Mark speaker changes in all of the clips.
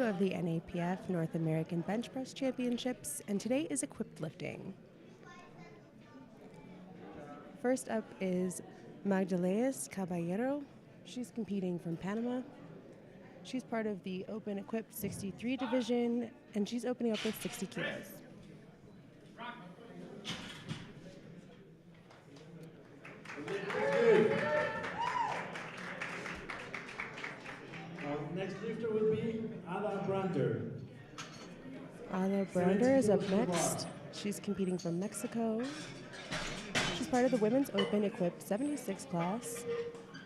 Speaker 1: of the NAPF North American Bench Press Championships, and today is equipped lifting. First up is Magdalena Caballero. She's competing from Panama. She's part of the Open Equipped 63 division, and she's opening up with 60 kilos.
Speaker 2: Next lifter will be Ada Brander.
Speaker 1: Ada Brander is up next. She's competing from Mexico. She's part of the Women's Open Equipped 76 class,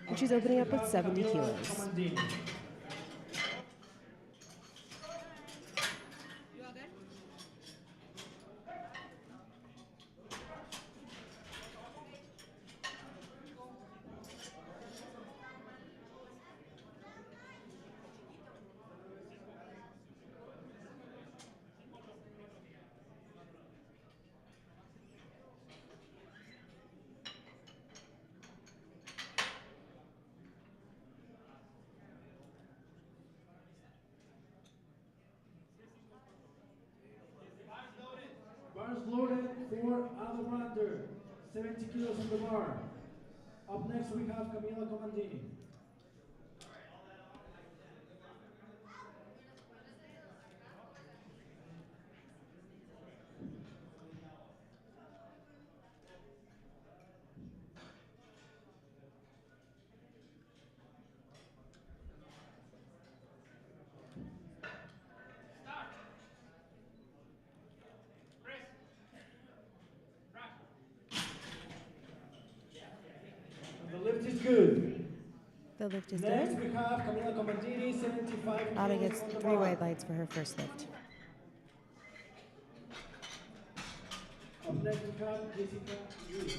Speaker 1: and she's opening up with 70 kilos.
Speaker 2: Bars loaded for Ada Brander, 70 kilos on the bar. Up next we have Camila Comandini. The lift is good.
Speaker 1: The lift is
Speaker 2: Next
Speaker 1: good.
Speaker 2: we have Camila Comandini, 75
Speaker 1: Ada
Speaker 2: kilos
Speaker 1: gets
Speaker 2: on the
Speaker 1: 3
Speaker 2: bar.
Speaker 1: white lights for her first lift.
Speaker 2: Up next we have Jessica Ruiz.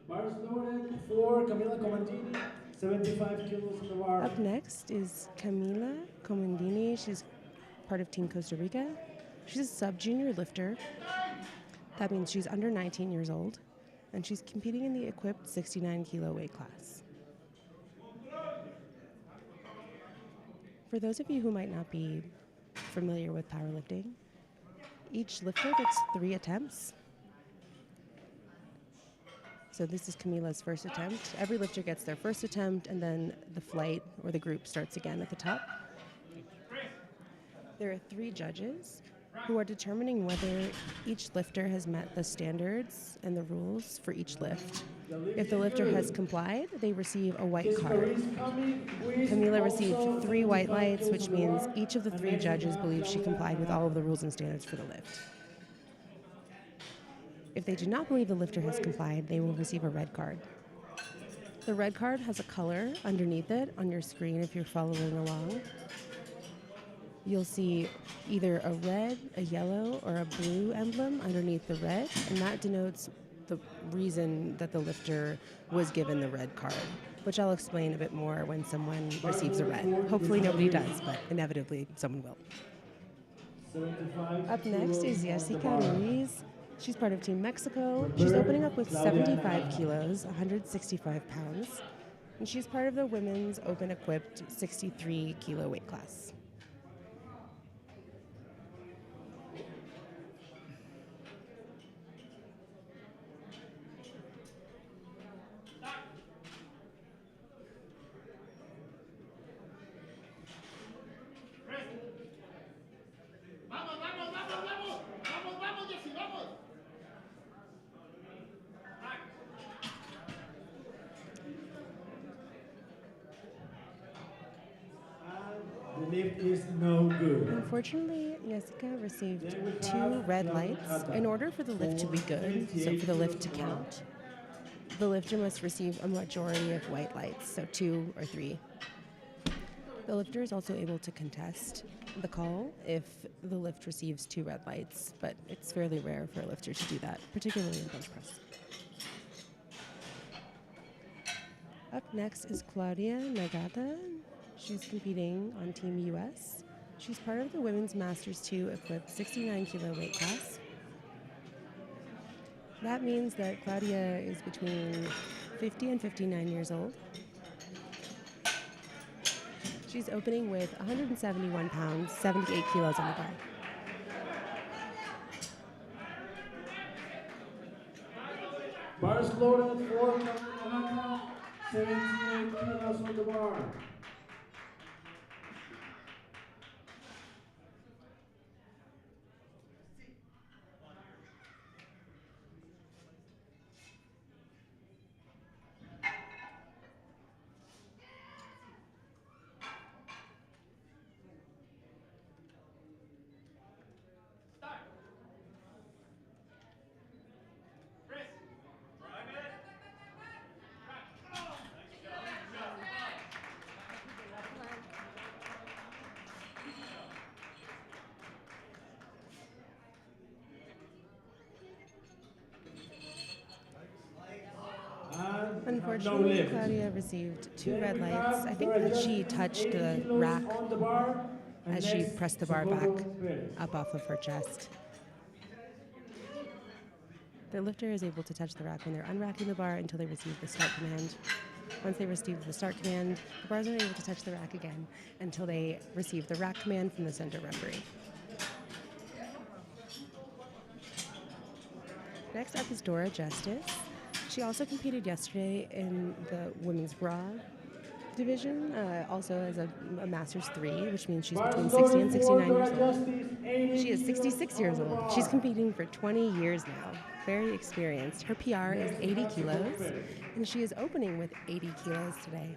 Speaker 2: Bars loaded for Camila Comandini, 75 kilos on the bar.
Speaker 1: Up next is Camila Comandini. She's part of Team Costa Rica. She's a sub-junior lifter. That means she's under 19 years old, and she's competing in the equipped 69 kilo weight class. For those of you who might not be familiar with powerlifting, each lifter gets 3 attempts. So this is Camila's first attempt. Every lifter gets their first attempt, and then the flight or the group starts again at the top. There are 3 judges who are determining whether each lifter has met the standards and the rules for each lift. If the lifter has complied, they receive a white card. Camila received 3 white lights, which means each of the 3 judges believes she complied with all of the rules and standards for the lift. If they do not believe the lifter has complied, they will receive a red card. The red card has a color underneath it on your screen if you're following along. You'll see either a red, a yellow, or a blue emblem underneath the red, and that denotes the reason that the lifter was given the red card, which I'll explain a bit more when someone receives a red. Hopefully nobody does, but inevitably someone will. Up next is Jessica Ruiz. She's part of Team Mexico. She's opening up with 75 kilos, 165 pounds, and she's part of the Women's Open Equipped 63 kilo weight class.
Speaker 2: The lift is no good.
Speaker 1: Unfortunately, Jessica received 2 red lights. In order for the lift to be good, so for the lift to count, the lifter must receive a majority of white lights, so 2 or 3. The lifter is also able to contest the call if the lift receives 2 red lights, but it's fairly rare for a lifter to do that, particularly in bench press. Up next is Claudia Nagata. She's competing on Team US. She's part of the Women's Masters 2 equipped 69 kilo weight class. That means that Claudia is between 50 and 59 years old. She's opening with 171 pounds, 78 kilos on the bar.
Speaker 2: Bars loaded for Nagata, 78 kilos on the bar.
Speaker 1: Unfortunately, Claudia received 2 red lights. I think that she touched the rack as she pressed the bar back up off of her chest. The lifter is able to touch the rack when they're unracking the bar until they receive the start command. Once they receive the start command, the bars are able to touch the rack again until they receive the rack command from the center referee. Next up is Dora Justice. She also competed yesterday in the women's raw division, also as a Masters 3, which means she's between 60 and 69 years old. She is 66 years old. She's competing for 20 years now. Very experienced. Her PR is 80 kilos, and she is opening with 80 kilos today.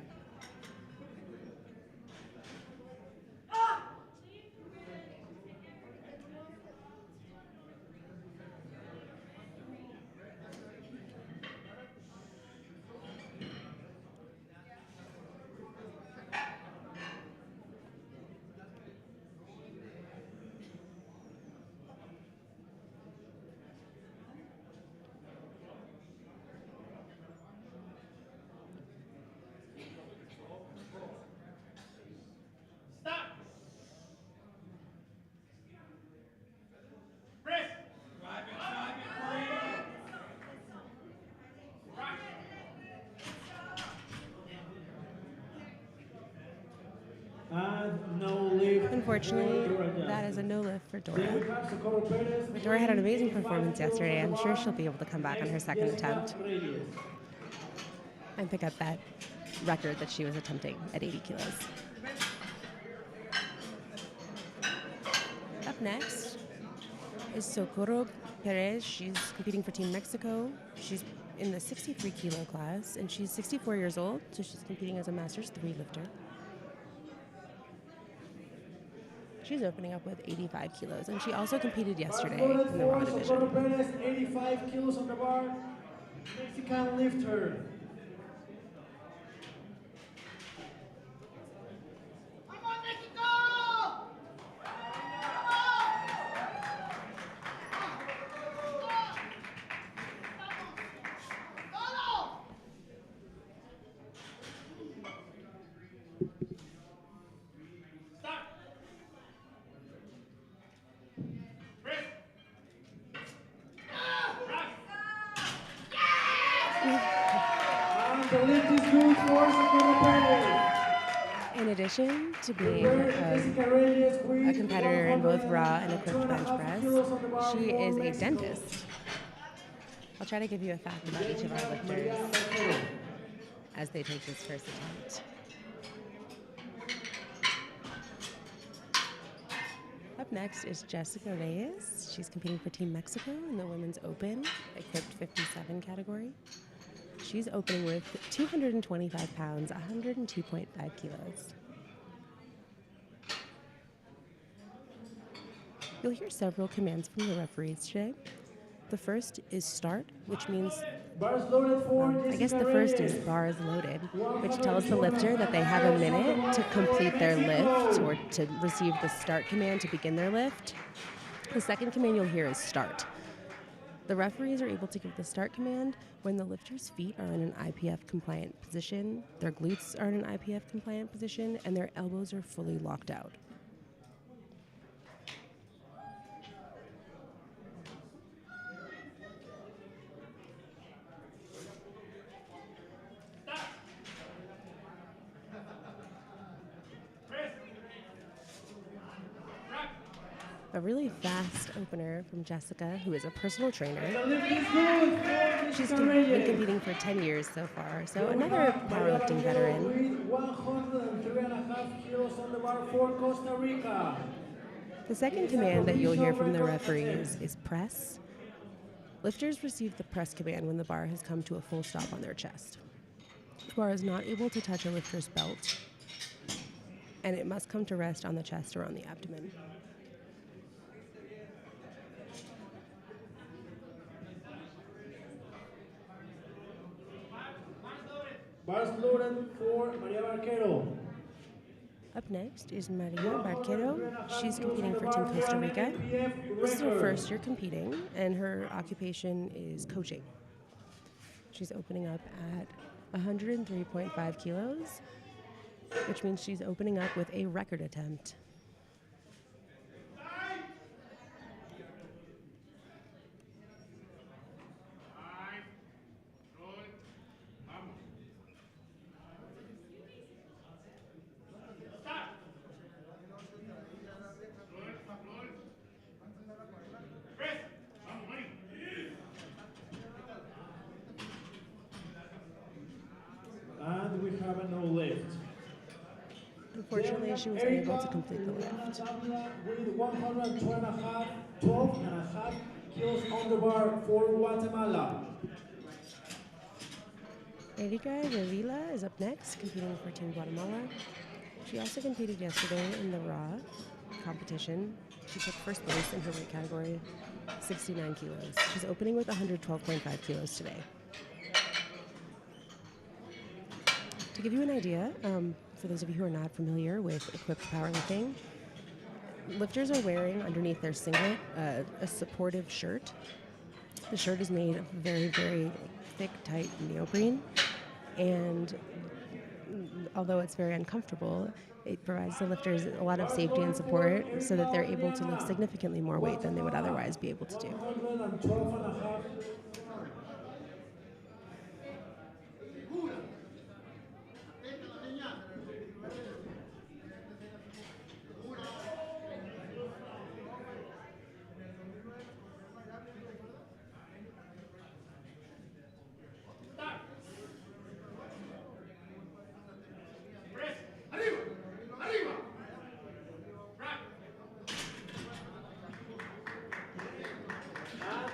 Speaker 1: Unfortunately, that is a no lift for Dora. But Dora had an amazing performance yesterday. I'm sure she'll be able to come back on her second attempt and pick up that record that she was attempting at 80 kilos. Up next is Socorro Perez. She's competing for Team Mexico. She's in the 63 kilo class, and she's 64 years old, so she's competing as a Masters 3 lifter. She's opening up with 85 kilos, and she also competed yesterday in the raw division.
Speaker 2: 85 kilos on the bar, Mexican lifter.
Speaker 1: In addition to being a competitor in both raw and equipped bench press, she is a dentist. I'll try to give you a fact about each of our lifters as they take this first attempt. Up next is Jessica Reyes. She's competing for Team Mexico in the Women's Open, equipped 57 category. She's opening with 225 pounds, 102.5 kilos. You'll hear several commands from the referees today. The first is start, which means,
Speaker 2: Bars loaded for
Speaker 1: I guess
Speaker 2: Jessica
Speaker 1: the first is
Speaker 2: Reyes.
Speaker 1: bars loaded, which tells the lifter that they have a minute to complete their lift or to receive the start command to begin their lift. The second command you'll hear is start. The referees are able to give the start command when the lifter's feet are in an IPF compliant position, their glutes are in an IPF compliant position, and their elbows are fully locked out. A really fast opener from Jessica, who is a personal trainer.
Speaker 2: The lift is good for
Speaker 1: She's
Speaker 2: Jessica
Speaker 1: been
Speaker 2: Reyes.
Speaker 1: competing for 10 years so far, so
Speaker 2: Then we
Speaker 1: another
Speaker 2: have
Speaker 1: powerlifting veteran.
Speaker 2: with 103.5 kilos on the bar for Costa Rica.
Speaker 1: The second command that you'll hear from the referees is press. Lifters receive the press command when the bar has come to a full stop on their chest. The bar is not able to touch a lifter's belt, and it must come to rest on the chest or on the abdomen.
Speaker 2: Bars loaded for Maria Barquero.
Speaker 1: Up next is Maria Barquero. She's competing for Team Costa Rica. This is her first year competing, and her occupation is coaching. She's opening up at 103.5 kilos, which means she's opening up with a record attempt.
Speaker 2: And we have a no lift.
Speaker 1: Unfortunately, she was unable to complete the lift.
Speaker 2: With 12.5 kilos on the bar for Guatemala.
Speaker 1: Erika Revilla is up next, competing for Team Guatemala. She also competed yesterday in the Raw competition. She took first place in her weight category, 69 kilos. She's opening with 112.5 kilos today. To give you an idea, for those of you who are not familiar with equipped powerlifting, lifters are wearing underneath their singlet a supportive shirt. The shirt is made of very, very thick, tight neoprene, and although it's very uncomfortable, it provides the lifters a lot of safety and support so that they're able to lift significantly more weight than they would otherwise be able to do.
Speaker 2: 112.5.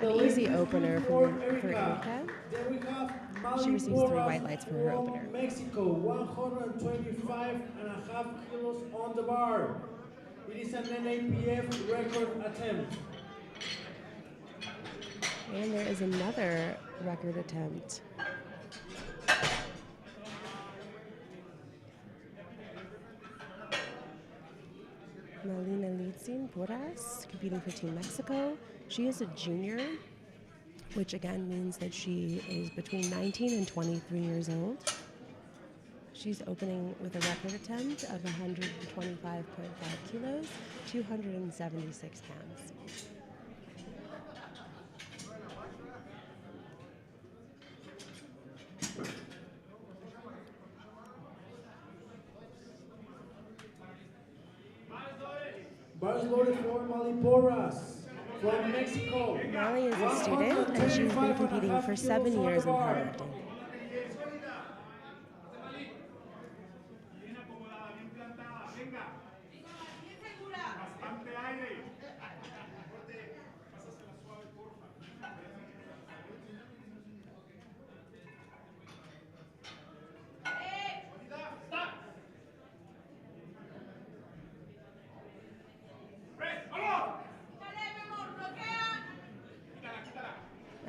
Speaker 1: An easy opener for Erika.
Speaker 2: Then we have
Speaker 1: She receives 3 white lights for her
Speaker 2: from
Speaker 1: opener.
Speaker 2: Mexico, 125.5 kilos on the bar. It is an NAPF record attempt.
Speaker 1: And there is another record attempt. Malina Litzin Porras, competing for Team Mexico. She is a junior, which again means that she is between 19 and 23 years old. She's opening with a record attempt of 125.5 kilos, 276 pounds.
Speaker 2: Bars loaded for Mali Porras from Mexico.
Speaker 1: Molly is a student, and she's been competing for 7 years in powerlifting.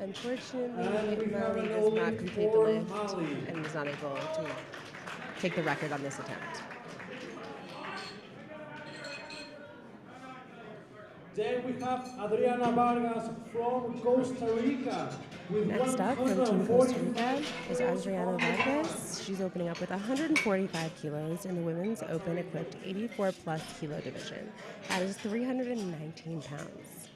Speaker 1: Unfortunately,
Speaker 2: And we have
Speaker 1: Melanie
Speaker 2: an
Speaker 1: does not
Speaker 2: Olymp
Speaker 1: complete the
Speaker 2: for
Speaker 1: lift
Speaker 2: Mali.
Speaker 1: and was not able to take the record on this attempt.
Speaker 2: Then we have Adriana Vargas from Costa Rica with
Speaker 1: Next up from Team Costa Rica
Speaker 2: 145
Speaker 1: is
Speaker 2: kilos
Speaker 1: Adriana
Speaker 2: on the bar.
Speaker 1: Vargas. She's opening up with 145 kilos in the women's open equipped 84 plus kilo division. That is 319 pounds.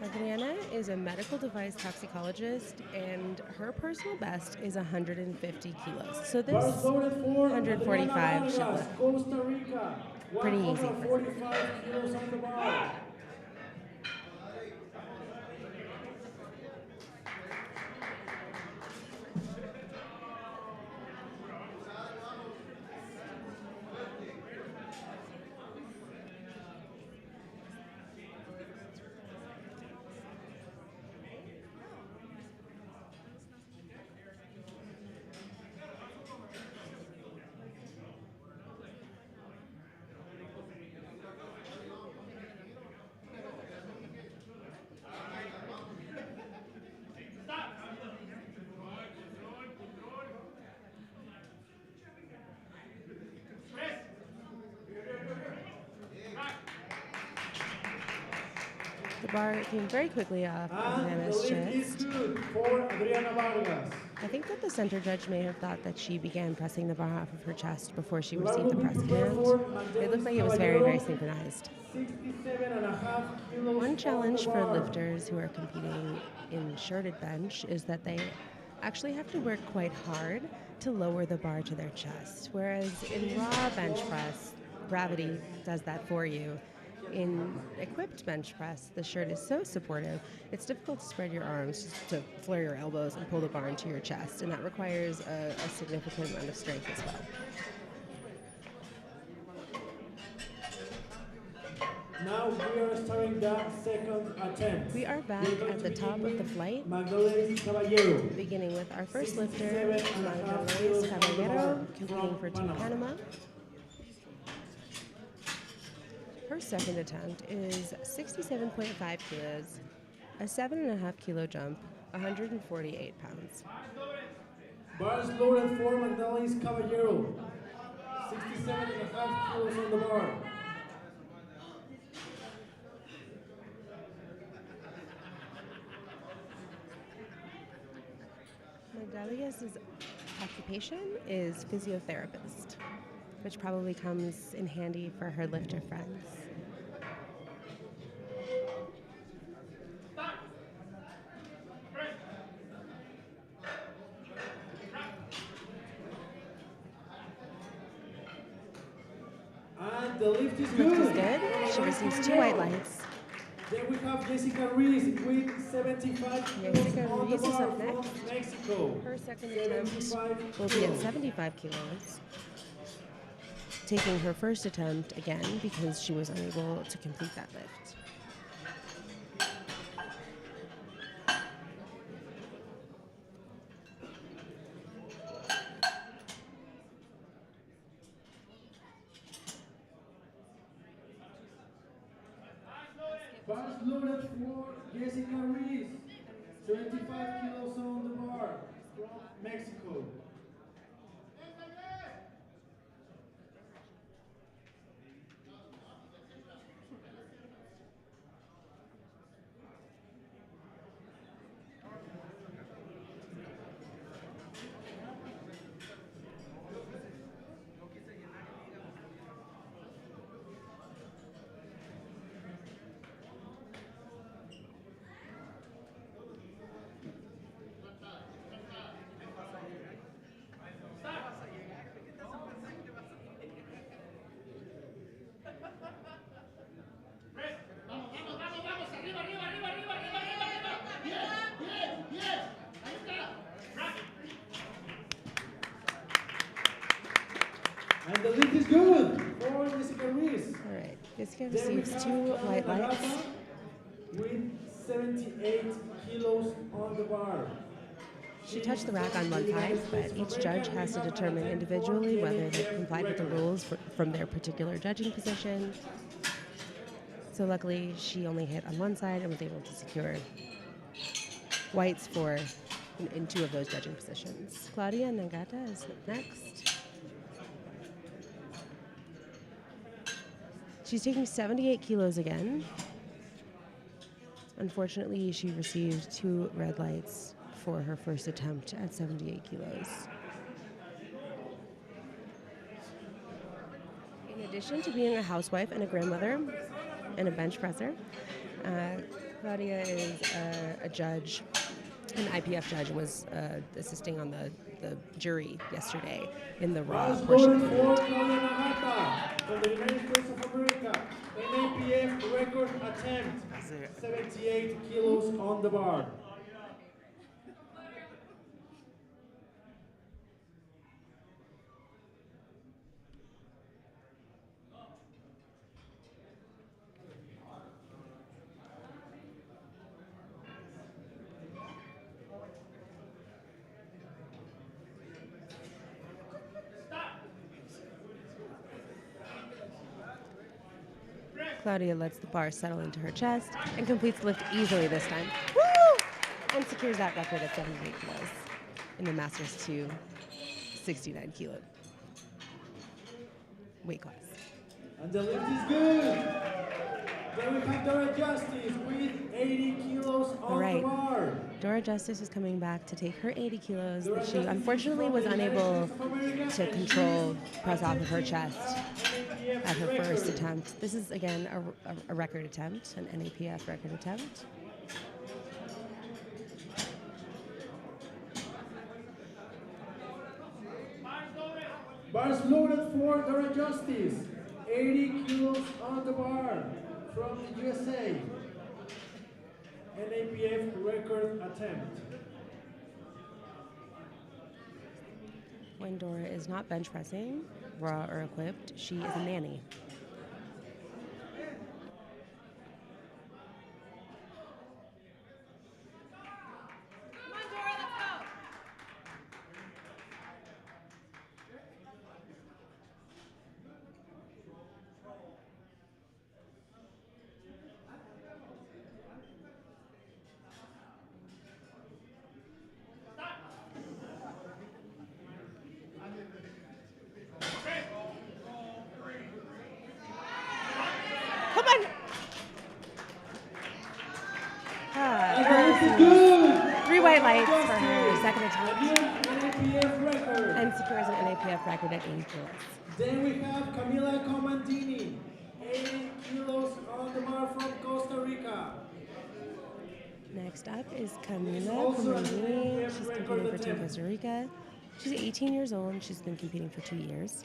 Speaker 1: Adriana is a medical device toxicologist, and her personal best is 150 kilos. So this
Speaker 2: Bars loaded for
Speaker 1: 145
Speaker 2: Adriana
Speaker 1: should
Speaker 2: Vargas,
Speaker 1: look
Speaker 2: Costa Rica.
Speaker 1: pretty easy for her.
Speaker 2: 145 kilos on the bar.
Speaker 1: The bar came very quickly off
Speaker 2: And the
Speaker 1: Adriana's
Speaker 2: lift is
Speaker 1: chest.
Speaker 2: good for Adriana Vargas.
Speaker 1: I think that the center judge may have thought that she began pressing the bar off of her chest before she
Speaker 2: The bar
Speaker 1: received the
Speaker 2: will be
Speaker 1: press
Speaker 2: prepared
Speaker 1: command.
Speaker 2: for
Speaker 1: It looked
Speaker 2: Mandelis
Speaker 1: like it was very, very
Speaker 2: Caballero,
Speaker 1: synchronized.
Speaker 2: 67.5 kilos
Speaker 1: One
Speaker 2: on
Speaker 1: challenge
Speaker 2: the
Speaker 1: for
Speaker 2: bar.
Speaker 1: lifters who are competing in shirted bench is that they actually have to work quite hard to lower the bar to their chest, whereas in raw bench press, gravity does that for you. In equipped bench press, the shirt is so supportive, it's difficult to spread your arms, just to flare your elbows and pull the bar into your chest, and that requires a significant amount of strength as well.
Speaker 2: Now we are starting the second attempt.
Speaker 1: We are back at the top of the flight,
Speaker 2: Magdalena Caballero.
Speaker 1: beginning with our first lifter,
Speaker 2: 67.5 kilos
Speaker 1: Magdalena
Speaker 2: on the
Speaker 1: Caballero,
Speaker 2: bar
Speaker 1: competing
Speaker 2: from
Speaker 1: for Team
Speaker 2: Panama.
Speaker 1: Panama. Her second attempt is 67.5 kilos, a 7.5 kilo jump, 148 pounds.
Speaker 2: Bars loaded for Magdalena Caballero. 67.5 kilos on the bar.
Speaker 1: Magdalena's occupation is physiotherapist, which probably comes in handy for her lifter friends.
Speaker 2: And the lift is
Speaker 1: Lift
Speaker 2: good.
Speaker 1: is good. She receives 2 white lights.
Speaker 2: Then we have Jessica Reese with 75 kilos
Speaker 1: Jessica
Speaker 2: on the
Speaker 1: Reese is
Speaker 2: bar
Speaker 1: up
Speaker 2: from
Speaker 1: next.
Speaker 2: Mexico.
Speaker 1: Her second attempt
Speaker 2: 75
Speaker 1: will be at
Speaker 2: kilos.
Speaker 1: 75 kilos, taking her first attempt again because she was unable to complete that lift.
Speaker 2: Bars loaded for Jessica Reese. 25 kilos on the bar from Mexico. And the lift is good for Jessica Reese.
Speaker 1: All right, Jessica
Speaker 2: Then we
Speaker 1: receives
Speaker 2: have
Speaker 1: 2 white
Speaker 2: Carla
Speaker 1: lights.
Speaker 2: Garza with 78 kilos on the bar.
Speaker 1: She touched the rack on one side, but each judge has to determine individually whether they complied with the rules from their particular judging position. So luckily, she only hit on one side and was able to secure whites for in 2 of those judging positions. Claudia Nagata is next. She's taking 78 kilos again. Unfortunately, she received 2 red lights for her first attempt at 78 kilos. In addition to being a housewife and a grandmother and a bench presser, Claudia is a judge, an IPF judge, and was assisting on the jury yesterday in the raw portion of the meet.
Speaker 2: From the United States of America, NAPF record attempt, 78 kilos on the bar.
Speaker 1: Claudia lets the bar settle into her chest and completes the lift easily this time. Woo! And secures that record at 78 kilos in the Masters 2 69 kilo weight class.
Speaker 2: And the lift is good. Then we have Dora Justice with 80 kilos on the bar.
Speaker 1: Dora Justice is coming back to take her 80 kilos that she unfortunately was unable to control press off of her chest at her first attempt. This is, again, a record attempt, an NAPF record attempt.
Speaker 2: Bars loaded for Dora Justice. 80 kilos on the bar from the USA. NAPF record attempt.
Speaker 1: When Dora is not bench pressing, raw or equipped, she is a nanny. Three white lights for her second attempt and secures an NAPF record at 80 kilos.
Speaker 2: Then we have Camila Comandini, 80 kilos on the bar from Costa Rica.
Speaker 1: Next up is Camila Comandini. She's competing for Team Costa Rica. She's 18 years old and she's been competing for 2 years.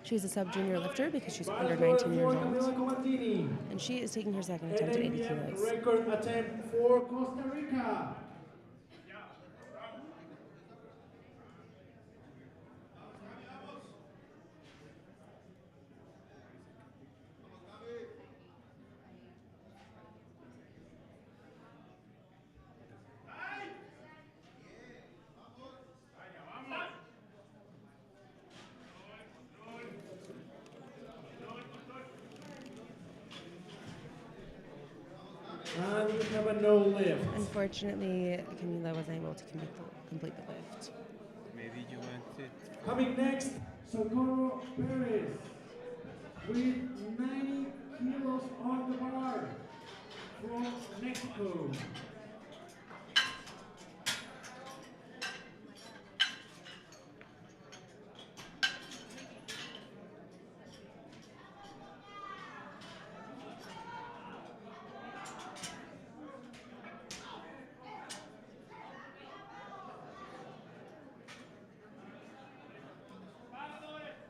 Speaker 1: She's a sub-junior lifter because she's under 19 years old. And she is taking her second attempt at 80 kilos.
Speaker 2: Record attempt for Costa Rica. And we have a no lift.
Speaker 1: Unfortunately, Camila wasn't able to complete the lift.
Speaker 3: Maybe you want it.
Speaker 2: Coming next, Socorro Perez with 90 kilos on the bar from Mexico.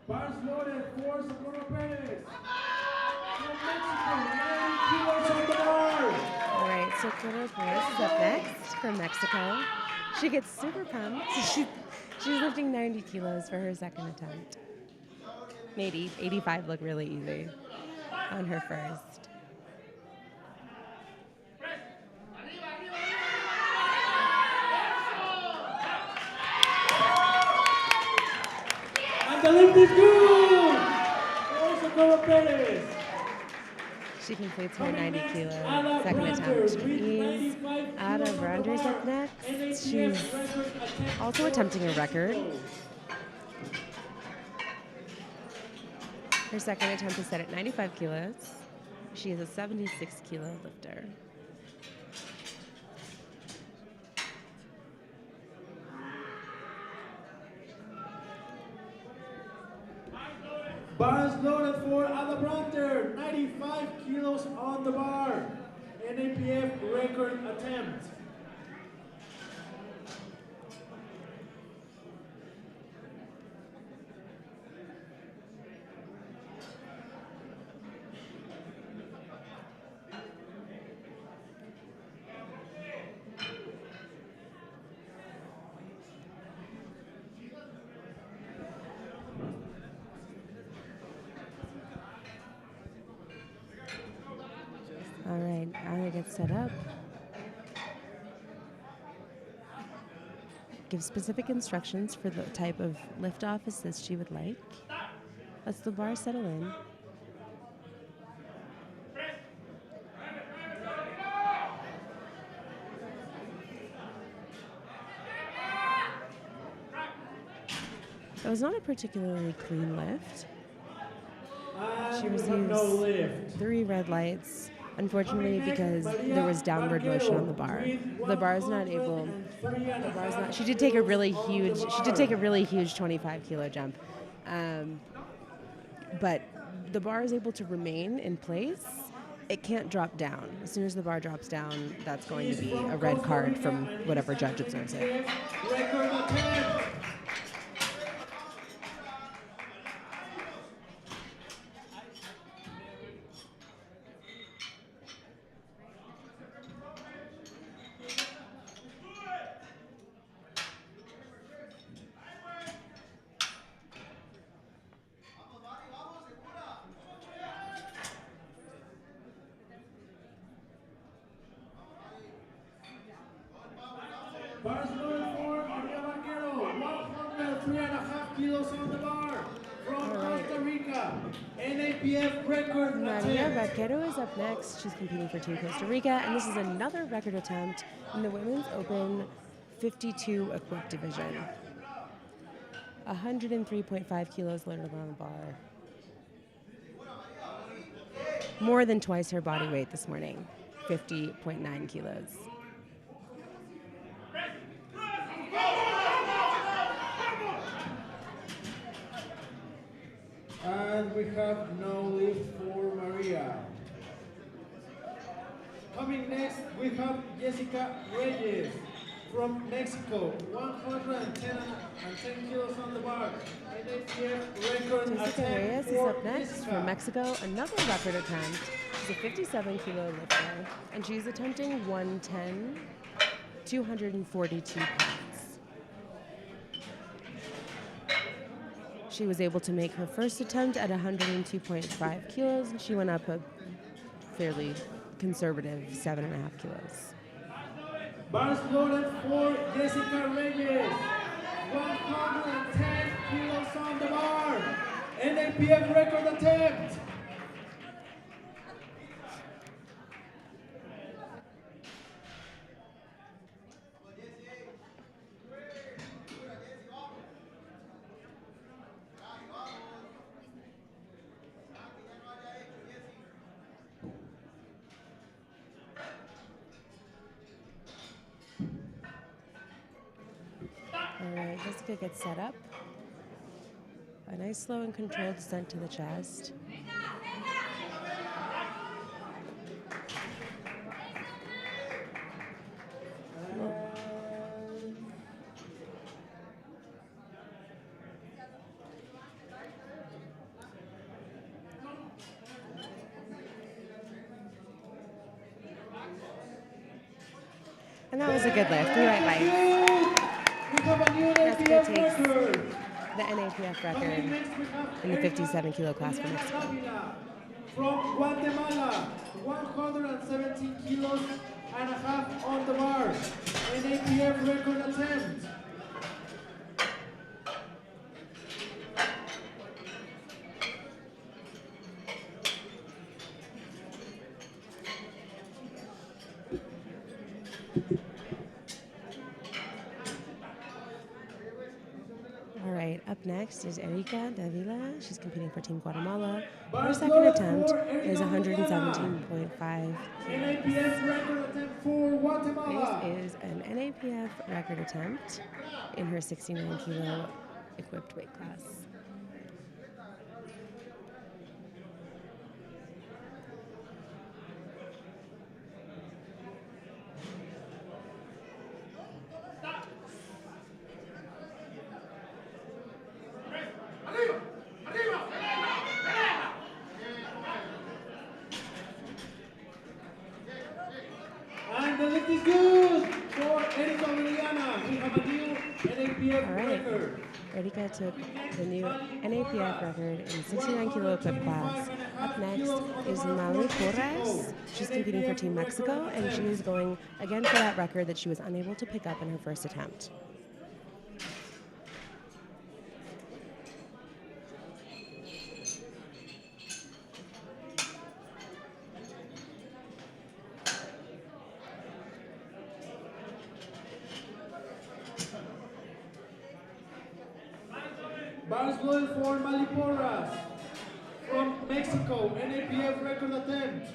Speaker 2: Bars loaded for Socorro Perez from Mexico, 90 kilos on the bar.
Speaker 1: All right, Socorro Perez is up next from Mexico. She gets super pumped. She's lifting 90 kilos for her second attempt. Made 85 look really easy on her first.
Speaker 2: The lift is good for Socorro Perez.
Speaker 1: She completes her
Speaker 2: Coming
Speaker 1: 90
Speaker 2: next,
Speaker 1: kilo
Speaker 2: Ada
Speaker 1: second
Speaker 2: Brander
Speaker 1: attempt with
Speaker 2: with
Speaker 1: ease.
Speaker 2: 95
Speaker 1: Ada
Speaker 2: kilos on the
Speaker 1: Brander's
Speaker 2: bar.
Speaker 1: up next.
Speaker 2: NAPF
Speaker 1: She's
Speaker 2: record attempt
Speaker 1: also
Speaker 2: for
Speaker 1: attempting a record.
Speaker 2: Mexico.
Speaker 1: Her second attempt is set at 95 kilos. She is a 76 kilo lifter.
Speaker 2: Bars loaded for Ada Brander, 95 kilos on the bar. NAPF record attempt.
Speaker 1: All right, Ada gets set up. Give specific instructions for the type of lift-off assist she would like. Lets the bar settle in. It was not a particularly clean lift. She
Speaker 2: And we have no
Speaker 1: receives
Speaker 2: lift.
Speaker 1: 3 red lights, unfortunately,
Speaker 2: Coming next,
Speaker 1: because
Speaker 2: Maria
Speaker 1: there was downward motion on the bar.
Speaker 2: Barquero
Speaker 1: The bar is not able.
Speaker 2: 103.5
Speaker 1: She did take a really
Speaker 2: kilos on
Speaker 1: huge.
Speaker 2: the
Speaker 1: She did
Speaker 2: bar.
Speaker 1: take a really huge 25 kilo jump, but the bar is able to remain in place. It can't drop down. As soon as the bar drops down, that's going to
Speaker 2: He's
Speaker 1: be
Speaker 2: from
Speaker 1: a red
Speaker 2: Costa
Speaker 1: card
Speaker 2: Rica
Speaker 1: from
Speaker 2: and
Speaker 1: whatever
Speaker 2: he's
Speaker 1: judge
Speaker 2: at
Speaker 1: observes it.
Speaker 2: IPF record attempt. Bars loaded for Maria Barquero, 103.5 kilos on the bar. From
Speaker 1: All right.
Speaker 2: Costa Rica, NAPF record
Speaker 1: Maria
Speaker 2: attempt.
Speaker 1: Barquero is up next. She's competing for Team Costa Rica, and this is another record attempt in the Women's Open 52 equipped division. 103.5 kilos loaded on the bar. More than twice her body weight this morning, 50.9 kilos.
Speaker 2: And we have no lift for Maria. Coming next, we have Jessica Reyes from Mexico, 110 kilos on the bar. NAPF record
Speaker 1: Jessica
Speaker 2: attempt
Speaker 1: Reyes is
Speaker 2: for
Speaker 1: up next
Speaker 2: Jessica.
Speaker 1: from Mexico, another record attempt. She's a 57 kilo lifter, and she's attempting 110, 242 pounds. She was able to make her first attempt at 102.5 kilos, and she went up a fairly conservative 7.5 kilos.
Speaker 2: Bars loaded for Jessica Reyes, 110 kilos on the bar. NAPF record attempt.
Speaker 1: All right, Jessica gets set up. A nice slow and controlled descent to the chest. And that was a good lift. 3 right lights.
Speaker 2: We have a new
Speaker 1: Jessica
Speaker 2: NAPF
Speaker 1: takes
Speaker 2: record.
Speaker 1: the NAPF
Speaker 2: Coming
Speaker 1: record
Speaker 2: next, we have
Speaker 1: in the
Speaker 2: Erika
Speaker 1: 57 kilo class for
Speaker 2: Juliana
Speaker 1: Mexico.
Speaker 2: Davila from Guatemala, 117 kilos and a half on the bar. NAPF record attempt.
Speaker 1: Up next is Erika Davila. She's competing for Team Guatemala. Her
Speaker 2: Bars
Speaker 1: second
Speaker 2: loaded
Speaker 1: attempt
Speaker 2: for
Speaker 1: is
Speaker 2: Erika
Speaker 1: 117.5 kilos.
Speaker 2: NAPF record attempt for Guatemala.
Speaker 1: This is an NAPF record attempt in her 69 kilo equipped weight class.
Speaker 2: And the lift is good for Erika Liliana. We have a new NAPF
Speaker 1: All right.
Speaker 2: record.
Speaker 1: Erika took the new NAPF record in 69 kilo equipped class. Up next is Mali Porras. She's competing for Team Mexico, and she is going again for that record that she was unable to pick up in her first attempt.
Speaker 2: Bars loaded for Mali Porras from Mexico. NAPF record attempt.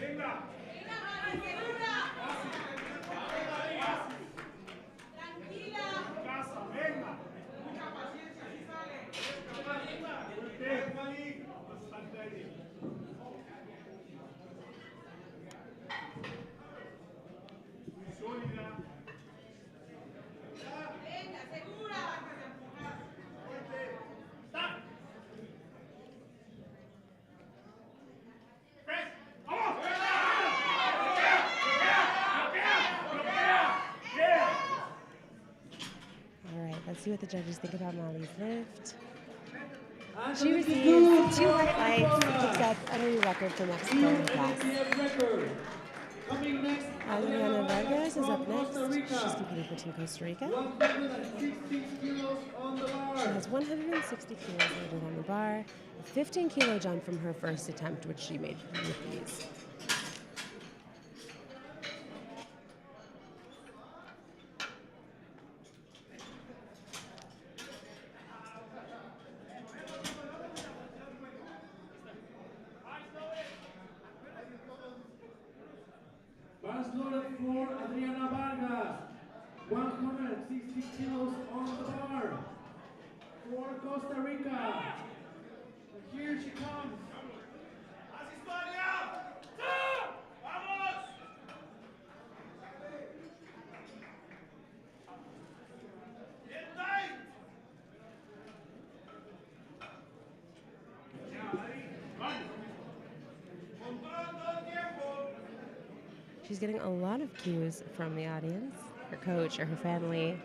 Speaker 1: All right, let's see what the judges think about Mali's lift.
Speaker 2: And
Speaker 1: She
Speaker 2: the lift is
Speaker 1: receives
Speaker 2: good
Speaker 1: 2
Speaker 2: for
Speaker 1: highlights and
Speaker 2: Erika
Speaker 1: picks up a new record for Mexico
Speaker 2: New
Speaker 1: in the class.
Speaker 2: NAPF record. Coming next,
Speaker 1: Adriana Vargas is up
Speaker 2: from Costa
Speaker 1: next.
Speaker 2: Rica.
Speaker 1: She's competing for Team Costa Rica.
Speaker 2: 160 kilos on the
Speaker 1: She
Speaker 2: bar.
Speaker 1: has 160 kilos loaded on the bar, a 15 kilo jump from her first attempt, which she made with ease.
Speaker 2: Bars loaded for Adriana Vargas. 160 kilos on the bar. For Costa Rica. And here she comes.
Speaker 1: She's getting a lot of cues from the audience, her coach or her family.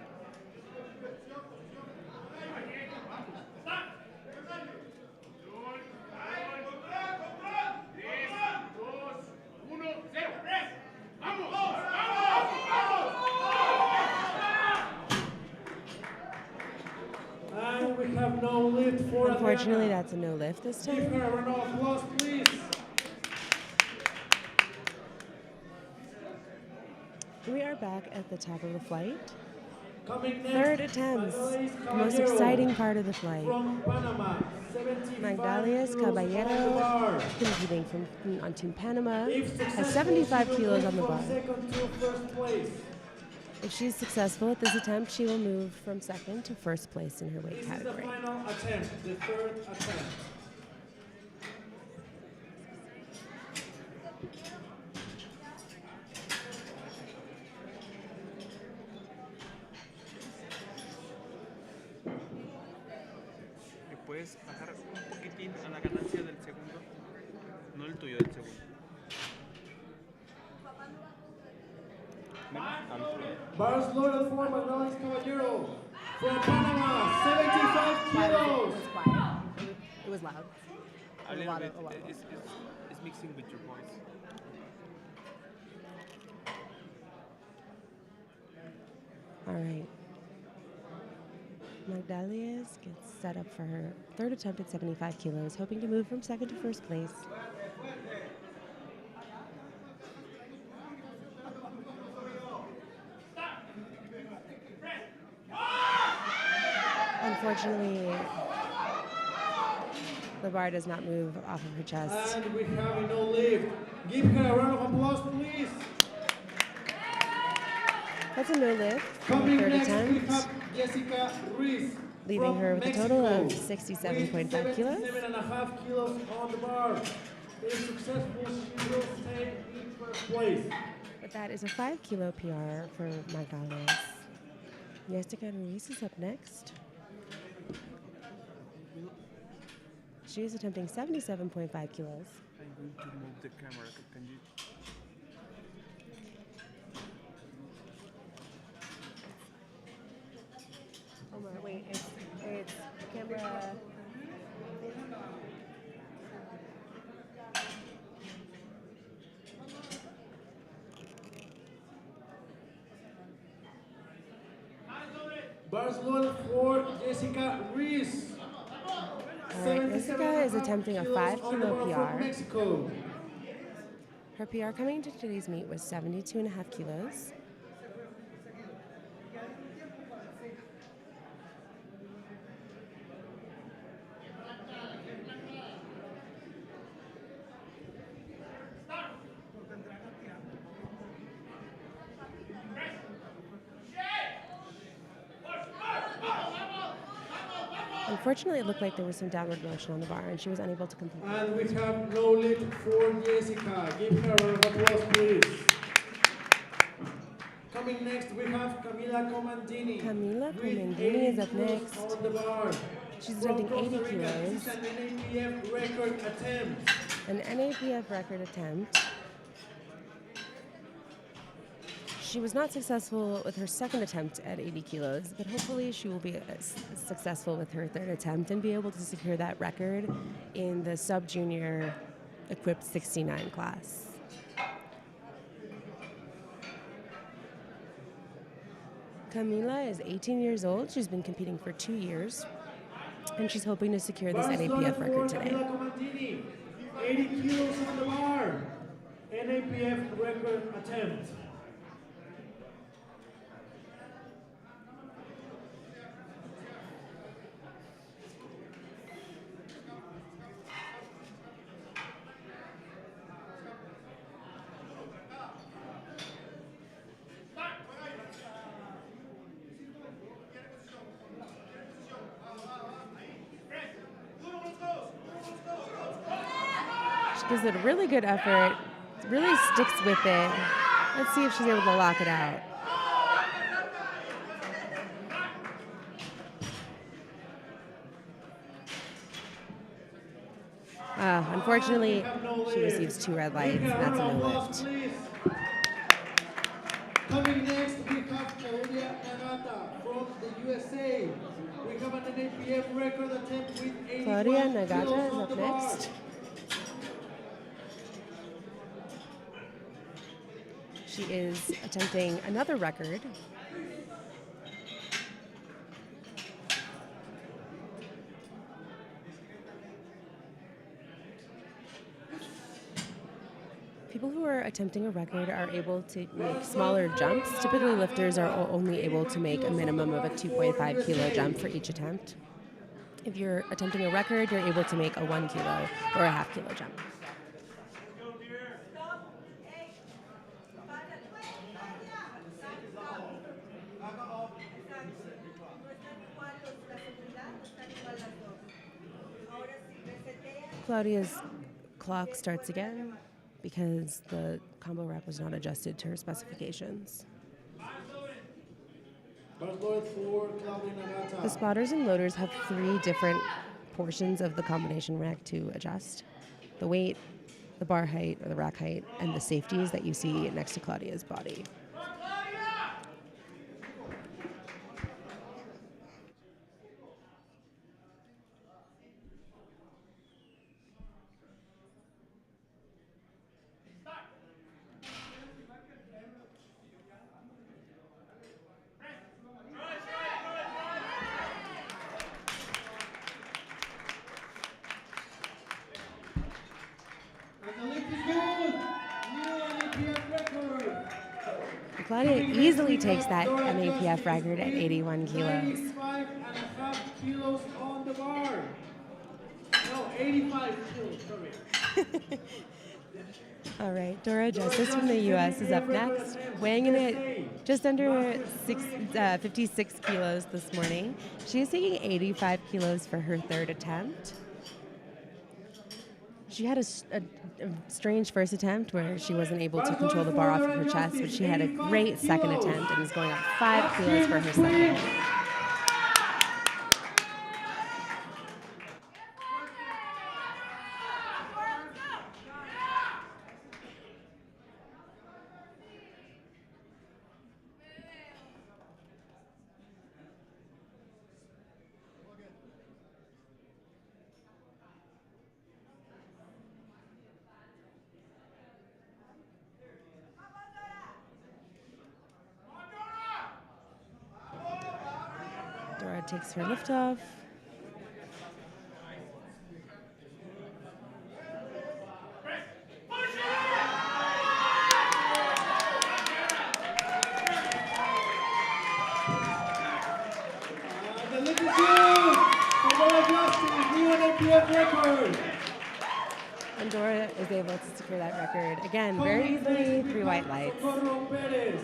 Speaker 2: And we have no lift for
Speaker 1: Unfortunately,
Speaker 2: Adriana.
Speaker 1: that's a no lift this
Speaker 2: Give
Speaker 1: time.
Speaker 2: her a round of applause, please.
Speaker 1: We are back at the top of the flight.
Speaker 2: Coming next,
Speaker 1: Third attempts,
Speaker 2: Magdalena
Speaker 1: the most
Speaker 2: Caballero
Speaker 1: exciting part of the flight.
Speaker 2: from Panama. 75
Speaker 1: Magdalena
Speaker 2: kilos on the
Speaker 1: Caballero,
Speaker 2: bar.
Speaker 1: competing on Team Panama,
Speaker 2: If
Speaker 1: has
Speaker 2: successful,
Speaker 1: 75
Speaker 2: she will
Speaker 1: kilos
Speaker 2: move
Speaker 1: on the
Speaker 2: from
Speaker 1: bar.
Speaker 2: second to first place.
Speaker 1: If she's successful at this attempt, she will move from second to first place in her weight
Speaker 2: This is the
Speaker 1: category.
Speaker 2: final attempt, the third attempt.
Speaker 3: ¿Le puedes bajar un poquitín a la ganancia del segundo? No el tuyo, del segundo. Menos al otro.
Speaker 2: Bars loaded for Magdalena Caballero from Panama, 75 kilos.
Speaker 1: It was loud.
Speaker 3: A little bit. It's mixing with your voice.
Speaker 1: All right. Magdalena gets set up for her third attempt at 75 kilos, hoping to move from second to first place. Unfortunately, The bar does not move off of her chest.
Speaker 2: And we have a no lift. Give her a round of applause, please.
Speaker 1: That's a no lift for the
Speaker 2: Coming
Speaker 1: third
Speaker 2: next, we
Speaker 1: attempt,
Speaker 2: have Jessica Ruiz
Speaker 1: leaving
Speaker 2: from
Speaker 1: her with a
Speaker 2: Mexico,
Speaker 1: total of
Speaker 2: with
Speaker 1: 67.5 kilos.
Speaker 2: 77.5 kilos on the bar. If successful, she will stay in first place.
Speaker 1: But that is a 5 kilo PR for Magdalena. Jessica Ruiz is up next. She is attempting 77.5 kilos.
Speaker 3: I'm going to move the camera. Can you?
Speaker 1: Omar, wait, it's camera.
Speaker 2: Barcelona for Jessica Ruiz.
Speaker 1: All right, Jessica is attempting a 5 kilo PR.
Speaker 2: Mexico.
Speaker 1: Her PR coming into today's meet was 72.5 kilos. Unfortunately, it looked like there was some downward motion on the bar, and she was unable to complete.
Speaker 2: And we have no lift for Jessica. Give her a round of applause, please. Coming next, we have Camila Comandini.
Speaker 1: Camila
Speaker 2: with
Speaker 1: Comandini is
Speaker 2: 80
Speaker 1: up
Speaker 2: kilos
Speaker 1: next.
Speaker 2: On the bar.
Speaker 1: She's
Speaker 2: From
Speaker 1: attempting 80
Speaker 2: Costa Rica,
Speaker 1: kilos.
Speaker 2: This is an NAPF record attempt.
Speaker 1: An NAPF record attempt. She was not successful with her second attempt at 80 kilos, but hopefully she will be successful with her third attempt and be able to secure that record in the sub-junior equipped 69 class. Camila is 18 years old. She's been competing for 2 years, and she's hoping to secure this NAPF record today.
Speaker 2: Camila Comandini, 80 kilos on the bar. NAPF record attempt.
Speaker 1: She gives it a really good effort, really sticks with it. Let's see if she's able to lock it out. Unfortunately, she receives 2 red lights, and that's a no lift.
Speaker 2: Coming next, we have Claudia Nagata from the USA. We have an NAPF record attempt with 81
Speaker 1: Claudia
Speaker 2: kilos
Speaker 1: Nagata is
Speaker 2: on
Speaker 1: up
Speaker 2: the bar.
Speaker 1: next. She is attempting another record. People who are attempting a record are able to make smaller jumps. Typically, lifters are only able to make a minimum of a 2.5 kilo jump for each attempt. If you're attempting a record, you're able to make a 1 kilo or a half kilo jump. Claudia's clock starts again because the combo rack was not adjusted to her specifications. The spotters and loaders have 3 different portions of the combination rack to adjust: the weight, the bar height or the rack height, and the safeties that you see next to Claudia's body. Claudia easily takes that NAPF record at 81 kilos.
Speaker 2: 95.5 kilos on the bar. No, 85 kilos, sorry.
Speaker 1: All right, Dora Justice from the U.S. is up next, weighing in at just under 56 kilos this morning. She is taking 85 kilos for her third attempt. She had a strange first attempt where she wasn't able to control the bar off of her chest, but she had a great second attempt and is going up 5 kilos for her second. Dora takes her lift off.
Speaker 2: The lift is good! For Dora Justice, new NAPF record!
Speaker 1: And Dora is able to secure that record. Again, very easily, 3 white lights.
Speaker 2: Socorro Perez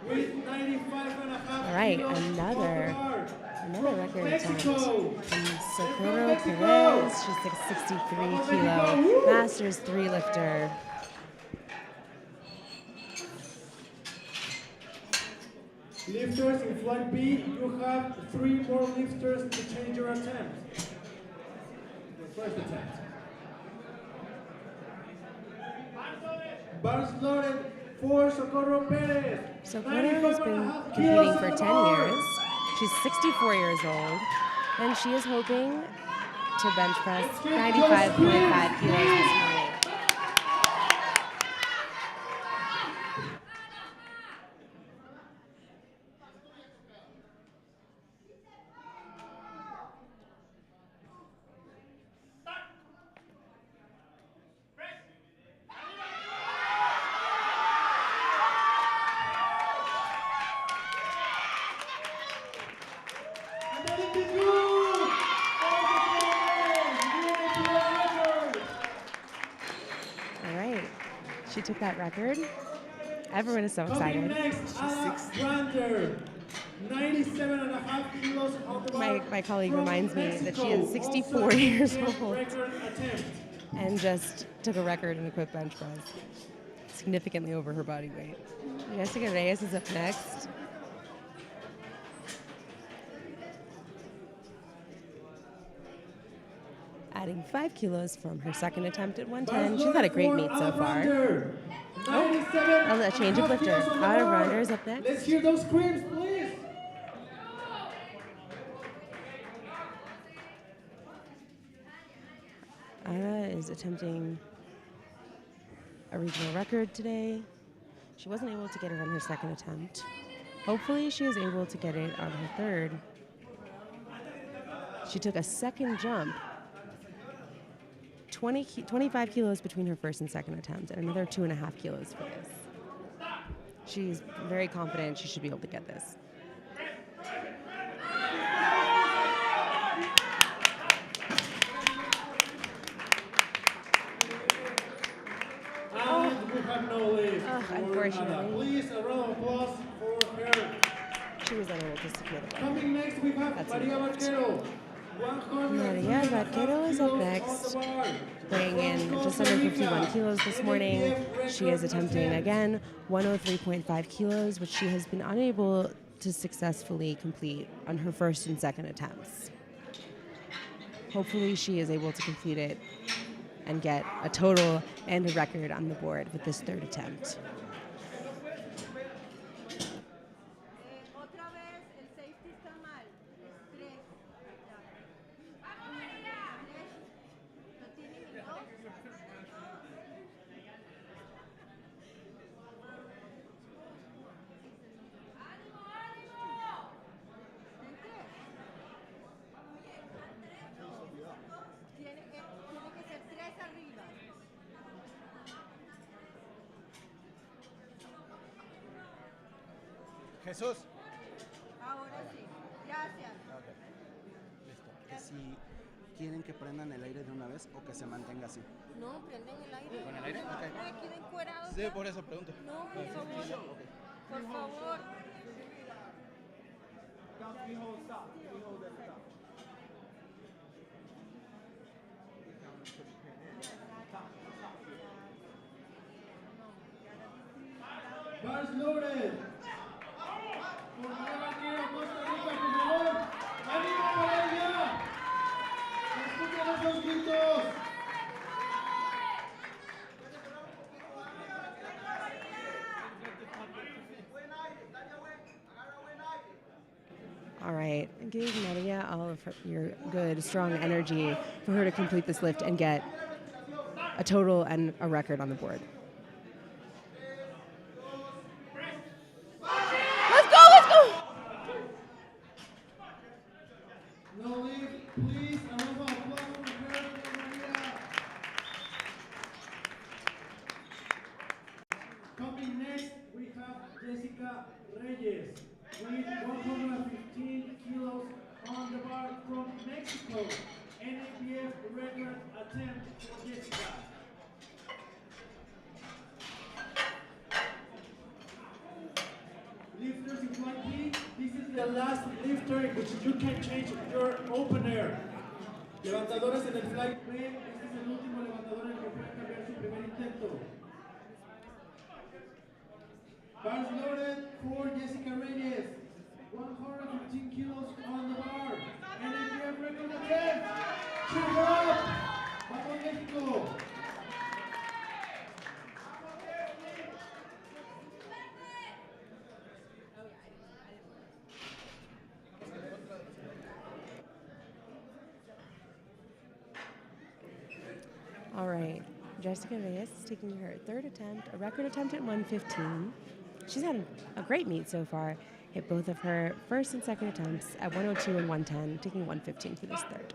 Speaker 2: with 95.5
Speaker 1: All right,
Speaker 2: kilos
Speaker 1: another record attempt
Speaker 2: Mexico.
Speaker 1: from Socorro Perez. She's a 63 kilo Masters 3 lifter.
Speaker 2: Lifters in flight B, you have 3 more lifters to change your attempt. Your first attempt. Bars loaded for Socorro Perez.
Speaker 1: Socorro has been competing for 10 years. She's 64 years old, and she is hoping to bench press 95.5 kilos this morning. All right, she took that record. Everyone is so excited.
Speaker 2: Next, Alexander, 97.5 kilos on the bar.
Speaker 1: My colleague
Speaker 2: from
Speaker 1: reminds me that she is
Speaker 2: Mexico.
Speaker 1: 64
Speaker 2: Also,
Speaker 1: years
Speaker 2: NAPF
Speaker 1: old
Speaker 2: record attempt.
Speaker 1: and just took a record in a quick bench press, significantly over her body weight. Jessica Reyes is up next. Adding 5 kilos from her second attempt at 110. She's had a great meet so far. Oh, a change of lifter. Out of Rounder is up next.
Speaker 2: Let's hear those screams, please.
Speaker 1: Ara is attempting a regional record today. She wasn't able to get it on her second attempt. Hopefully she is able to get it on her third. She took a second jump, 25 kilos between her first and second attempt, and another 2.5 kilos for this. She's very confident she should be able to get this.
Speaker 2: And we have no lift.
Speaker 1: Unfortunately.
Speaker 2: Please, a round of applause for her.
Speaker 1: She was unable to secure the record.
Speaker 2: Coming next, we have
Speaker 1: That's
Speaker 2: Maria
Speaker 1: correct.
Speaker 2: Vaquero.
Speaker 1: Maria Vaquero is up next, weighing in just under 51 kilos this morning. She is attempting, again, 103.5 kilos, which she has been unable to successfully complete on her first and second attempts. Hopefully she is able to complete it and get a total and a record on the board with this third attempt.
Speaker 4: Otra vez, el safety está mal. 3. ¿Lo tienen en 2? ¡Ánimo, ánimo! ¿En 3? Tiene que ser 3 arriba.
Speaker 5: Jesús.
Speaker 4: Ahora sí. Gracias.
Speaker 5: Listo. Que ¿quieren que prendan el aire de una vez o que se mantenga así?
Speaker 4: No, prenden el aire.
Speaker 5: ¿Con el aire? Ok.
Speaker 4: Aquí de encuerados.
Speaker 5: Sí, por eso pregunto.
Speaker 4: No, por favor. Por favor.
Speaker 2: Bars loaded. Por favor, arquero, Costa Rica, por favor. ¡Ánimo para ella! ¡Escuchen esos gritos!
Speaker 1: All right, give Nadia all of your good, strong energy for her to complete this lift and get a total and a record on the board. Let's go, let's go!
Speaker 2: No leave, please. A round of applause for her and Maria. Coming next, we have Jessica Reyes with 115 kilos on the bar from Mexico. NAPF record attempt for Jessica. Lifters in flight B, this is the last lifter in which you can change your opener. Levantadores en el flight B, este es el último levantador en el que puede cambiar su primer intento. Bars loaded for Jessica Reyes. 115 kilos on the bar. NAPF record attempt. Cheer her up. Vamos México.
Speaker 1: All right, Jessica Reyes is taking her third attempt, a record attempt at 115. She's had a great meet so far. Hit both of her first and second attempts at 102 and 110, taking 115 for this third.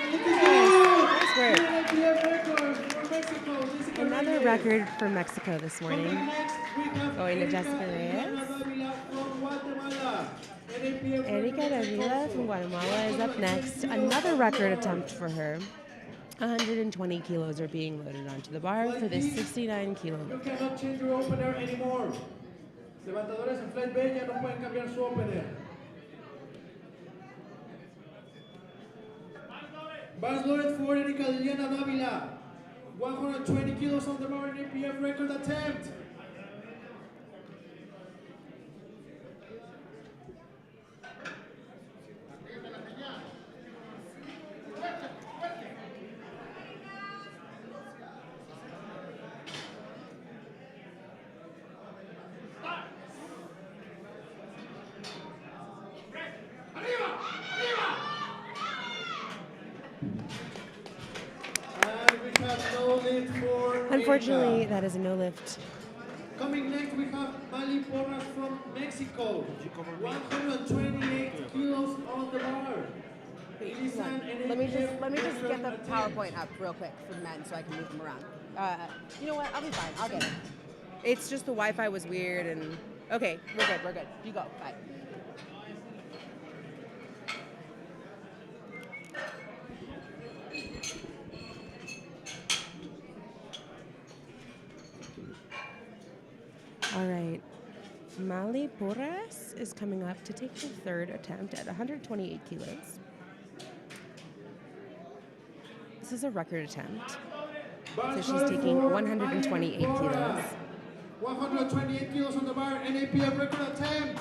Speaker 1: Nice work.
Speaker 2: NAPF record for Mexico. Jessica
Speaker 1: Another
Speaker 2: Reyes.
Speaker 1: record for Mexico this morning.
Speaker 2: Next, we have
Speaker 1: Going to
Speaker 2: Erika
Speaker 1: Jessica Reyes.
Speaker 2: Davila from Guatemala. NAPF
Speaker 1: Erika
Speaker 2: record
Speaker 1: Davila
Speaker 2: also.
Speaker 1: from Guatemala is up next. Another record attempt for her. 120 kilos are being loaded onto the bar for this 69 kilo
Speaker 2: You
Speaker 1: lift.
Speaker 2: cannot change your opener anymore. Levantadores en flight B ya no pueden cambiar su opener. Bars loaded for Erika Liliana Davila. 120 kilos on the bar, NAPF record attempt. And we have no lift for
Speaker 1: Unfortunately,
Speaker 2: Erika.
Speaker 1: that is a no lift.
Speaker 2: Coming next, we have Mali Porras from Mexico. 128 kilos on the bar. It is an
Speaker 6: Let me just
Speaker 2: NAPF
Speaker 6: get the
Speaker 2: record
Speaker 6: PowerPoint up real quick for the men so I can move them around. You know what? I'll be fine. I'll get it.
Speaker 1: It's just the Wi-Fi was weird and okay.
Speaker 6: We're good. We're good. You go. Bye.
Speaker 1: All right. Mali Porras is coming up to take her third attempt at 128 kilos. This is a record attempt. So she's taking 128 kilos.
Speaker 2: 128 kilos on the bar, NAPF record attempt.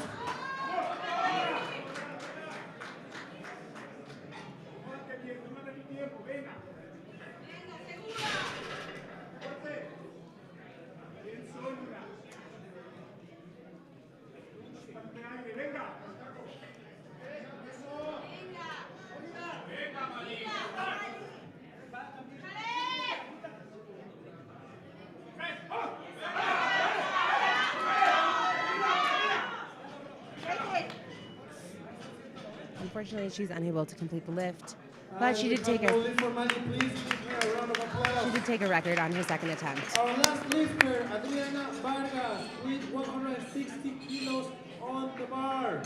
Speaker 1: Unfortunately, she's unable to complete the lift. But she did take
Speaker 2: No lift for money, please. Give her a round of
Speaker 1: she
Speaker 2: applause.
Speaker 1: did take a record on her second attempt.
Speaker 2: Our last lifter, Adriana Vargas, with 160 kilos on the bar.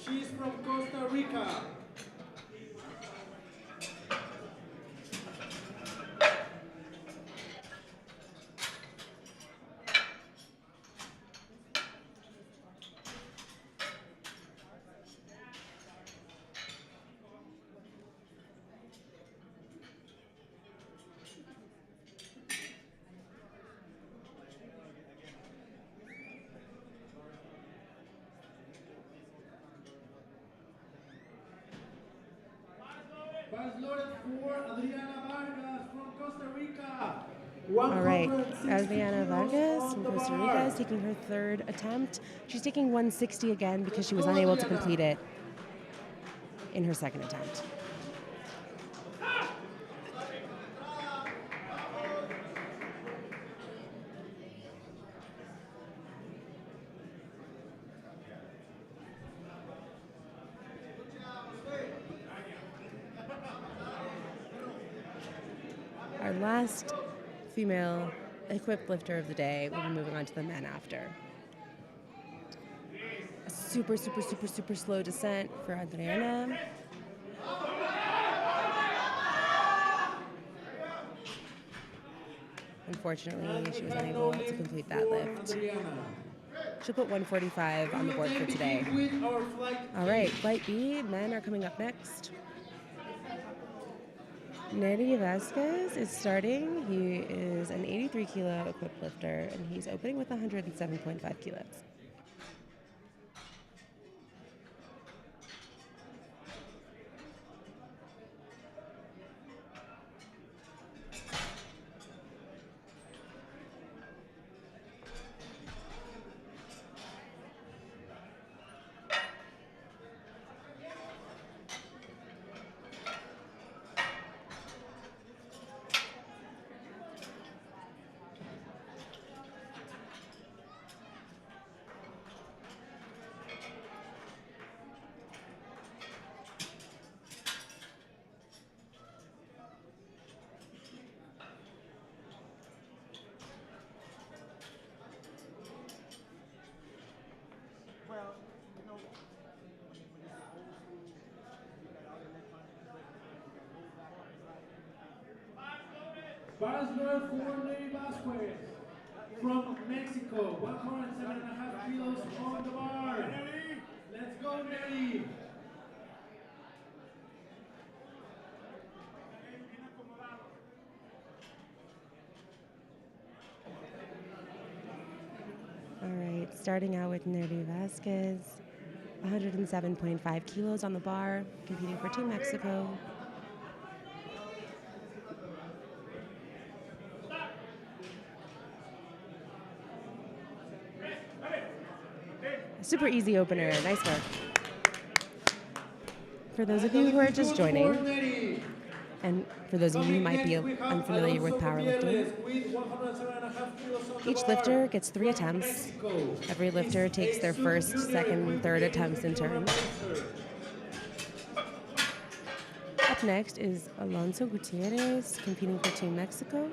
Speaker 2: She's from Costa Rica. Bars loaded for Adriana Vargas from Costa Rica.
Speaker 1: All right,
Speaker 2: 160
Speaker 1: Adriana
Speaker 2: kilos
Speaker 1: Vargas
Speaker 2: on
Speaker 1: from
Speaker 2: the
Speaker 1: Costa
Speaker 2: bar.
Speaker 1: Rica is taking her third attempt. She's taking 160 again because she was unable to complete it in her second attempt. Our last female equipped lifter of the day. We'll be moving on to the men after. A super, super, super, super slow descent for Adriana. Unfortunately, she was unable to complete that lift. She'll put 145 on the board for today. All right, Flight B, men are coming up next. Neri Vasquez is starting. He is an 83 kilo equipped lifter, and he's opening with 107.5 kilos.
Speaker 2: Bars loaded for Neri Vasquez from Mexico. 107.5 kilos on the bar. Let's go, Neri.
Speaker 1: All right, starting out with Neri Vasquez, 107.5 kilos on the bar, competing for Team Mexico. Super easy opener. Nice work. For those of you who are just joining, and for those of you who might be unfamiliar with powerlifting, each lifter gets 3 attempts. Every lifter takes their first, second, third attempts in turn. Up next is Alonso Gutierrez, competing for Team Mexico.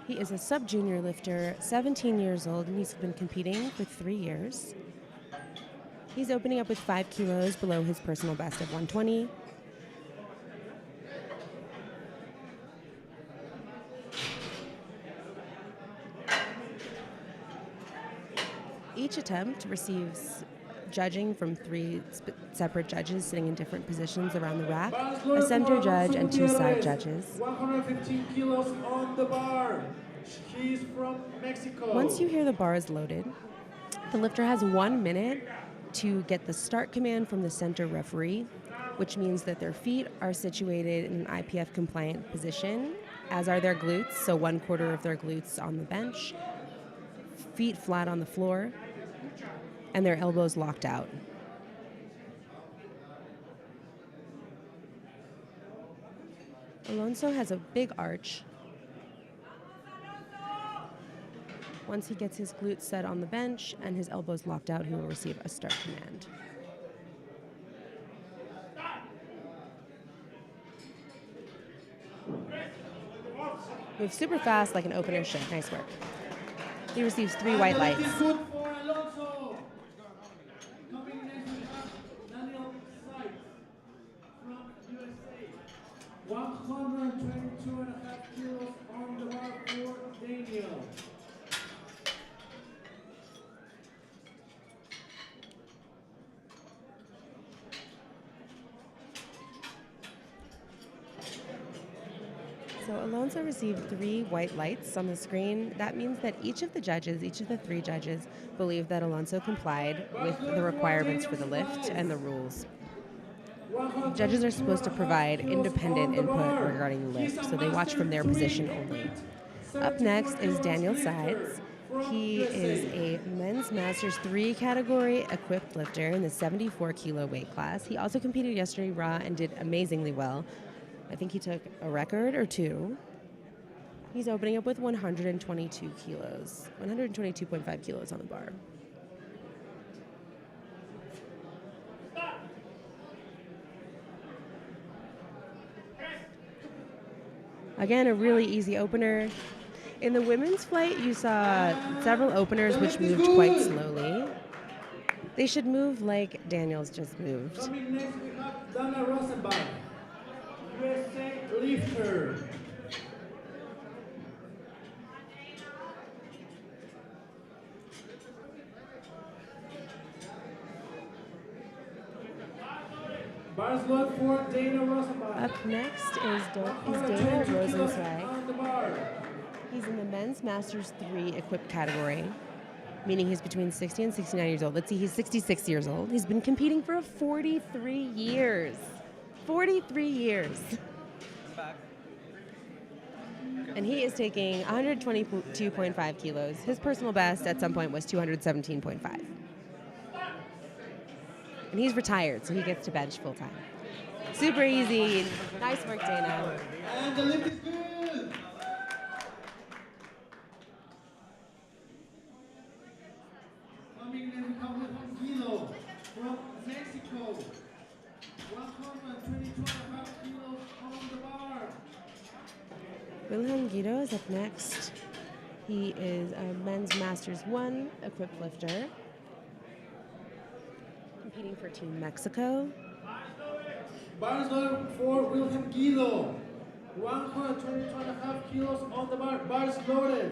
Speaker 1: He is a sub-junior lifter, 17 years old, and he's been competing for 3 years. He's opening up with 5 kilos below his personal best of 120. Each attempt receives judging from 3 separate judges sitting in different positions around the rack, a center judge and 2 side judges.
Speaker 2: 115 kilos on the bar. She's from Mexico.
Speaker 1: Once you hear the bar is loaded, the lifter has 1 minute to get the start command from the center referee, which means that their feet are situated in an IPF compliant position, as are their glutes, so 1/4 of their glutes on the bench, feet flat on the floor, and their elbows locked out. Alonso has a big arch. Once he gets his glutes set on the bench and his elbows locked out, he will receive a start command. Moves super fast like an opener should. Nice work. He receives 3
Speaker 2: And
Speaker 1: white
Speaker 2: the lift
Speaker 1: lights.
Speaker 2: is good for Alonso. Coming next we have Daniel Sykes from USA. 122.5 kilos on the bar for Daniel.
Speaker 1: So Alonso received 3 white lights on the screen. That means that each of the 3 judges, believe that Alonso complied with the requirements for the lift and the rules. Judges are supposed to provide independent input regarding the lift, so they watch from their position only. Up next is Daniel Sides. He is a men's Masters 3 category equipped lifter in the 74 kilo weight class. He also competed yesterday raw and did amazingly well. I think he took a record or 2. He's opening up with 122 kilos, 122.5 kilos on the bar. Again, a really easy opener. In the women's flight, you saw several openers which moved quite slowly. They should move like Daniel's just moved.
Speaker 2: Coming next we have Dana Rosenbach, USA lifter. Bars load for Dana Rosenbach.
Speaker 1: Up next is Dana
Speaker 2: 122 kilos
Speaker 1: Rosenzweig.
Speaker 2: on the bar.
Speaker 1: He's in the men's Masters 3 equipped category, meaning he's between 60 and 69 years old. Let's see, he's 66 years old. He's been competing for 43 years. 43 years. And he is taking 122.5 kilos. His personal best at some point was 217.5. And he's retired, so he gets to bench full time. Super easy. Nice work, Dana.
Speaker 2: And the lift is good. Coming next we have Wilhelm Guido from Mexico. 122.5 kilos on the bar.
Speaker 1: Wilhelm Guido is up next. He is a men's Masters 1 equipped lifter, competing for Team Mexico.
Speaker 2: Bars loaded for Wilhelm Guido. 122.5 kilos on the bar. Bars loaded.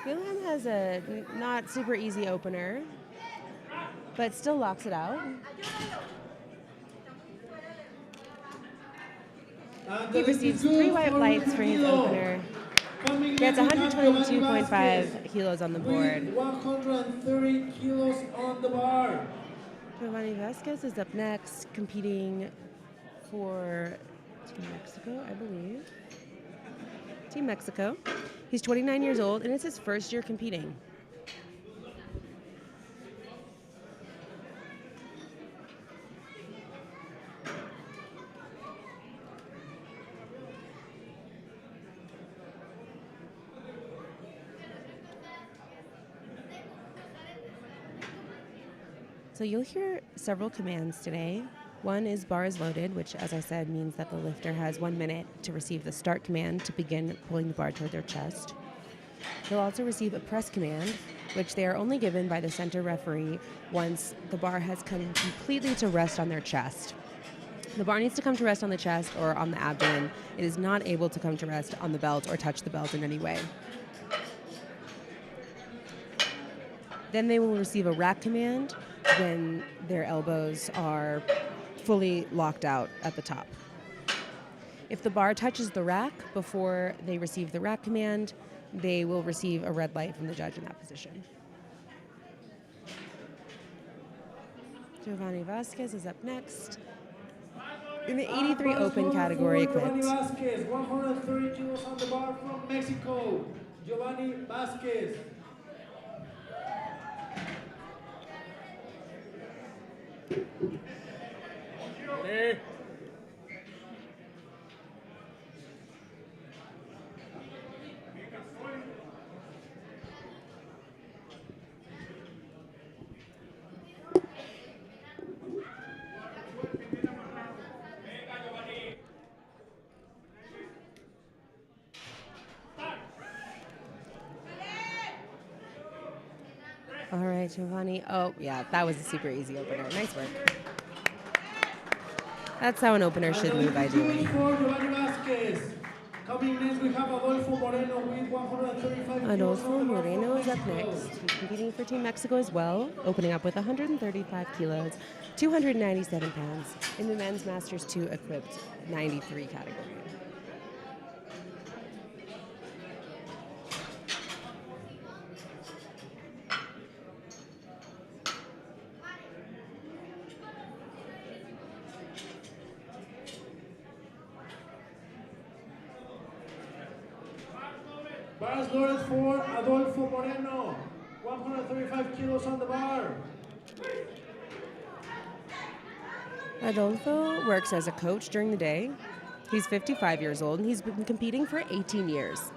Speaker 1: Wilhelm has a not super easy opener, but still locks it out.
Speaker 2: And
Speaker 1: He
Speaker 2: the lift
Speaker 1: receives
Speaker 2: is
Speaker 1: 3
Speaker 2: good
Speaker 1: white
Speaker 2: for
Speaker 1: lights for his
Speaker 2: Guido.
Speaker 1: opener.
Speaker 2: Coming
Speaker 1: Gets
Speaker 2: next we have Giovanni
Speaker 1: 122.5
Speaker 2: Vasquez
Speaker 1: kilos on the
Speaker 2: with
Speaker 1: board.
Speaker 2: 130 kilos on the bar.
Speaker 1: Giovanni Vasquez is up next, competing for Team Mexico, I believe. Team Mexico. He's 29 years old, and it's his first year competing. So you'll hear several commands today. One is bars loaded, which, as I said, means that the lifter has 1 minute to receive the start command to begin pulling the bar toward their chest. They'll also receive a press command, which they are only given by the center referee once the bar has come completely to rest on their chest. The bar needs to come to rest on the chest or on the abdomen. It is not able to come to rest on the belt or touch the belt in any way. Then they will receive a rack command when their elbows are fully locked out at the top. If the bar touches the rack before they receive the rack command, they will receive a red light from the judge in that position. Giovanni Vasquez is up next. in the 83 open category
Speaker 2: Giovanni
Speaker 1: equipped.
Speaker 2: Vasquez, 130 kilos on the bar from Mexico. Giovanni Vasquez.
Speaker 3: Hey.
Speaker 1: All right, Giovanni. Oh, yeah, that was a super easy opener. Nice work. That's how an opener should move, ideally.
Speaker 2: For Giovanni Vasquez. Coming next, we have Adolfo Moreno with 135 kilos
Speaker 1: Adolfo
Speaker 2: on the bar
Speaker 1: Moreno
Speaker 2: from
Speaker 1: is up
Speaker 2: Mexico.
Speaker 1: next. He's competing for Team Mexico as well, opening up with 135 kilos, 297 pounds in the men's Masters 2 equipped 93 category.
Speaker 2: Bars loaded for Adolfo Moreno. 135 kilos on the bar.
Speaker 1: Adolfo works as a coach during the day. He's 55 years old and he's been competing for 18 years.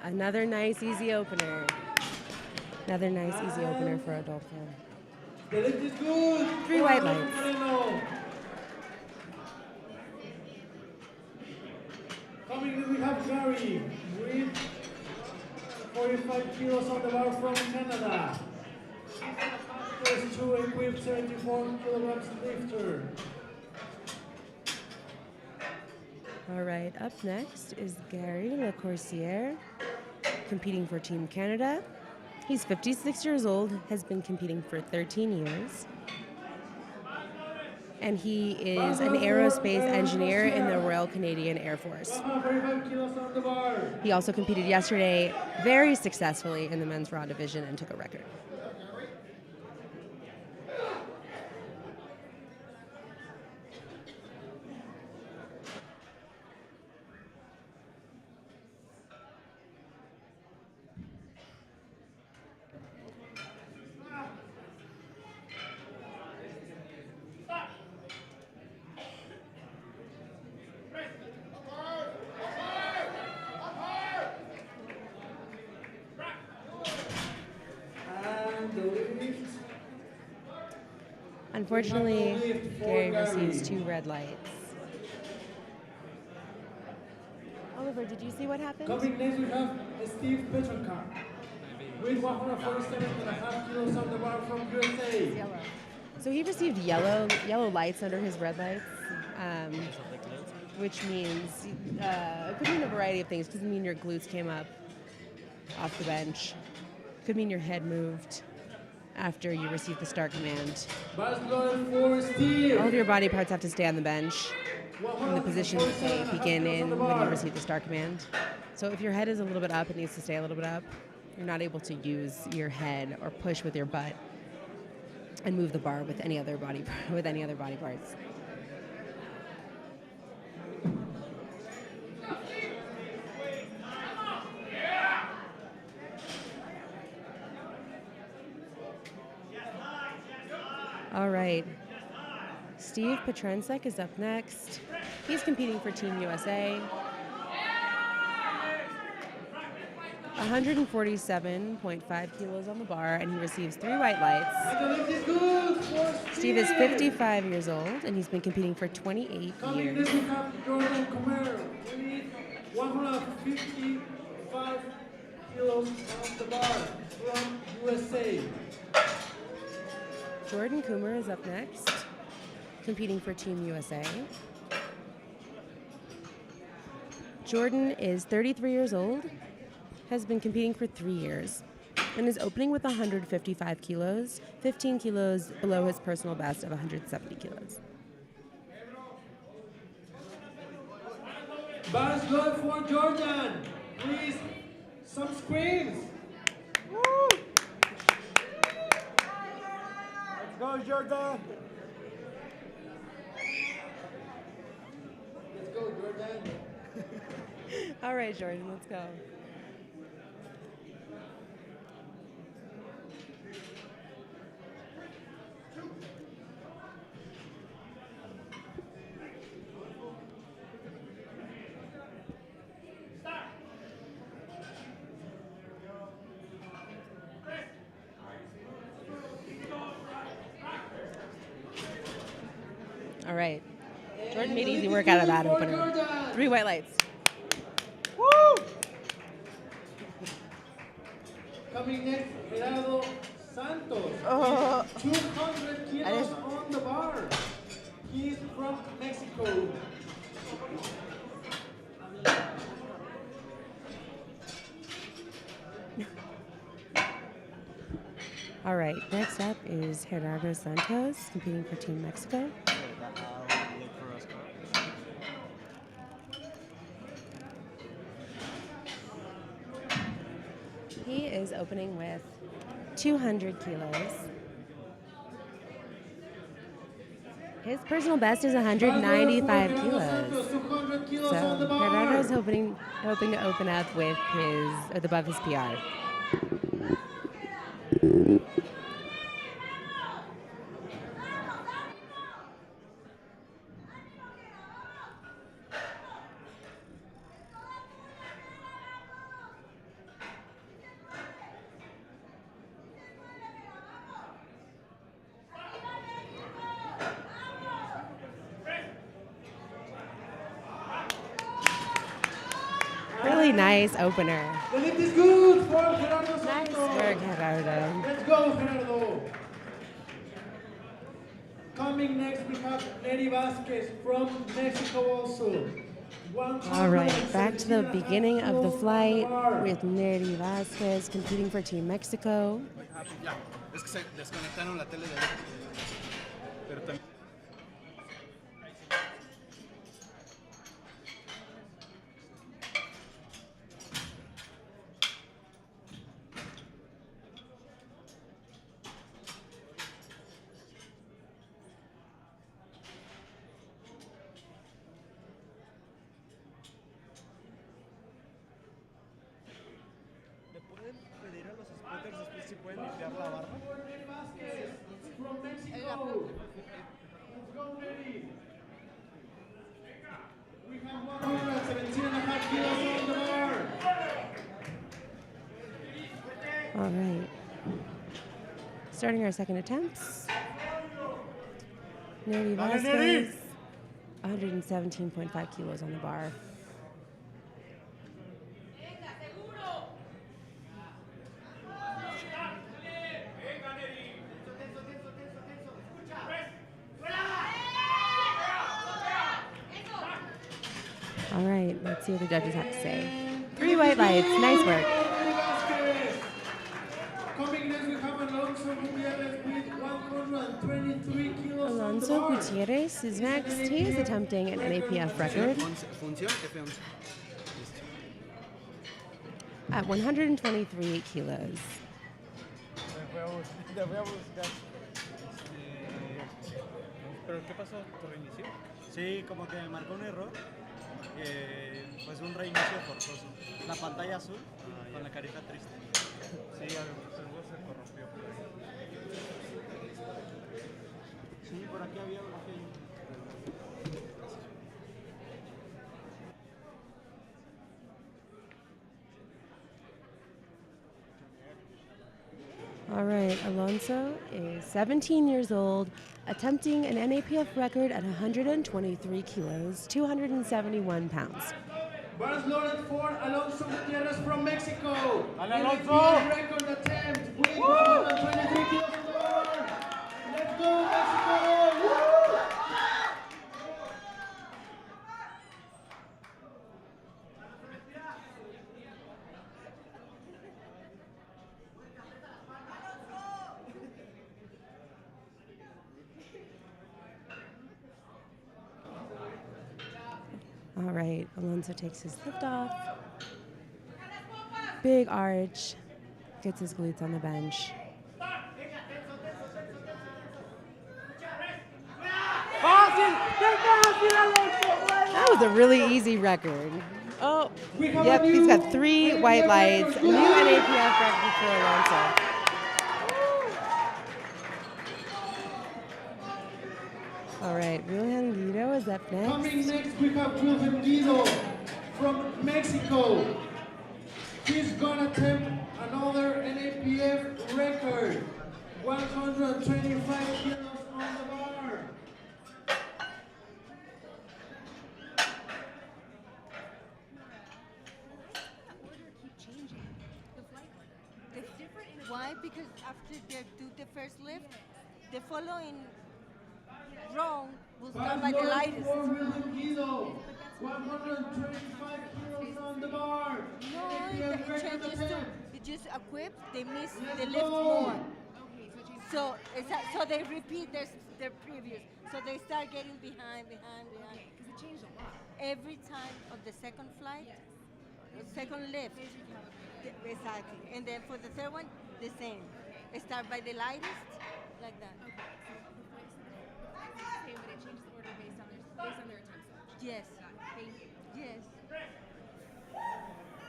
Speaker 1: Another nice, easy opener. Another nice, easy opener for Adolfo.
Speaker 2: The lift is good.
Speaker 1: 3
Speaker 2: for
Speaker 1: white
Speaker 2: Adolfo
Speaker 1: lights.
Speaker 2: Moreno. Coming in, we have Gary with 45 kilos on the bar from Canada. Masters 2 equipped 74 kilograms lifter.
Speaker 1: All right, up next is Gary Lecourcier, competing for Team Canada. He's 56 years old, has been competing for 13 years. And he is an aerospace engineer in the Royal Canadian Air Force.
Speaker 2: 45 kilos on the bar.
Speaker 1: He also competed yesterday very successfully in the men's raw division and took a record.
Speaker 2: And the lift.
Speaker 1: Unfortunately, Gary receives 2 red lights. Oliver, did you see what happened?
Speaker 2: Coming next, we have Steve Petronka with 147.5 kilos on the bar from USA.
Speaker 1: So he received yellow lights under his red lights, which means it could mean a variety of things. Could mean your glutes came up off the bench. Could mean your head moved after you received the start command.
Speaker 2: Bars loaded for Steve.
Speaker 1: All of your body parts have to stay on the bench in the position that they begin in when you receive the start command. So if your head is a little bit up, it needs to stay a little bit up. You're not able to use your head or push with your butt and move the bar with any other body parts. All right. Steve Petrensek is up next. He's competing for Team USA. 147.5 kilos on the bar, and he receives 3 white lights.
Speaker 2: And the lift is good for
Speaker 1: Steve is 55 years old, and he's been competing for 28
Speaker 2: Coming
Speaker 1: years.
Speaker 2: next, we have Jordan Comer with 155 kilos on the bar from USA.
Speaker 1: Jordan Coomer is up next, competing for Team USA. Jordan is 33 years old, has been competing for 3 years, and is opening with 155 kilos, 15 kilos below his personal best of 170 kilos.
Speaker 2: Buzz good for Jordan. Please, some screams.
Speaker 5: Let's go, Jordan!
Speaker 2: Let's go, Jordan.
Speaker 1: All right, Jordan, let's go. All right. Jordan made easy work out of that opener. 3 white lights.
Speaker 2: Coming next, Gerardo Santos. 200 kilos on the bar. He's from Mexico.
Speaker 1: All right, next up is Gerardo Santos, competing for Team Mexico. He is opening with 200 kilos. His personal best is 195 kilos.
Speaker 2: 200 kilos
Speaker 1: So
Speaker 2: on the bar.
Speaker 1: Gerardo's hoping to open up with above his PR. Really nice opener.
Speaker 2: The lift is good for Gerardo Santos.
Speaker 1: Nice work, Gerardo.
Speaker 2: Let's go, Gerardo. Coming next, we have Neri Vasquez from Mexico also.
Speaker 1: All right, back to the beginning of the flight with Neri Vasquez competing for Team Mexico.
Speaker 5: Ya, es que se desconectaron la tele de pero también. ¿Le pueden pedir a los spotters después si pueden limpiar la barra?
Speaker 2: Neri Vasquez from Mexico. Let's go, Neri. We have 117.5 kilos on the bar.
Speaker 1: All right. Starting our second attempts. Neri Vasquez, 117.5 kilos on the bar. All right, let's see what the judges have to say. 3 white lights, nice work.
Speaker 2: Neri Vasquez. Coming next, we have Alonso Gutierrez with 123 kilos on the
Speaker 1: Alonso
Speaker 2: bar.
Speaker 1: Gutierrez is next. He is attempting an NAPF record
Speaker 5: Función F11.
Speaker 1: at 123 kilos.
Speaker 5: Te voy a buscar.
Speaker 3: ¿Pero qué pasó? ¿Te reinició?
Speaker 5: Sí, como que me marcó un error. Pues un reinicio forzoso. La pantalla azul con la carita triste.
Speaker 3: Sí, algo se corrompió por ahí.
Speaker 5: Sí, por aquí había uno que...
Speaker 1: All right, Alonso is 17 years old, attempting an NAPF record at 123 kilos, 271 pounds.
Speaker 2: Bars loaded for Alonso Gutierrez from Mexico.
Speaker 5: Alonso!
Speaker 2: NAPF record attempt with 123 kilos on the bar. Let's go, Mexico! Woo!
Speaker 1: All right, Alonso takes his lift off. Big arch. Gets his glutes on the bench. That was a really easy record. Oh, yep, he's got 3 white lights. New NAPF record for Alonso. All right, Wilhelm Guido is up next.
Speaker 2: Coming next, we have Wilhelm Guido from Mexico. He's gonna attempt another NAPF record, 125 kilos on the bar.
Speaker 4: Why? Because after they do the first lift, the following row will start by the lightest.
Speaker 2: For Wilhelm Guido, 125 kilos on the bar.
Speaker 4: No,
Speaker 2: NAPF
Speaker 4: it
Speaker 2: record
Speaker 4: changes to,
Speaker 2: attempt.
Speaker 4: it just equip, they miss
Speaker 2: Let's
Speaker 4: the lift
Speaker 2: go.
Speaker 4: more. So so they repeat their previous. So they start getting behind.
Speaker 7: Because it changed a lot.
Speaker 4: Every time of the second flight, the second lift. Exactly. And then for the third one, the same. Start by the lightest, like that.
Speaker 7: Okay, so the flights are the same, but it changes the order based on their attempts.
Speaker 4: Yes.
Speaker 7: Got it. Thank you.
Speaker 4: Yes.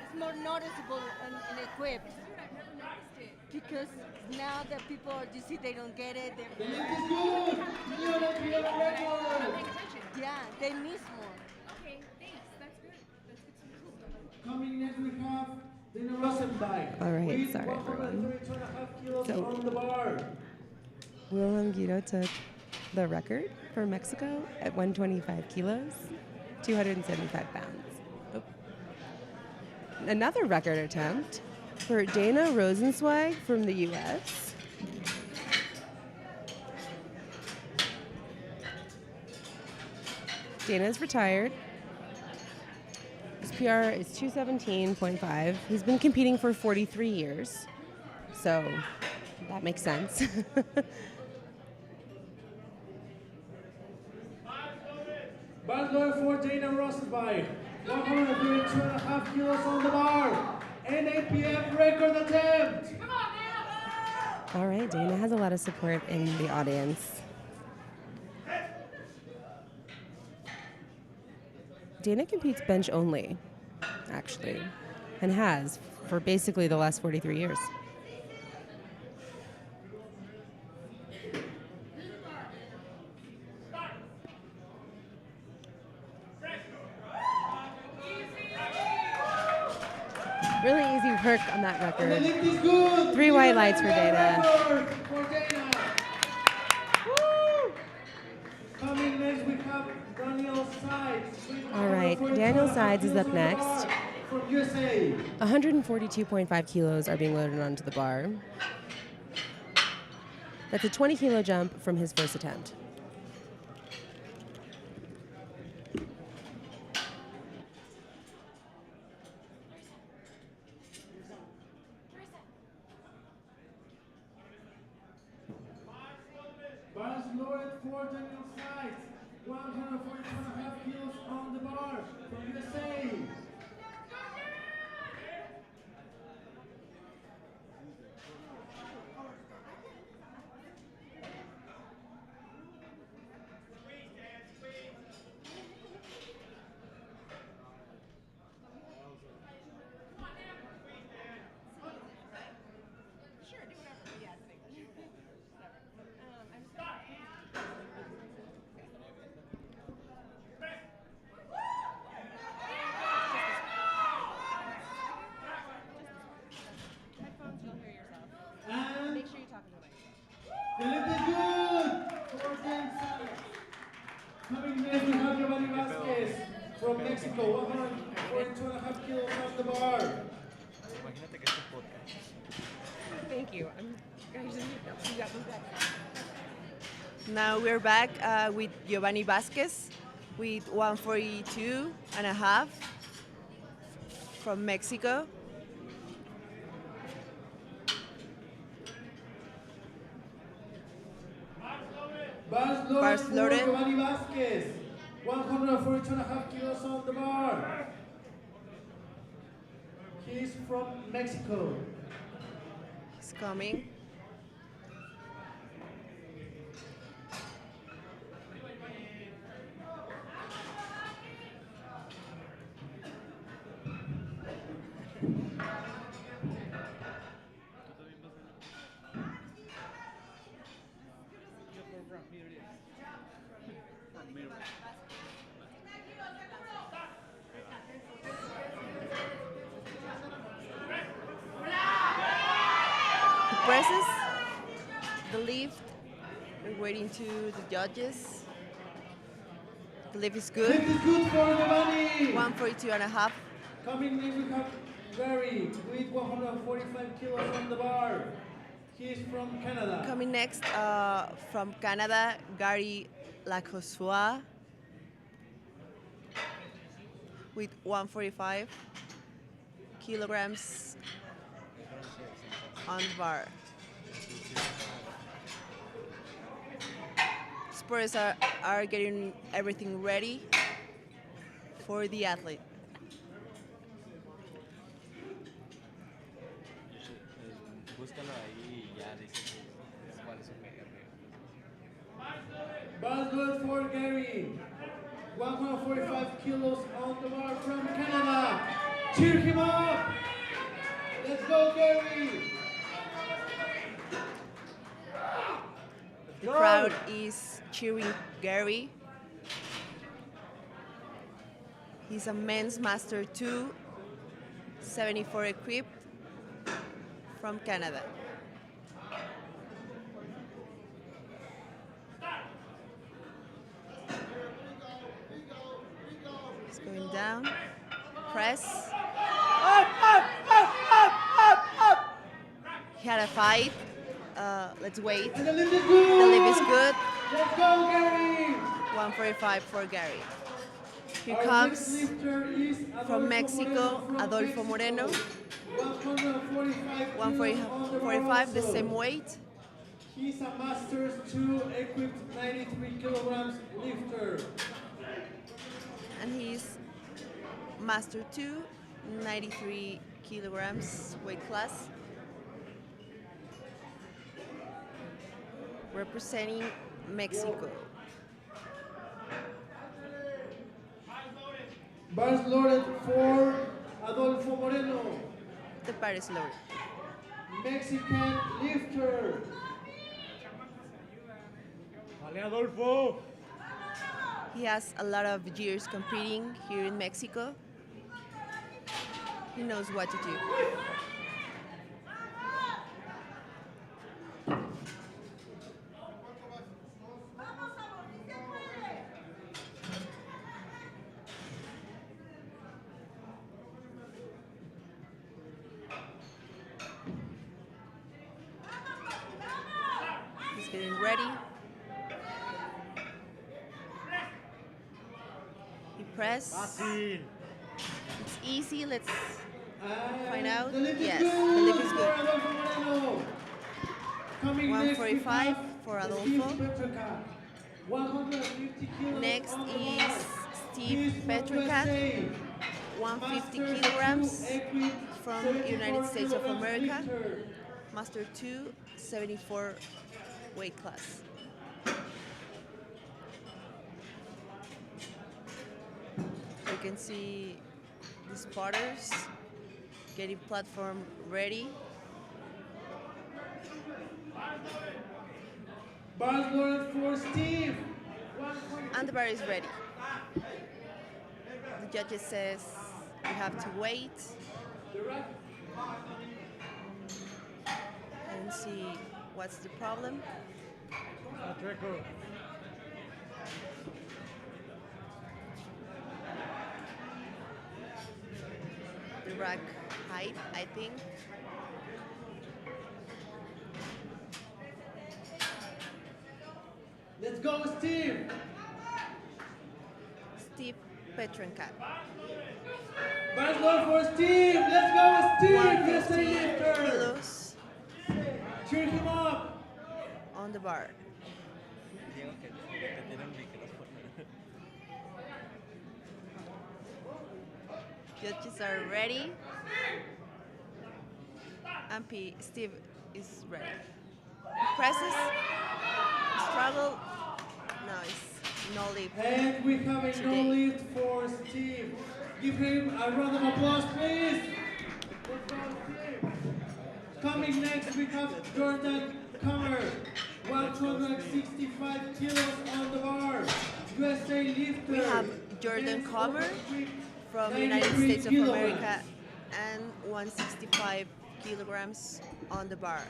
Speaker 4: It's more noticeable and equipped.
Speaker 7: Dude, I've never noticed it.
Speaker 4: Because now that people, you see, they don't get it.
Speaker 2: The lift is good. New NAPF
Speaker 7: I'm
Speaker 2: record.
Speaker 7: not paying attention.
Speaker 4: Yeah, they miss more.
Speaker 7: Okay, thanks. That's good. That's good to know.
Speaker 2: Coming next, we have Dana Rosenbach.
Speaker 1: All right,
Speaker 2: with
Speaker 1: sorry, everyone.
Speaker 2: 132.5 kilos
Speaker 1: So-
Speaker 2: on the bar.
Speaker 1: Wilhelm Guido took the record for Mexico at 125 kilos, 275 pounds. Oh. Another record attempt for Dana Rosenzweig from the U.S. Dana's retired. His PR is 217.5. He's been competing for 43 years, so that makes sense.
Speaker 2: Bars loaded for Dana Rosenbach. 132.5 kilos on the bar. NAPF record attempt.
Speaker 1: All right, Dana has a lot of support in the audience. Dana competes bench only, actually, and has for basically the last 43 years. Really easy work on that
Speaker 2: And the
Speaker 1: record.
Speaker 2: lift is good.
Speaker 1: 3 white lights for
Speaker 2: NAPF
Speaker 1: Dana.
Speaker 2: record for Dana. Woo! Coming next, we have Daniel Sides.
Speaker 1: All right, Daniel Sides is up next.
Speaker 2: From USA.
Speaker 1: 142.5 kilos are being loaded onto the bar. That's a 20 kilo jump from his first attempt.
Speaker 2: Bars loaded for Daniel Sides. 142.5 kilos on the bar from USA.
Speaker 7: Sure, do whatever. Yeah, it's an English. Whatever. I'm just headphones, you'll hear yourself.
Speaker 2: And
Speaker 7: Make sure you talk into the mic.
Speaker 2: the lift is good for Dan Sides. Coming next, we have Giovanni Vasquez from Mexico. 142.5 kilos on the bar.
Speaker 3: Imagínate que este podcast.
Speaker 1: Thank you.
Speaker 8: Now we're back with Giovanni Vasquez with 142.5 from Mexico.
Speaker 2: Bars
Speaker 8: Bars
Speaker 2: loaded for
Speaker 8: loaded.
Speaker 2: Giovanni Vasquez. 142.5 kilos on the bar. He's from Mexico.
Speaker 8: He's coming. He presses the lift. We're waiting to the judges. The lift is good.
Speaker 2: This is good for Giovanni.
Speaker 8: 142.5.
Speaker 2: Coming in, we have Gary with 145 kilos on the bar. He's from Canada.
Speaker 8: Coming next from Canada, Gary Lacossois with 145 kilograms on the bar. Sports are getting everything ready for the athlete.
Speaker 5: Búscalo ahí y ya dices cuál es su
Speaker 2: Ball good for Gary. 145 kilos on the bar from Canada. Cheer him up. Let's go, Gary.
Speaker 8: The crowd is cheering Gary. He's a men's Master 2, 74 equipped from Canada. He's going down. Press. He had a fight. Let's wait.
Speaker 2: And the lift is
Speaker 8: The
Speaker 2: good.
Speaker 8: lift is good.
Speaker 2: Let's go, Gary.
Speaker 8: 145 for Gary. Here
Speaker 2: Our
Speaker 8: comes
Speaker 2: next lifter is
Speaker 8: from Mexico, Adolfo Moreno.
Speaker 2: 145
Speaker 8: 145, the same weight.
Speaker 2: He's a Masters 2 equipped 93 kilograms lifter.
Speaker 8: And he's Master 2, 93 kilograms weight class. Representing Mexico.
Speaker 2: Bars loaded for Adolfo Moreno,
Speaker 8: The Paris loaded.
Speaker 2: Mexican lifter.
Speaker 5: Vale, Adolfo.
Speaker 8: He has a lot of years competing here in Mexico. He knows what to do. He's getting ready. He press.
Speaker 5: Fácil.
Speaker 8: It's easy. Let's
Speaker 2: And
Speaker 8: find out.
Speaker 2: the lift is
Speaker 8: Yes,
Speaker 2: good
Speaker 8: the lift is
Speaker 2: for
Speaker 8: good.
Speaker 2: Adolfo Moreno. Coming next, we
Speaker 8: 145
Speaker 2: have
Speaker 8: for
Speaker 2: Steve
Speaker 8: Adolfo.
Speaker 2: Petraka, 150 kilos
Speaker 8: Next
Speaker 2: on the
Speaker 8: is
Speaker 2: bar.
Speaker 8: Steve
Speaker 2: He's from
Speaker 8: Petrocat,
Speaker 2: USA.
Speaker 8: 150
Speaker 2: Masters
Speaker 8: kilograms
Speaker 2: 2 equipped
Speaker 8: from
Speaker 2: 74
Speaker 8: United States of
Speaker 2: kilograms
Speaker 8: America.
Speaker 2: lifter.
Speaker 8: Master 2, 74 weight class. You can see the spotters getting platform ready.
Speaker 2: Bars loaded for Steve.
Speaker 8: And the bar is ready. The judges says you have to wait and see what's the problem.
Speaker 5: Pacheco.
Speaker 8: The rack height, I think.
Speaker 2: Let's go, Steve.
Speaker 8: Steve Petrenkat.
Speaker 2: Bars loaded for Steve. Let's go, Steve. Yes,
Speaker 8: 150
Speaker 2: lifter.
Speaker 8: kilos
Speaker 2: Cheer him up.
Speaker 8: on the bar.
Speaker 5: Diego que tiene un micrófono.
Speaker 8: Judges are ready. And Steve is ready. Presses. Struggle. No, it's no leap.
Speaker 2: And we have a
Speaker 8: Today.
Speaker 2: no lead for Steve. Give him a round of applause, please. Let's go, Steve. Coming next, we have Jordan Comer, 165 kilos on the bar. USA lifter.
Speaker 8: We have Jordan
Speaker 2: Men's
Speaker 8: Comer
Speaker 2: open grip,
Speaker 8: from the United
Speaker 2: 93
Speaker 8: States of
Speaker 2: kilograms.
Speaker 8: America and 165 kilograms on the bar.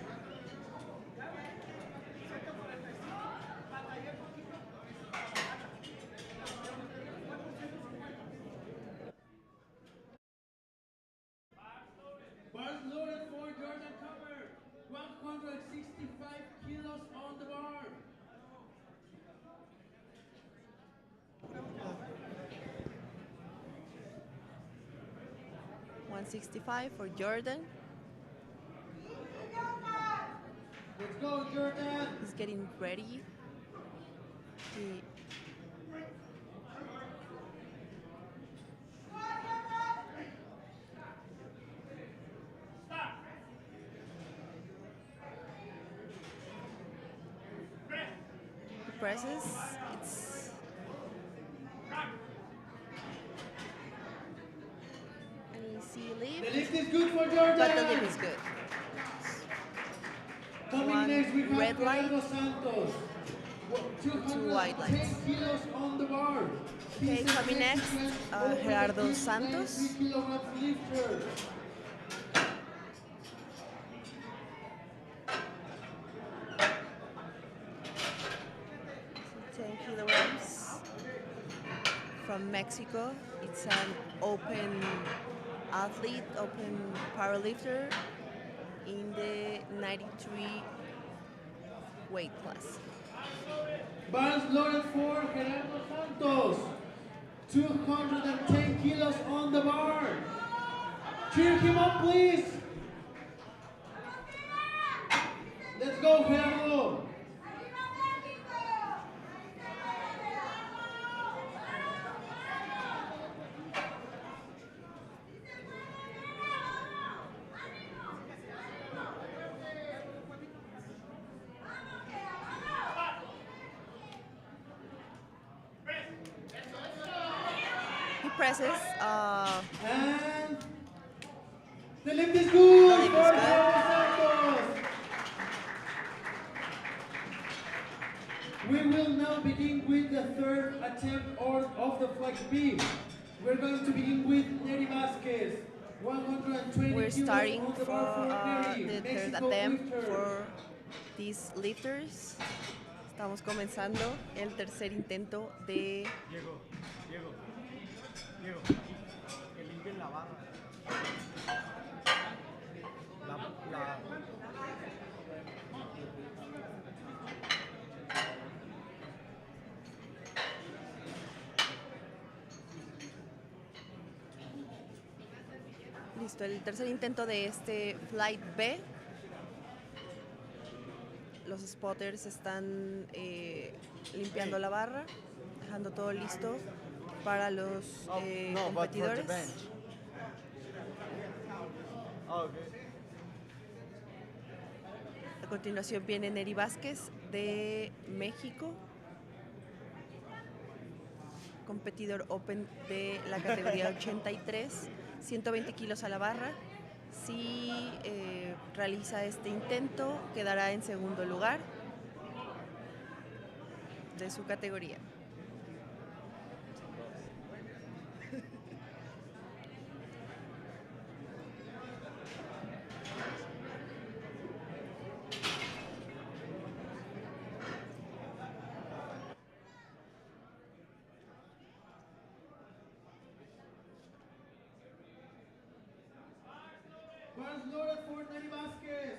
Speaker 2: Bars loaded for Jordan Comer, 165 kilos on the bar.
Speaker 8: $165 for Jordan.
Speaker 2: Let's go, Jordan.
Speaker 8: He's getting ready. He presses. It's an easy
Speaker 2: The
Speaker 8: lift,
Speaker 2: lift is good for Jordan.
Speaker 8: but the lift is good.
Speaker 2: Coming
Speaker 8: One
Speaker 2: next, we have
Speaker 8: red light,
Speaker 2: Gerardo Santos,
Speaker 8: two white
Speaker 2: 210
Speaker 8: lights.
Speaker 2: kilos on the bar.
Speaker 8: Okay,
Speaker 2: He's a
Speaker 8: coming next,
Speaker 2: Mexican open
Speaker 8: Gerardo
Speaker 2: grip
Speaker 8: Santos.
Speaker 2: 93 kilograms lifter.
Speaker 8: So 10 kilograms from Mexico. It's an open athlete, open powerlifter in the 93 weight class.
Speaker 2: Bars loaded for Gerardo Santos, 210 kilos on the bar. Cheer him up, please. Let's go, Gerardo.
Speaker 8: He presses.
Speaker 2: And the lift is good
Speaker 8: The lift is
Speaker 2: for
Speaker 8: good.
Speaker 2: Gerardo Santos. We will now begin with the third attempt of the flex B. We're going to begin with Neri Vasquez. 120
Speaker 8: We're
Speaker 2: kilos
Speaker 8: starting
Speaker 2: on the
Speaker 8: for
Speaker 2: bar Neri,
Speaker 8: the third
Speaker 2: Mexico
Speaker 8: attempt
Speaker 2: lifter.
Speaker 8: for these lifters. Estamos comenzando el tercer intento de
Speaker 5: Diego, que limpien la barra. La...
Speaker 8: Listo, el tercer intento de este Flight B. Los spotters están limpiando la barra, dejando todo listo para los competidores. A continuación viene Neri Vázquez de México, competidor open de la categoría 83, 120 kilos a la barra. Si realiza este intento, quedará en segundo lugar de su categoría.
Speaker 2: Bars loaded for Neri Vasquez.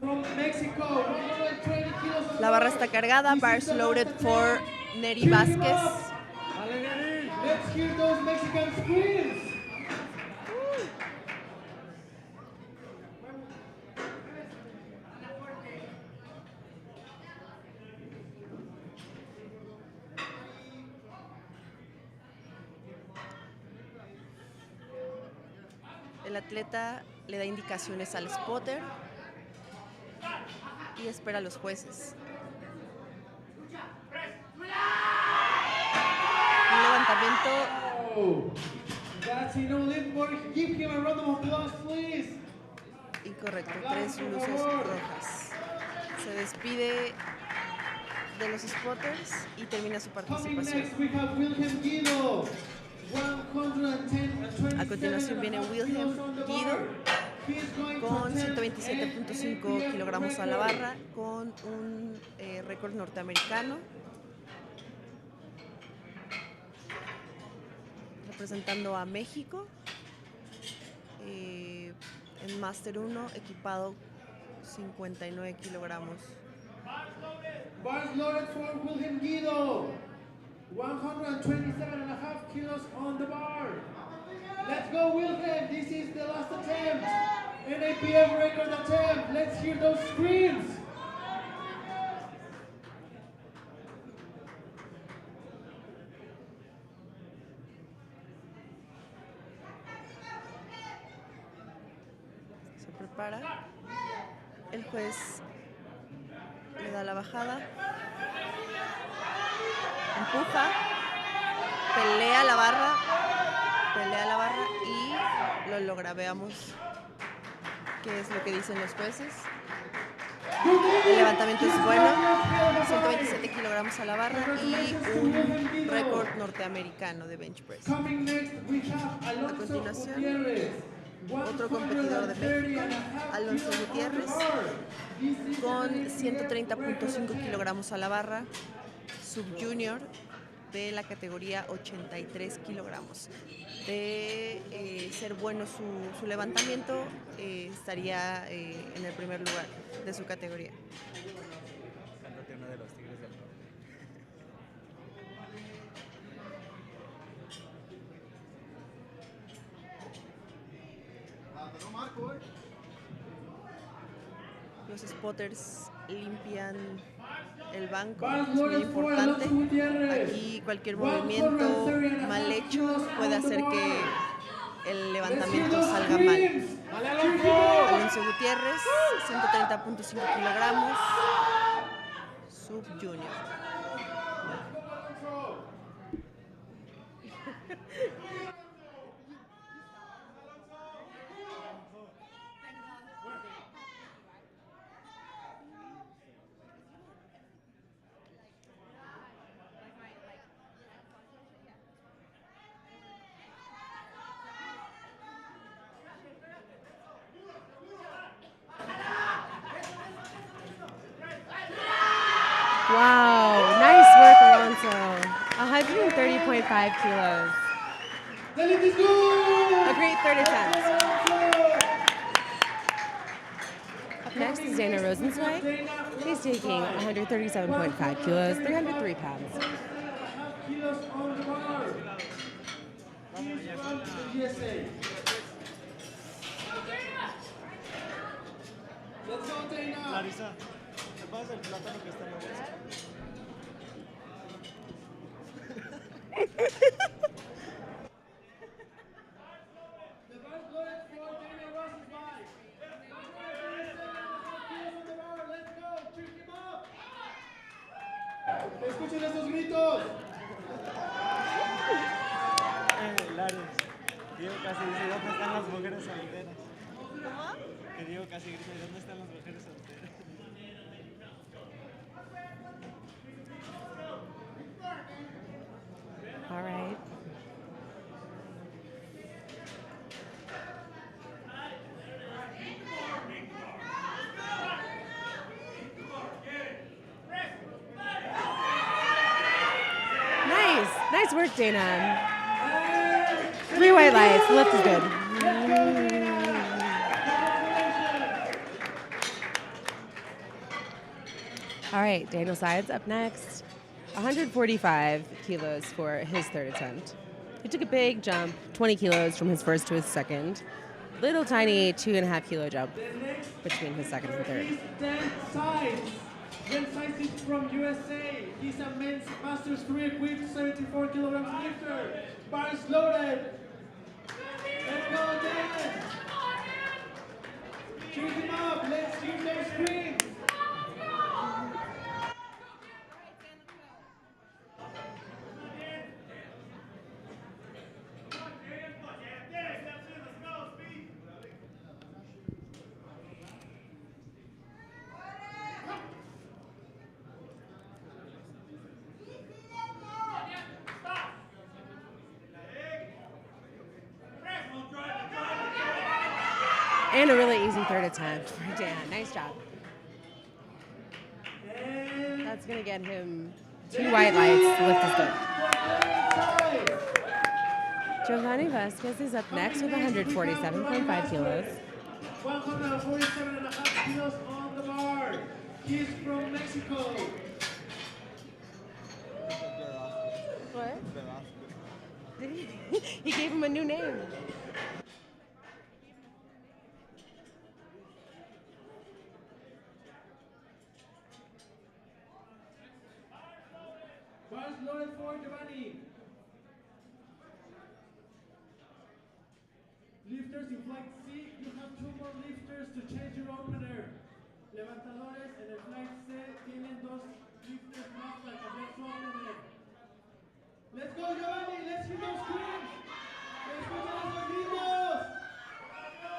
Speaker 2: From Mexico, 120 kilos on the
Speaker 8: La barra
Speaker 2: bar.
Speaker 8: está cargada,
Speaker 2: This is
Speaker 8: bars
Speaker 2: the
Speaker 8: loaded
Speaker 2: last
Speaker 8: for
Speaker 2: attempt.
Speaker 8: Neri
Speaker 2: Cheer him
Speaker 8: Vázquez.
Speaker 2: up. Let's hear those Mexican screams.
Speaker 8: El atleta le da indicaciones al spotter y espera a los jueces. Un levantamiento.
Speaker 2: Oh, that's in Limburg. Give him a round of applause, please.
Speaker 8: Incorrecto, 3 luces rojas. Se despide de los spotters y termina su
Speaker 2: Coming
Speaker 8: participación.
Speaker 2: next, we have Wilhelm Guido. 110
Speaker 8: A continuación viene Wilhelm Guido con 127.5 kilogramos a la barra, con un récord norteamericano, representando a México en Master 1, equipado 59 kilogramos.
Speaker 2: Bars loaded for Wilhelm Guido. 127.5 kilos on the bar. Let's go, Wilhelm. This is the last attempt. NAPF record attempt. Let's hear those screams.
Speaker 8: Se prepara. El juez le da la bajada. Empuja, pelea la barra y lo logra. Veamos qué es lo que dicen los jueces. El levantamiento es bueno, 127 kilogramos a la barra y un récord norteamericano de bench press. A continuación, otro competidor de México, Alonso Gutiérrez, con 130.5 kilogramos a la barra, subjunior de la categoría 83 kilogramos. De ser bueno su levantamiento, estaría en el primer lugar de su categoría.
Speaker 5: Cántate uno de los Tigres del Norte.
Speaker 8: Los spotters limpian el banco, es muy importante. Aquí cualquier movimiento mal hecho puede hacer que el levantamiento salga mal. Alonso Gutiérrez, 130.5 kilogramos, subjunior.
Speaker 1: Wow, nice work, Alonso. 130.5 kilos. A great third attempt. Up next is Dana Rosenzweig. He's taking 137.5 kilos, 303 pounds.
Speaker 2: Kilos on the bar. USA. Let's go, Dana.
Speaker 5: Larisa, ¿te pasas el plátano que está en la bolsa?
Speaker 2: The bar loaded for Dana Rosenzweig. 137.5 kilos on the bar. Let's go. Check him up. Escuchen esos gritos.
Speaker 5: Lares, Diego casi dice, ¿dónde están las mujeres solteras? Que Diego casi grita, ¿dónde están las mujeres solteras?
Speaker 1: All right. Nice work, Dana. 3 white lights. The lift is good. All right, Daniel Sides up next. 145 kilos for his third attempt. He took a big jump, 20 kilos from his first to his second. Little tiny 2.5 kilo jump between his second and third.
Speaker 2: Dan Sides. Dan Sides is from USA. He's a men's Masters 3 equipped 74 kilograms lifter. Bars loaded. Let's go, Dan.
Speaker 1: And a really easy third attempt for Dan. Nice job. That's going to get him 2 white lights. The lift is good. Giovanni Vasquez is up next with 147.5 kilos.
Speaker 2: 147.5 kilos on the bar. He's from Mexico.
Speaker 1: What? Did he? He gave him a new name.
Speaker 2: Bars loaded for Giovanni. Lifters in flight C, you have 2 more lifters to change your opener. Levantadores en el flight C tienen 2 lifters más para cambiar su opener. Let's go Giovanni, let's hear those screams. Escuchen esos gritos.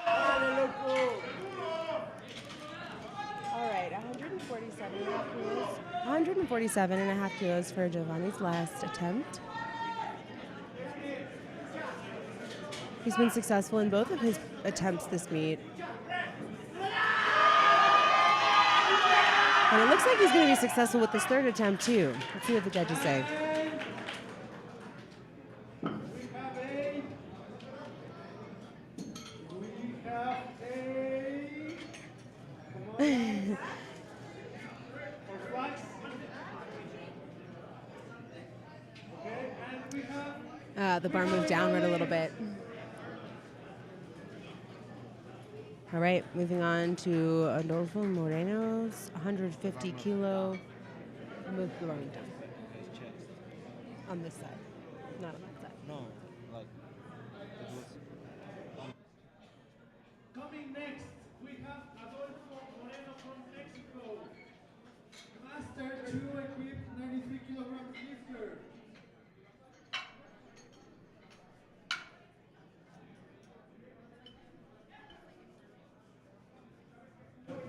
Speaker 2: ¡Dale, loco!
Speaker 1: All right, 147.5 kilos. 147.5 kilos for Giovanni's last attempt. He's been successful in both of his attempts this meet. And it looks like he's going to be successful with this third attempt too. Let's see what the judges say. The bar moved downward a little bit. All right, moving on to Adolfo Moreno's 150 kilo. Move the bar down. On this side, not on that side.
Speaker 5: No, like
Speaker 2: Coming next, we have Adolfo Moreno from Mexico. Master 2 equipped 93 kilograms lifter.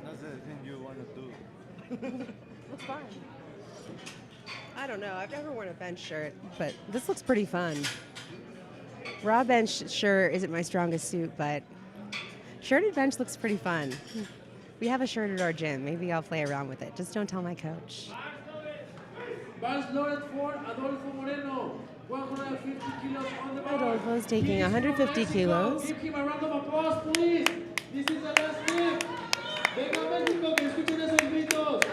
Speaker 5: that's the thing you want to do.
Speaker 1: Looks fun. I don't know. I've never worn a bench shirt, but this looks pretty fun. Raw bench sure isn't my strongest suit, but shirted bench looks pretty fun. We have a shirt at our gym. Maybe I'll play around with it. Just don't tell my coach.
Speaker 2: Bars loaded for Adolfo Moreno. 150 kilos on the bar.
Speaker 1: Adolfo's taking 150 kilos.
Speaker 2: Give him a round of applause, please. This is the last lift. Venga, México, que escuchen esos gritos.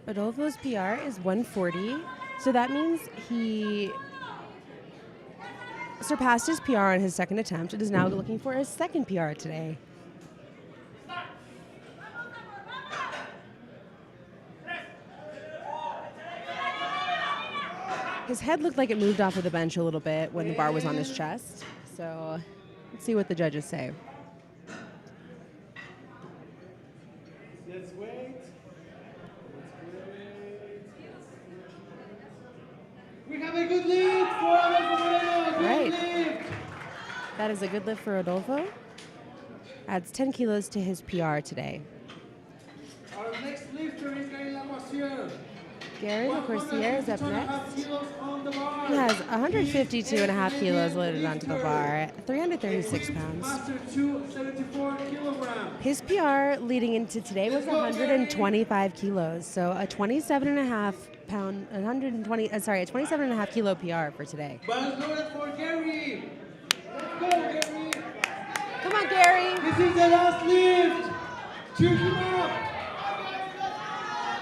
Speaker 1: Adolfo's PR is 140, so that means he surpassed his PR on his second attempt and is now looking for his second PR today. His head looked like it moved off of the bench a little bit when the bar was on his chest, so let's see what the judges say.
Speaker 2: Let's wait. We have a good lift for Adolfo Moreno. Good
Speaker 1: Right.
Speaker 2: lift.
Speaker 1: That is a good lift for Adolfo. Adds 10 kilos to his PR today.
Speaker 2: Our next lifter is Gary Lavoisier.
Speaker 1: Gary Lacourciere is up
Speaker 2: 152.5
Speaker 1: next.
Speaker 2: kilos on the bar.
Speaker 1: He has 152.5 kilos loaded onto the bar, 336 pounds.
Speaker 2: Master 2, 74 kilograms.
Speaker 1: His PR leading into today was 125 kilos, so a 27.5 pound, a 27.5 kilo PR for today.
Speaker 2: Bars loaded for Gary. Let's go, Gary.
Speaker 1: Come on, Gary.
Speaker 2: This is the last lift. Cheer him up.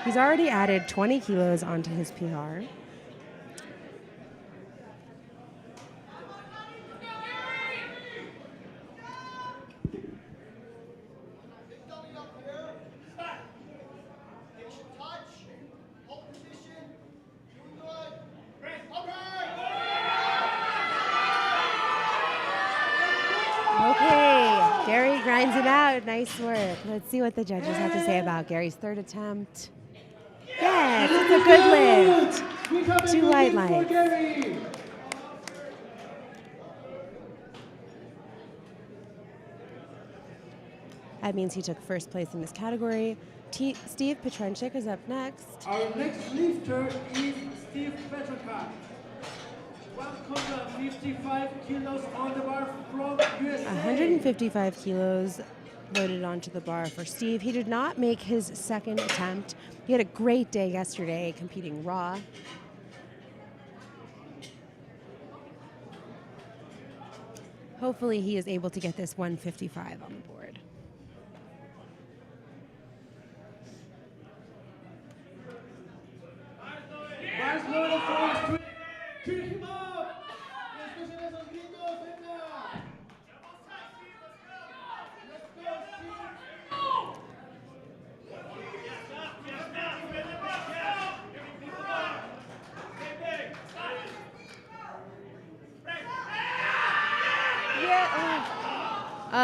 Speaker 1: He's already added 20 kilos onto his PR. Okay, Gary grinds it out. Nice work. Let's see what the judges have to say about Gary's third attempt. Yes, it's a good lift.
Speaker 2: We have a
Speaker 1: 2
Speaker 2: good
Speaker 1: white
Speaker 2: lift for
Speaker 1: lights.
Speaker 2: Gary.
Speaker 1: That means he took first place in his category. Steve Petrenchik is up next.
Speaker 2: Our next lifter is Steve Petraka. 155 kilos on the bar from USA.
Speaker 1: 155 kilos loaded onto the bar for Steve. He did not make his second attempt. He had a great day yesterday competing raw. Hopefully he is able to get this 155 on the board.
Speaker 2: Bars loaded for Cheer him up! Escuchen esos gritos, venga! Let's go,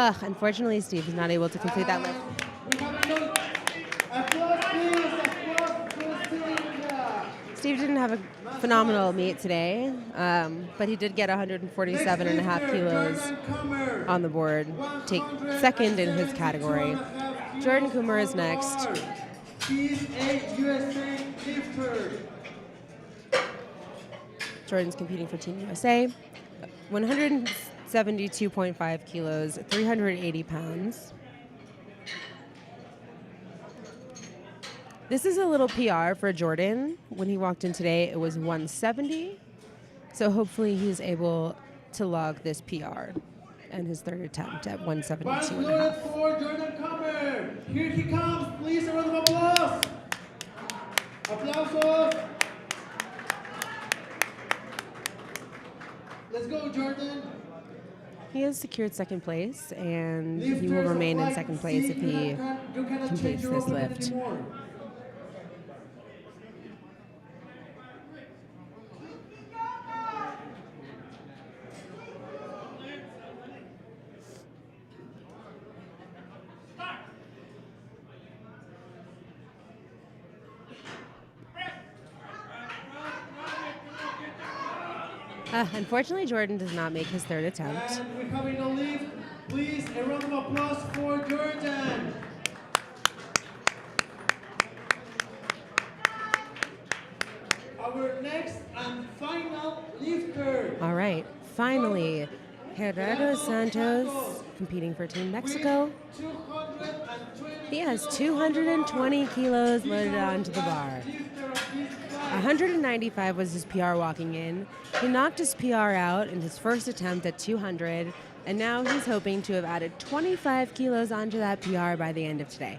Speaker 2: Steve!
Speaker 1: Unfortunately, Steve is not able to complete that lift.
Speaker 2: We have no applause, please! Applause for Steve!
Speaker 1: Steve didn't have a phenomenal meet today, but he did get 147 and a half kilos on the board, take second in his category. Jordan Coomer is next.
Speaker 2: He's a USA lifter.
Speaker 1: Jordan's competing for Team USA. 172.5 kilos, 380 pounds. This is a little PR for Jordan. When he walked in today, it was 170. So hopefully he's able to log this PR and his third attempt at 172 and a half.
Speaker 2: For Jordan Comer. Here he comes. Please, a round of applause. Aplausos. Let's go, Jordan.
Speaker 1: He has secured second place, and he will remain in second place if he completes this lift. Unfortunately, Jordan does not make his third attempt.
Speaker 2: And we're coming to lift. Please, a round of applause for Jordan. Our next and final lifter.
Speaker 1: All right, finally, Gerardo Santos competing for Team Mexico. He has 220 kilos loaded onto the bar. 195 was his PR walking in. He knocked his PR out in his first attempt at 200, and now he's hoping to have added 25 kilos onto that PR by the end of today.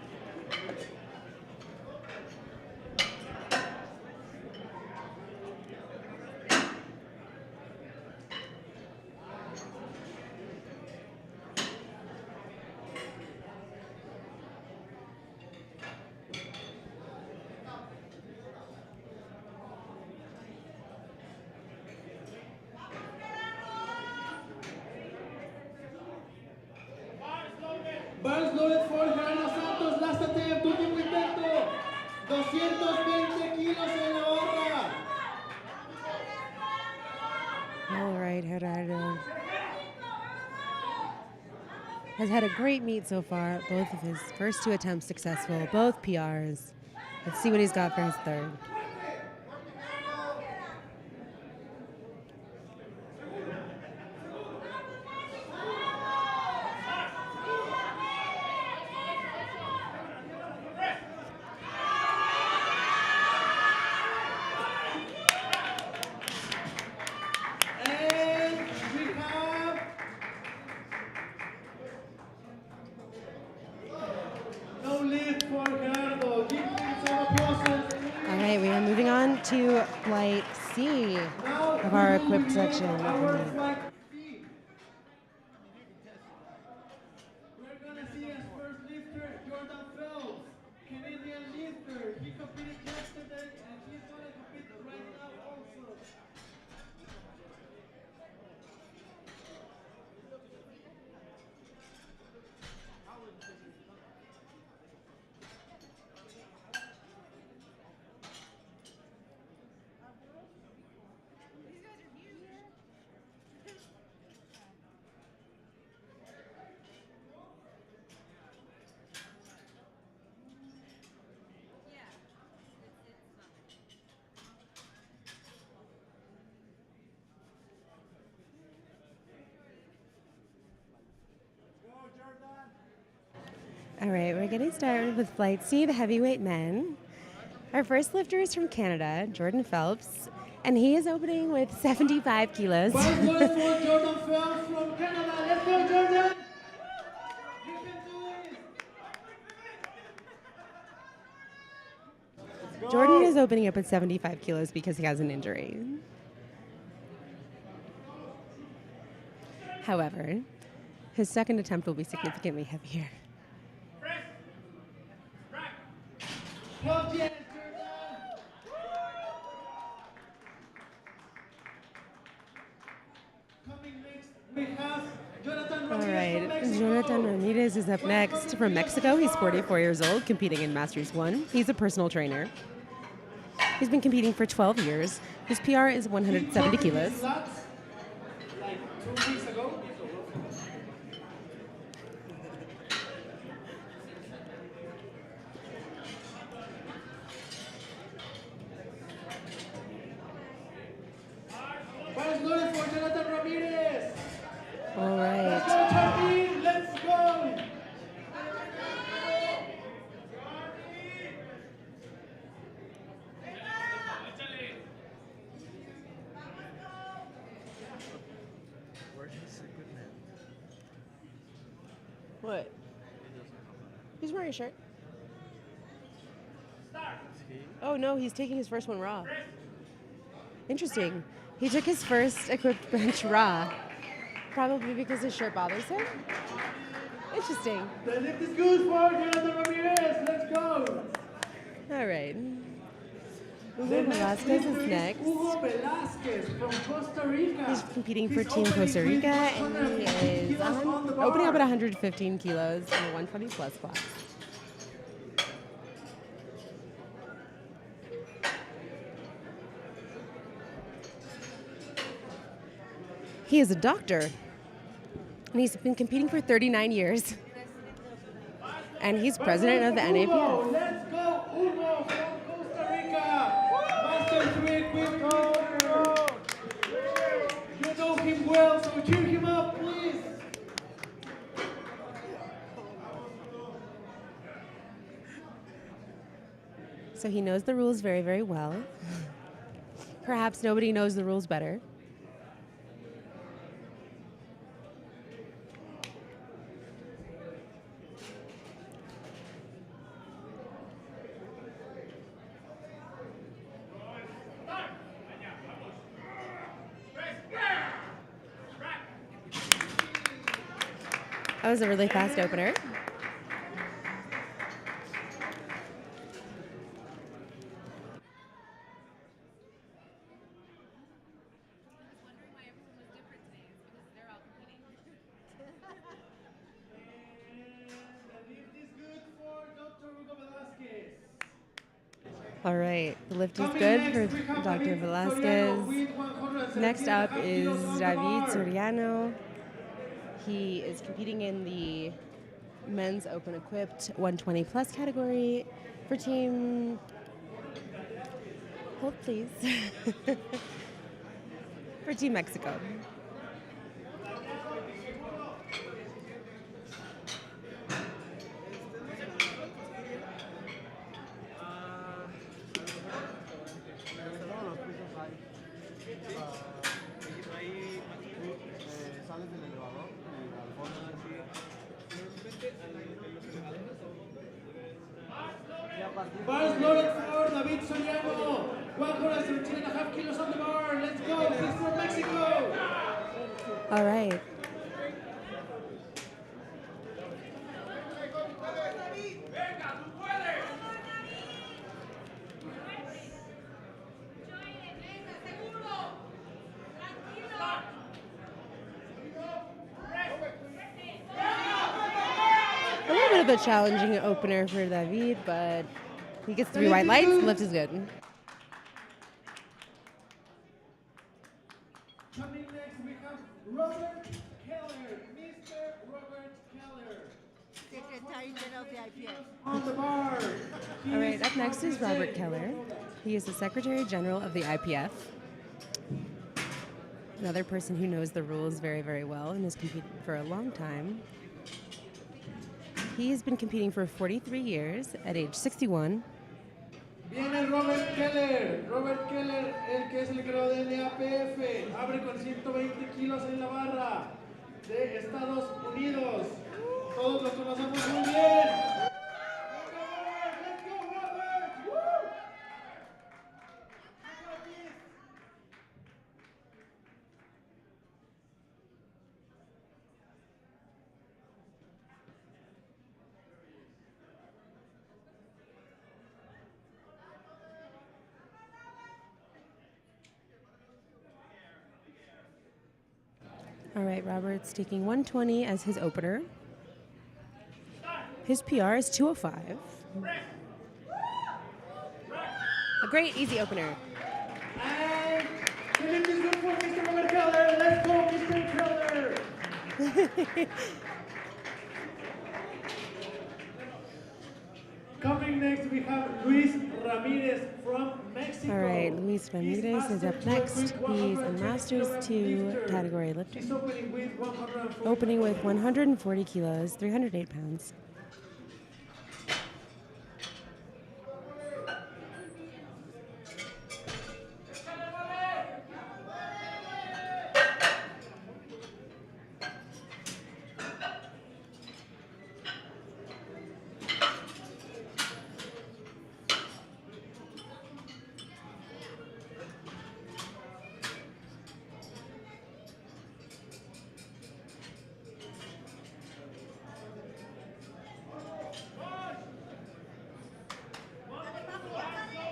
Speaker 2: Bars loaded for Gerardo Santos, last attempt, último intento. 220 kilos en la barra.
Speaker 1: All right, Gerardo has had a great meet so far. Both of his first two attempts successful, both PRs. Let's see what he's got for his third.
Speaker 2: And we have no lift for Gerardo. Give him some applause.
Speaker 1: All right, we are moving on to flight C of our equipped section of the
Speaker 2: Our
Speaker 1: meet.
Speaker 2: flight C. We're gonna see his first lifter, Jordan Phelps, Canadian lifter. He competed yesterday and he's gonna compete right now also.
Speaker 1: All right, we're getting started with Flight C, the heavyweight men. Our first lifter is from Canada, Jordan Phelps, and he is opening with 75 kilos.
Speaker 2: One for Jordan Phelps from Canada. Let's go, Jordan! You can do it!
Speaker 1: Jordan is opening up at 75 kilos because he has an injury. However, his second attempt will be significantly heavier.
Speaker 2: Help, yes, Jordan! Coming next, we have Jonathan
Speaker 1: All
Speaker 2: Ramirez from
Speaker 1: right,
Speaker 2: Mexico.
Speaker 1: Jonathan Ramirez is up next from Mexico. He's 44 years old, competing in Masters 1. He's a personal trainer. He's been competing for 12 years. His PR is 170 kilos.
Speaker 2: Like 2 weeks ago. Let's go for Jonathan Ramirez.
Speaker 1: All
Speaker 2: Let's
Speaker 1: right.
Speaker 2: go, Charlie. Let's go.
Speaker 1: What? He's wearing a shirt. Oh no, he's taking his first one raw. Interesting. He took his first equipped bench raw, probably because his shirt bothers him. Interesting.
Speaker 2: The lift is good for Jonathan Ramirez. Let's go.
Speaker 1: All right.
Speaker 2: The
Speaker 1: Hugo
Speaker 2: next
Speaker 1: Velasquez
Speaker 2: lifter
Speaker 1: is next.
Speaker 2: Hugo Velasquez from Costa Rica.
Speaker 1: He's competing for
Speaker 2: He's
Speaker 1: Team
Speaker 2: opening
Speaker 1: Costa Rica,
Speaker 2: with
Speaker 1: and he
Speaker 2: 150
Speaker 1: is
Speaker 2: kilos on the bar.
Speaker 1: opening up at 115 kilos in the 120 plus class. He is a doctor, and he's been competing for 39 years. And he's president of the
Speaker 2: Hugo,
Speaker 1: NAPF.
Speaker 2: let's go, Hugo from Costa Rica. Master 3 quick go. You know him well, so cheer him up, please.
Speaker 1: So he knows the rules very, very well. Perhaps nobody knows the rules better. That was a really fast opener. All right, the lift is good for Dr. Velasquez. Next up is David Soriano. He is competing in the men's open equipped 120 plus category for team. Hold please. For Team Mexico.
Speaker 5: Sales del elevador, al fondo así.
Speaker 2: Bars loaded for David Soriano. 113.5 kilos on the bar. Let's go. He's from Mexico.
Speaker 1: All right. A little bit of a challenging opener for David, but he gets 3 white lights. Lift is good.
Speaker 2: Coming next, we have Robert Keller. Mr. Robert Keller.
Speaker 4: Secretary General of the IPF.
Speaker 2: On the bar.
Speaker 1: All right, up next is Robert Keller. He is the Secretary General of the IPF. Another person who knows the rules very, very well and has competed for a long time. He's been competing for 43 years at age 61.
Speaker 2: Viene Robert Keller. Robert Keller, el que es el creador de NAPF, abre con 120 kilos en la barra de Estados Unidos. Todos los conocemos muy bien. Let's go, Robert! Woo!
Speaker 1: All right, Robert's taking 120 as his opener. His PR is 205. A great easy opener.
Speaker 2: And the lift is good for Mr. Robert Keller. Let's go, Mr. Keller! Coming next, we have Luis Ramirez from Mexico.
Speaker 1: All right, Luis Ramirez is up next. He's a Masters 2 category lifter.
Speaker 2: He's opening with 140
Speaker 1: Opening with 140 kilos, 308 pounds.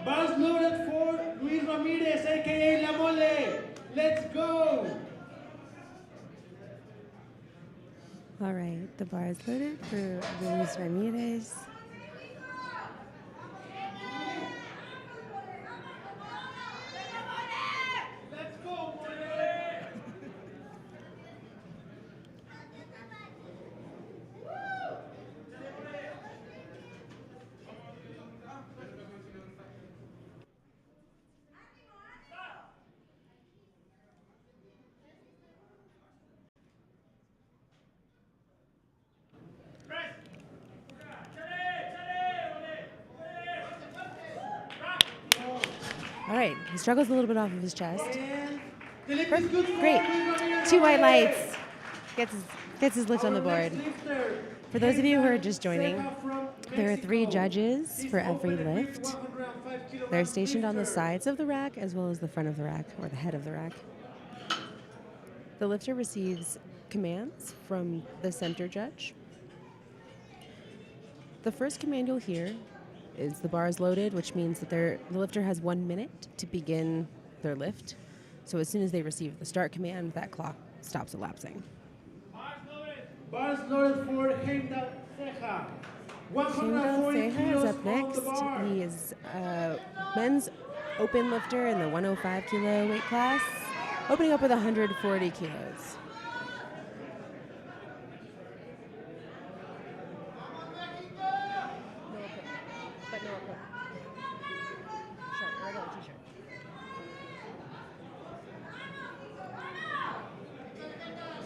Speaker 2: Bars loaded for Luis Ramirez, aka La Mole. Let's go!
Speaker 1: All right, the bar is loaded for Luis Ramirez.
Speaker 2: Let's go, Mole!
Speaker 1: All right, he struggles a little bit off of his chest.
Speaker 2: And the lift is good for
Speaker 1: Great.
Speaker 2: Luis Ramirez.
Speaker 1: 2 white lights. Gets his lift on the
Speaker 2: Our
Speaker 1: board.
Speaker 2: next lifter,
Speaker 1: For those of you who are just
Speaker 2: Ceja
Speaker 1: joining,
Speaker 2: from
Speaker 1: there are 3
Speaker 2: Mexico.
Speaker 1: judges
Speaker 2: He's
Speaker 1: for every
Speaker 2: opening with
Speaker 1: lift.
Speaker 2: 105 kilograms
Speaker 1: They're stationed on the
Speaker 2: lifter.
Speaker 1: sides of the rack as well as the front of the rack, or the head of the rack. The lifter receives commands from the center judge. The first command you'll hear is the bar is loaded, which means that the lifter has 1 minute to begin their lift. So as soon as they receive the start command, that clock stops elapsing.
Speaker 2: Bars loaded for Heimdall Ceja.
Speaker 1: Heimdall
Speaker 2: 140
Speaker 1: Ceja is
Speaker 2: kilos
Speaker 1: up
Speaker 2: on the
Speaker 1: next.
Speaker 2: bar.
Speaker 1: He is a men's open lifter in the 105 kilo weight class, opening up with 140 kilos.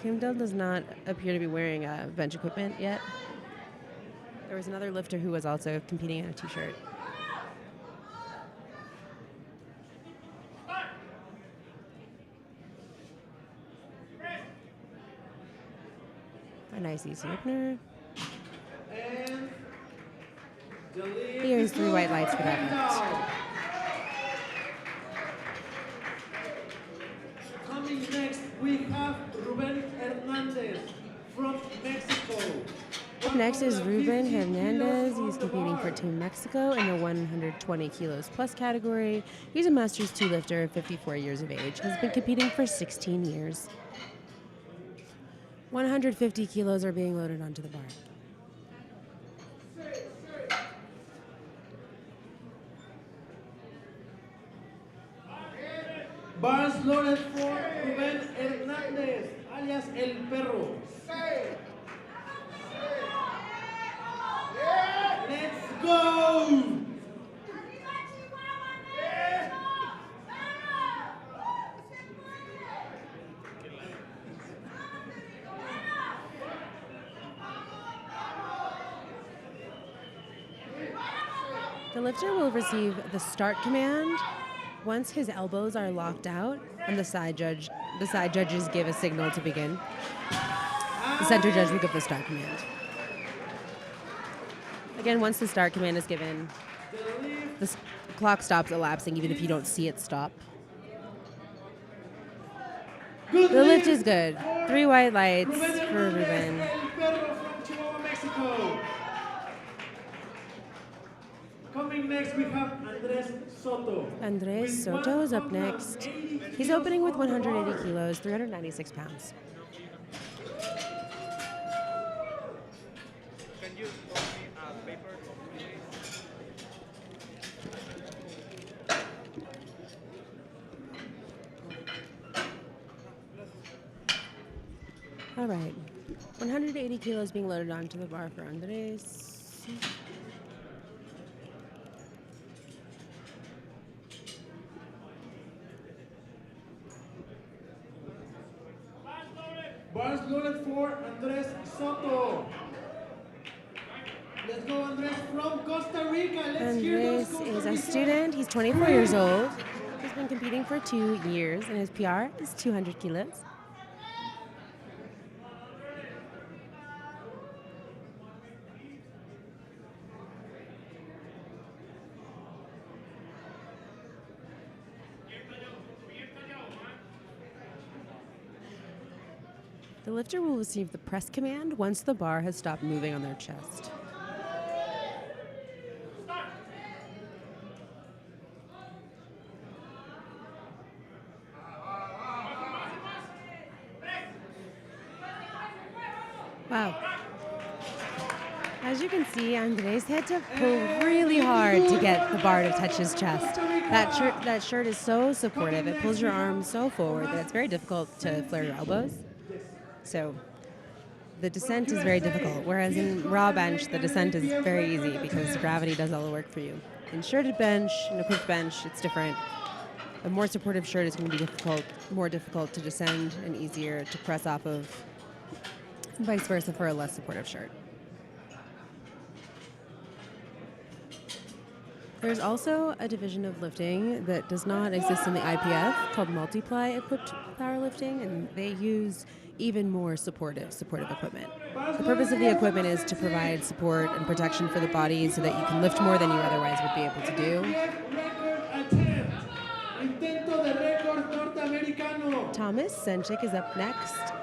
Speaker 1: Heimdall does not appear to be wearing bench equipment yet. There was another lifter who was also competing in a t-shirt. A nice easy opener.
Speaker 2: And the lift
Speaker 1: He earns
Speaker 2: is
Speaker 1: 3
Speaker 2: good
Speaker 1: white lights for that
Speaker 2: Heimdall. Coming next, we have Ruben Hernandez from Mexico.
Speaker 1: Up next is Ruben
Speaker 2: 150
Speaker 1: Hernandez.
Speaker 2: kilos on
Speaker 1: He's
Speaker 2: the
Speaker 1: competing for
Speaker 2: bar.
Speaker 1: Team Mexico in the 120 kilos plus category. He's a Masters 2 lifter, 54 years of age. Has been competing for 16 years. 150 kilos are being loaded onto the bar.
Speaker 2: Bars loaded for Ruben Hernandez, alias El Perro. Let's go!
Speaker 1: lifter will receive the start command once his elbows are locked out and the side judges give a signal to begin. The center judge will give the start command. Again, once the start command is given, the clock stops elapsing even if you don't see it stop. The lift is good. 3 white lights for Ruben.
Speaker 2: Coming next, we have Andres Soto.
Speaker 1: Andres Soto is up next. He's opening with 180 kilos, 396 pounds.
Speaker 3: Can you throw me a paper, please?
Speaker 1: All right. 180 kilos being loaded onto the bar for Andres.
Speaker 2: Bars loaded for Andres Soto. Let's go, Andres from Costa Rica. Let's hear those
Speaker 1: Andres
Speaker 2: Costa
Speaker 1: is a
Speaker 2: Rica.
Speaker 1: student. He's 24 years old. He's been competing for 2 years, and his PR is 200 kilos. The lifter will receive the press command once the bar has stopped moving on their chest. Wow. As you can see, Andres had to pull really hard to get the bar to touch his chest. That shirt is so supportive. It pulls your arms so forward that it's very difficult to flare your elbows. So the descent is very difficult, whereas in raw bench, the descent is very easy because gravity does all the work for you. In shirted bench, in equipped bench, it's different. A more supportive shirt is going to be more difficult to descend and easier to press off of, and vice versa for a less supportive shirt. There's also a division of lifting that does not exist in the IPF called multiply equipped powerlifting, and they use even more supportive equipment. The purpose of the equipment is to provide support and protection for the body so that you can lift more than you otherwise would be able to do. Thomas Senchik is up next,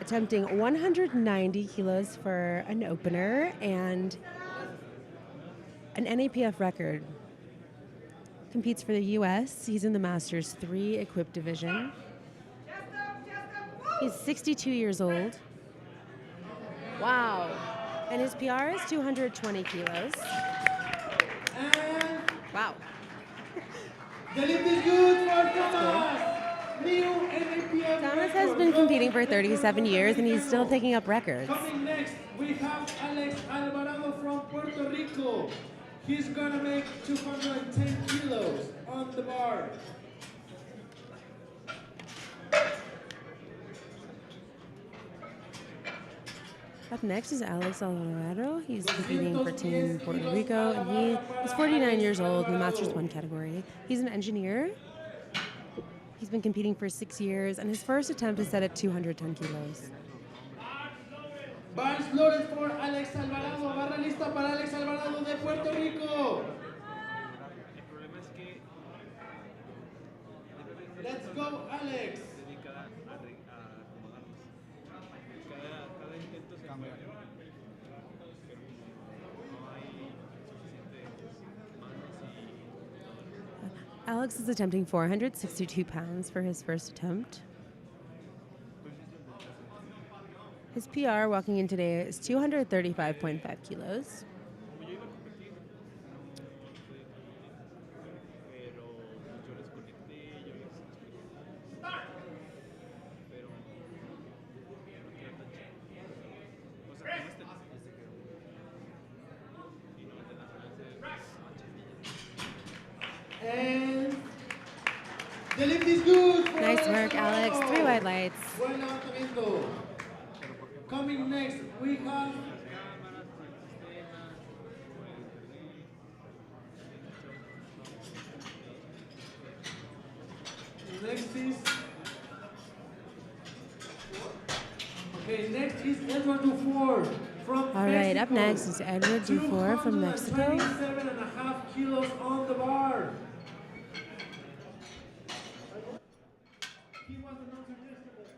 Speaker 1: attempting 190 kilos for an opener and an NAPF record. Competes for the U.S. He's in the Masters 3 equipped division. He's 62 years old. Wow. And his PR is 220 kilos. Wow.
Speaker 2: The lift is good for Thomas. New NAPF
Speaker 1: Thomas has been competing for 37 years and he's still picking up records.
Speaker 2: Coming next, we have Alex Alvarado from Puerto Rico. He's gonna make 210 kilos on the bar.
Speaker 1: Up next is Alex Alvarado. He's competing for Team Puerto Rico, and he is 49 years old in the Masters 1 category. He's an engineer. He's been competing for 6 years, and his first attempt is set at 210 kilos.
Speaker 2: Bars loaded for Alex Alvarado. Barra lista para Alex Alvarado de Puerto Rico.
Speaker 3: El problema es que
Speaker 2: Let's go, Alex.
Speaker 3: dedicada a acomodarlos. Cada intento se mueve, pero no hay suficientes manos y
Speaker 1: Alex is attempting 462 pounds for his first attempt. His PR walking in today is 235.5 kilos.
Speaker 3: como yo iba a competir, no pude competir, pero yo les conecté, yo les expliqué, pero no queda tan chido. O sea, con este y no te da
Speaker 2: And the lift is good for
Speaker 1: Nice work, Alex. 3 white lights.
Speaker 2: Buen levantamiento. Coming next, we have Next is. Okay, next is Edward Dufour from
Speaker 1: All right, up
Speaker 2: Mexico.
Speaker 1: next is Edward Dufour from Mexico.
Speaker 2: 227.5 kilos on the bar. He was announced yesterday.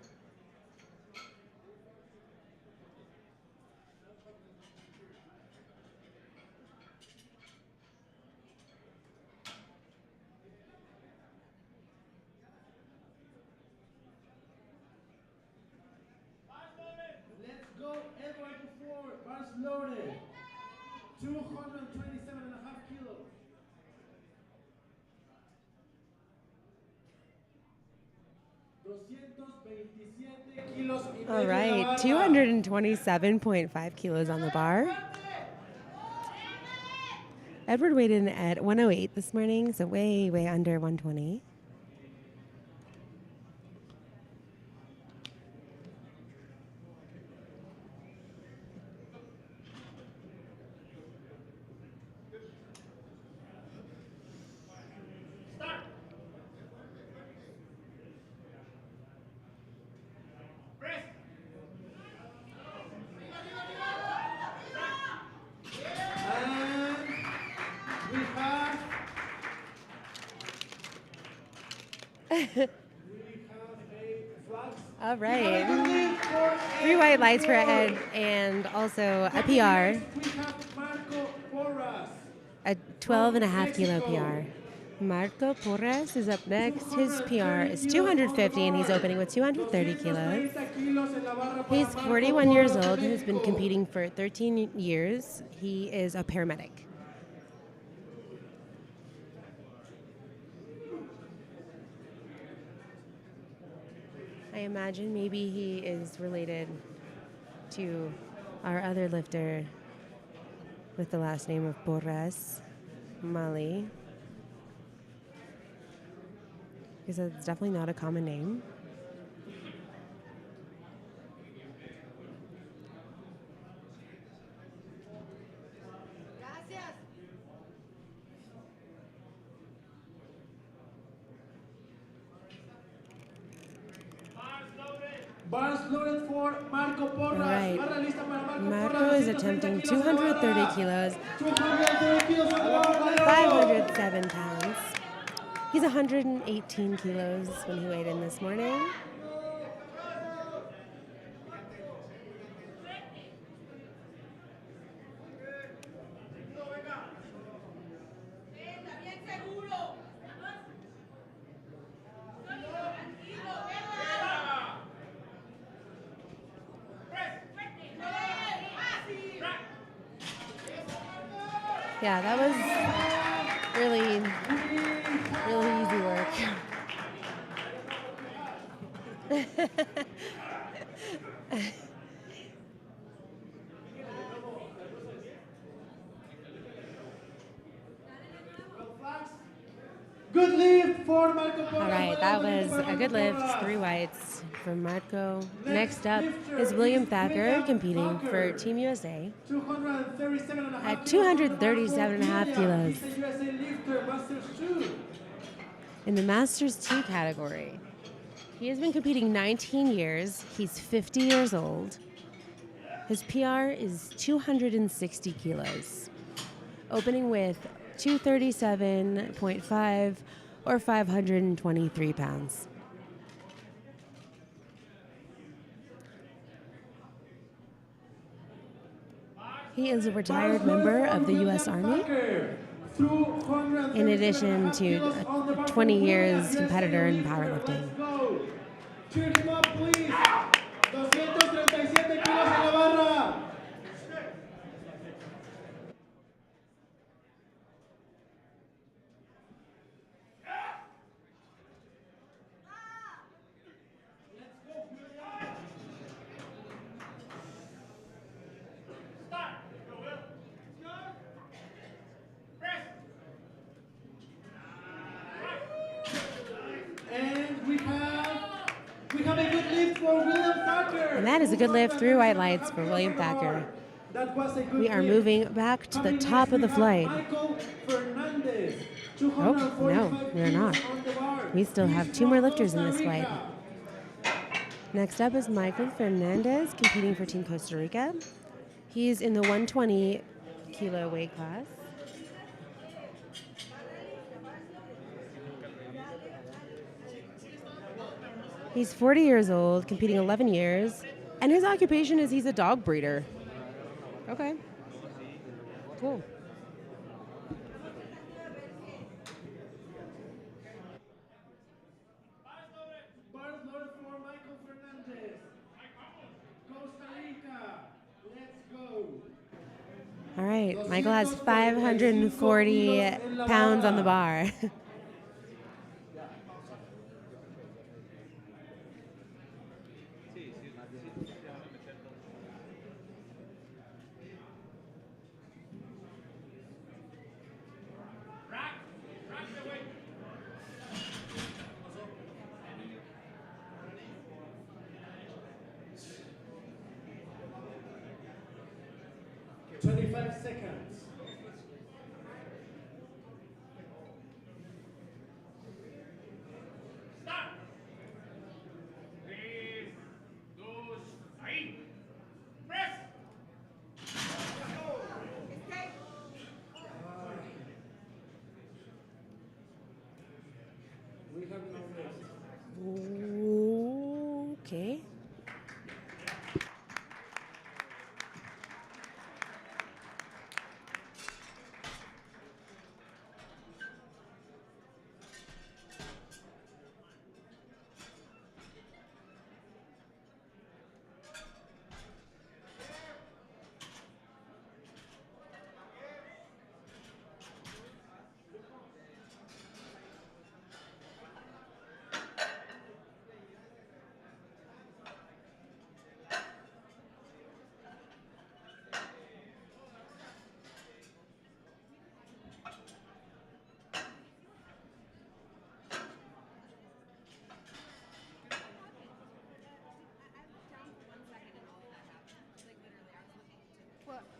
Speaker 2: Let's go, Edward Dufour, bars loaded. 227.5 kilos. Kilos y
Speaker 1: All
Speaker 2: medio en la
Speaker 1: right,
Speaker 2: barra.
Speaker 1: 227.5 kilos on the bar. Edward weighed in at 108 this morning, so way, way under 120.
Speaker 2: And we have a flag.
Speaker 1: All right. 3 white lights for Ed and also a PR,
Speaker 2: We have Marco Porras.
Speaker 1: a 12.5 kilo PR. Marco Porras is up next. His PR is 250 and he's opening with 230 kilos.
Speaker 2: 230 kilos en la barra para
Speaker 1: He's
Speaker 2: Marco
Speaker 1: 41 years
Speaker 2: Porras de
Speaker 1: old, has been
Speaker 2: México.
Speaker 1: competing for 13 years. He is a paramedic. I imagine maybe he is related to our other lifter with the last name of Porras, Mali. Because it's definitely not a common name.
Speaker 2: Bars loaded for Marco Porras.
Speaker 1: All right.
Speaker 2: Barra lista para Marco
Speaker 1: Marco
Speaker 2: Porras.
Speaker 1: is attempting 230 kilos,
Speaker 2: 230 kilos en la barra.
Speaker 1: 507 pounds. He's 118 kilos when he weighed in this morning. Yeah, that was really, really easy work.
Speaker 2: Good lift for Marco Porras.
Speaker 1: All right, that was a good lift, 3 whites from Marco. Next up is William Thacker competing for Team USA
Speaker 2: 237.5
Speaker 1: at 237.5 kilos
Speaker 2: He's a USA lifter, Masters 2.
Speaker 1: in the Masters 2 category. He has been competing 19 years. He's 50 years old. His PR is 260 kilos, opening with 237.5 or 523 pounds. He is a retired member of the U.S. Army, in addition to a 20 years competitor in powerlifting.
Speaker 2: Cheer him up, please. 237 kilos en la barra. And we have a good lift for William Thacker.
Speaker 1: And that is a good lift through white lights for William Thacker.
Speaker 2: That was a good
Speaker 1: We are
Speaker 2: lift.
Speaker 1: moving back to the
Speaker 2: Coming
Speaker 1: top
Speaker 2: next,
Speaker 1: of the
Speaker 2: we have
Speaker 1: flight.
Speaker 2: Michael Fernandez,
Speaker 1: Oh, no,
Speaker 2: 245
Speaker 1: we're not.
Speaker 2: kilos on the bar.
Speaker 1: We still have 2 more lifters in this flight. Next up is Michael Fernandez competing for Team Costa Rica. He's in the 120 kilo weight class. He's 40 years old, competing 11 years, and his occupation is he's a dog breeder. Okay. Cool.
Speaker 2: Bars loaded for Michael Fernandez. Costa Rica, let's go.
Speaker 1: All right, Michael has 540 pounds on the bar.
Speaker 2: Rack the weight. 25 seconds. Start. 3, 2, ahí. Press. We have no rest.
Speaker 1: Okay.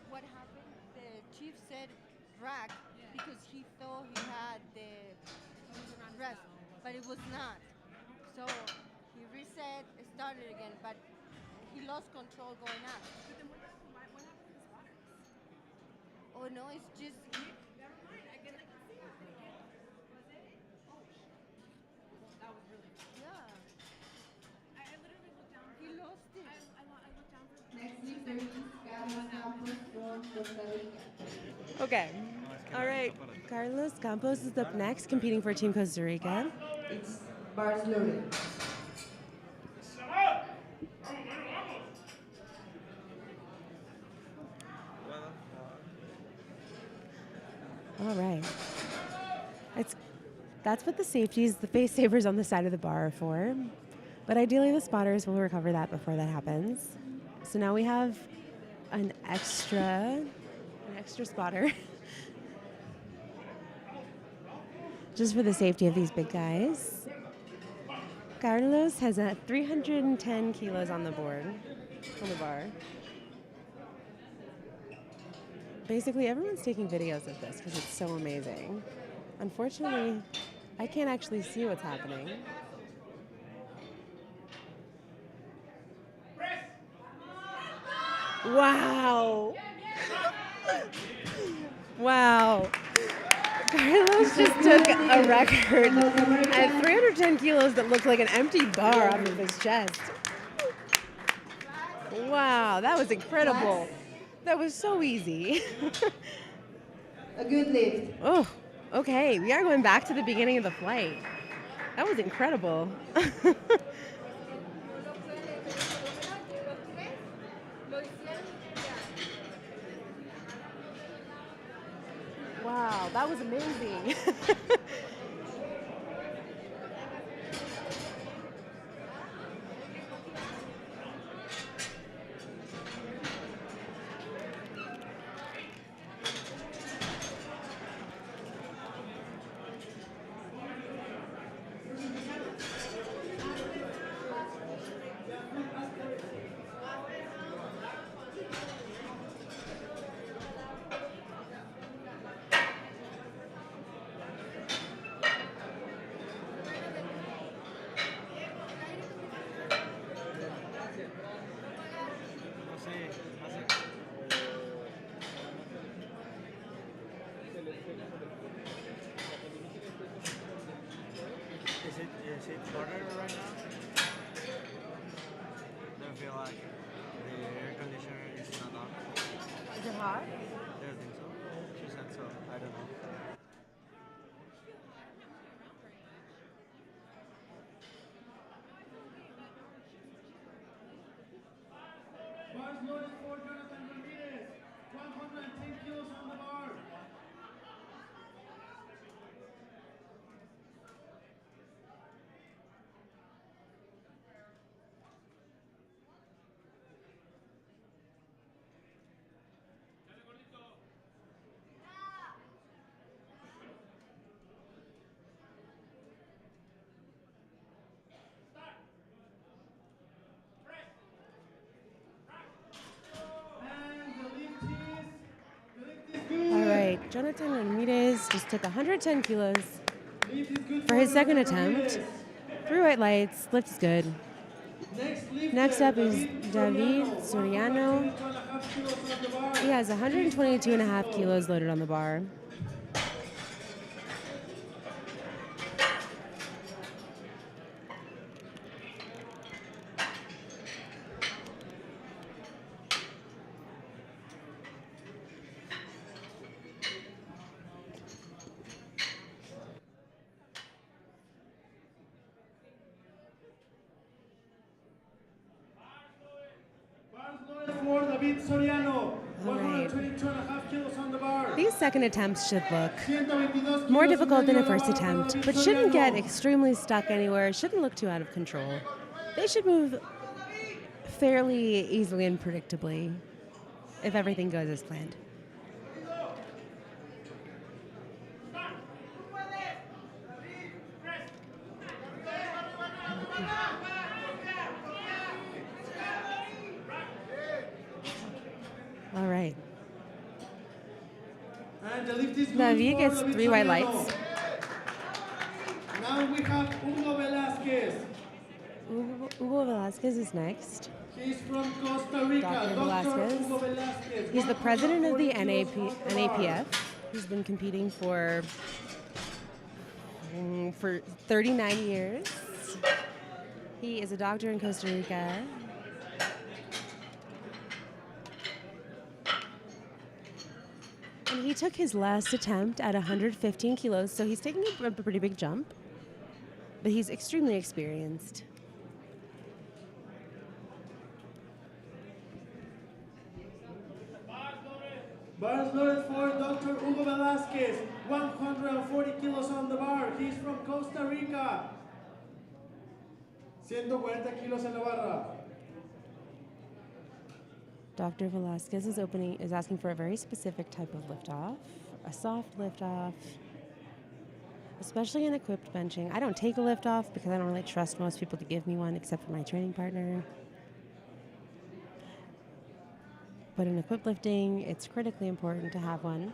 Speaker 4: What happened? The chief said rack because he thought he had the rest, but it was not. So he reset, started again, but he lost control going up.
Speaker 7: But then what happened with the spotters?
Speaker 4: Oh no, it's just
Speaker 7: Never mind. I can see it. Was it? Oh, that was really cool.
Speaker 4: yeah.
Speaker 7: I literally looked down.
Speaker 4: He lost it.
Speaker 7: I looked down for
Speaker 9: Next speaker is Carlos Campos from Costa Rica.
Speaker 1: Okay. All right. Carlos Campos is up next, competing for Team Costa Rica.
Speaker 9: It's bars loaded.
Speaker 1: All right. That's what the safeties, the face savers on the side of the bar are for. But ideally, the spotters will recover that before that happens. So now we have an extra spotter. Just for the safety of these big guys. Carlos has 310 kilos on the bar. Basically, everyone's taking videos of this because it's so amazing. Unfortunately, I can't actually see what's happening. Wow. Wow. Carlos just took a record at 310 kilos that looked like an empty bar off of his chest. Wow, that was incredible. That was so easy.
Speaker 9: A good lift.
Speaker 1: Oh, okay. We are going back to the beginning of the flight. That was incredible. Wow, that was amazing.
Speaker 5: Is it harder right now? Do you feel like the air conditioner is not on?
Speaker 8: Is it hot?
Speaker 5: Do you think so? She said so. I don't know.
Speaker 2: Bars loaded for Jonathan Ramirez. 110 kilos on the bar. And the lift is good.
Speaker 1: All right, Jonathan Ramirez just took 110 kilos
Speaker 2: Lift is good
Speaker 1: for his second
Speaker 2: Jonathan
Speaker 1: attempt.
Speaker 2: Ramirez.
Speaker 1: 3 white lights, lift is good. Next up is David Soriano.
Speaker 2: 122.5 kilos on the bar.
Speaker 1: He has 122.5 kilos loaded on the bar.
Speaker 2: Bars loaded for David Soriano.
Speaker 1: All right.
Speaker 2: 122.5 kilos on the bar.
Speaker 1: These second attempts should look
Speaker 2: 122
Speaker 1: more
Speaker 2: kilos
Speaker 1: difficult than
Speaker 2: on
Speaker 1: a
Speaker 2: the
Speaker 1: first
Speaker 2: bar for
Speaker 1: attempt,
Speaker 2: David
Speaker 1: but shouldn't get
Speaker 2: Soriano.
Speaker 1: extremely stuck anywhere, shouldn't look too out of control. They should move fairly easily and predictably if everything goes as planned. All right.
Speaker 2: And the lift is good
Speaker 1: David
Speaker 2: for
Speaker 1: gets
Speaker 2: David
Speaker 1: 3 white
Speaker 2: Soriano.
Speaker 1: lights.
Speaker 2: Now we have Hugo Velasquez.
Speaker 1: Hugo Velasquez is next.
Speaker 2: He's from Costa Rica.
Speaker 1: Dr.
Speaker 2: Dr.
Speaker 1: Velasquez.
Speaker 2: Hugo Velasquez.
Speaker 1: He's the president of the
Speaker 2: 140 kilos on the bar.
Speaker 1: NAPF. He's been competing for 39 years. He is a doctor in Costa Rica. And he took his last attempt at 115 kilos, so he's taking a pretty big jump. But he's extremely experienced.
Speaker 2: Bars loaded for Dr. Hugo Velasquez. 140 kilos on the bar. He's from Costa Rica. 140 kilos en la barra.
Speaker 1: Dr. Velasquez is asking for a very specific type of liftoff, a soft liftoff, especially in equipped benching. I don't take a liftoff because I don't really trust most people to give me one except for my training partner. But in equipped lifting, it's critically important to have one,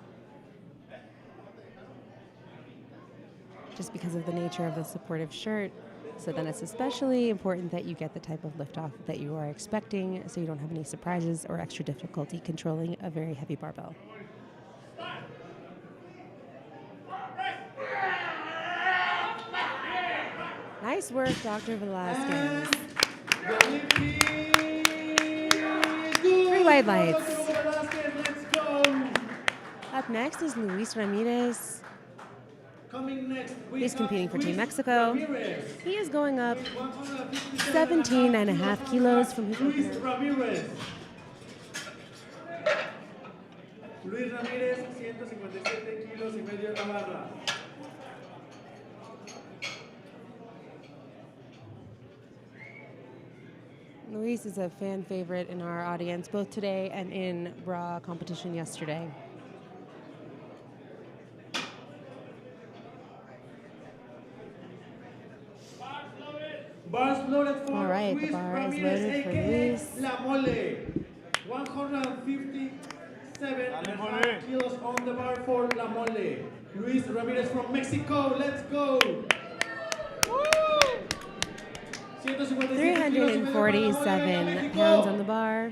Speaker 1: just because of the nature of the supportive shirt. So then it's especially important that you get the type of liftoff that you are expecting so you don't have any surprises or extra difficulty controlling a very heavy barbell. Nice work, Dr. Velasquez. 3 white lights.
Speaker 2: Dr. Hugo Velasquez, let's go.
Speaker 1: Up next is Luis Ramirez.
Speaker 2: Coming next, we
Speaker 1: He's
Speaker 2: have
Speaker 1: competing for Team
Speaker 2: Luis
Speaker 1: Mexico.
Speaker 2: Ramirez.
Speaker 1: He is going up
Speaker 2: 157
Speaker 1: 17.5 kilos from his
Speaker 2: Luis
Speaker 1: opener.
Speaker 2: Ramirez. Luis Ramirez, 157 kilos y medio en la barra.
Speaker 1: Luis is a fan favorite in our audience, both today and in bra competition yesterday.
Speaker 2: Bars loaded for
Speaker 1: All right, the
Speaker 2: Luis
Speaker 1: bar is
Speaker 2: Ramirez,
Speaker 1: loaded for
Speaker 2: aka
Speaker 1: Luis.
Speaker 2: La Mole. 157.5 kilos on the bar for La Mole. Luis Ramirez from Mexico, let's go.
Speaker 1: 347 pounds on the bar.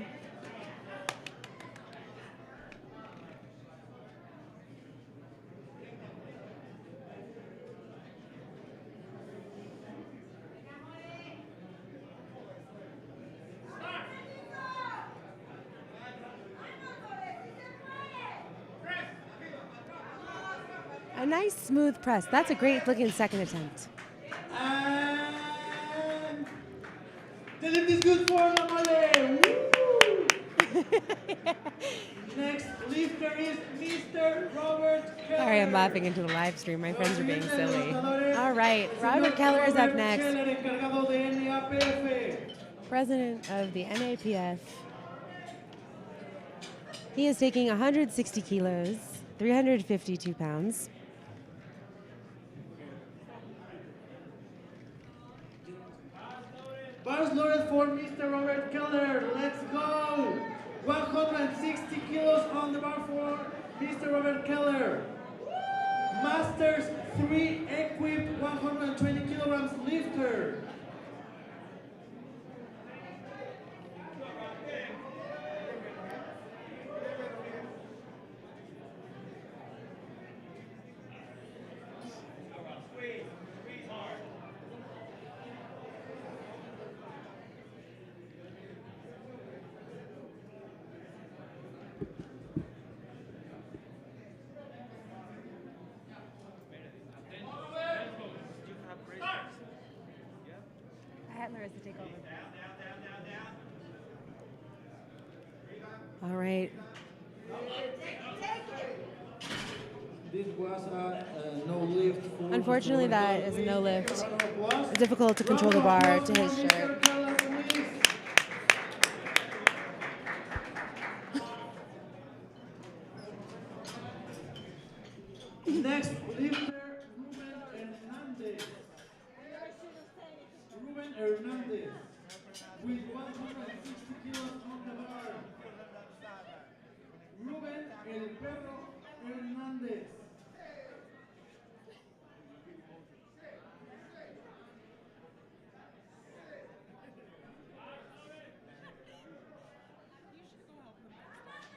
Speaker 1: nice smooth press. That's a great looking second attempt.
Speaker 2: And the lift is good for Namale. Woo! Next lifter is Mr. Robert Keller.
Speaker 1: Sorry, I'm laughing into the live stream. My friends are being silly. All right, Robert Keller is up next.
Speaker 2: Encargado de NAPF.
Speaker 1: President of the NAPF. He is taking 160 kilos, 352 pounds.
Speaker 2: Bars loaded for Mr. Robert Keller. Let's go. 160 kilos on the bar for Mr. Robert Keller. Masters 3 equipped 120 kilograms lifter.
Speaker 1: I had Larissa take over. All right.
Speaker 2: This was a no lift. For
Speaker 1: Unfortunately, that is a no lift. It's difficult to control the bar to his shirt.
Speaker 2: Next lifter, Ruben Hernandez. Ruben Hernandez with 160 kilos on the bar. Ruben El Perro Hernandez.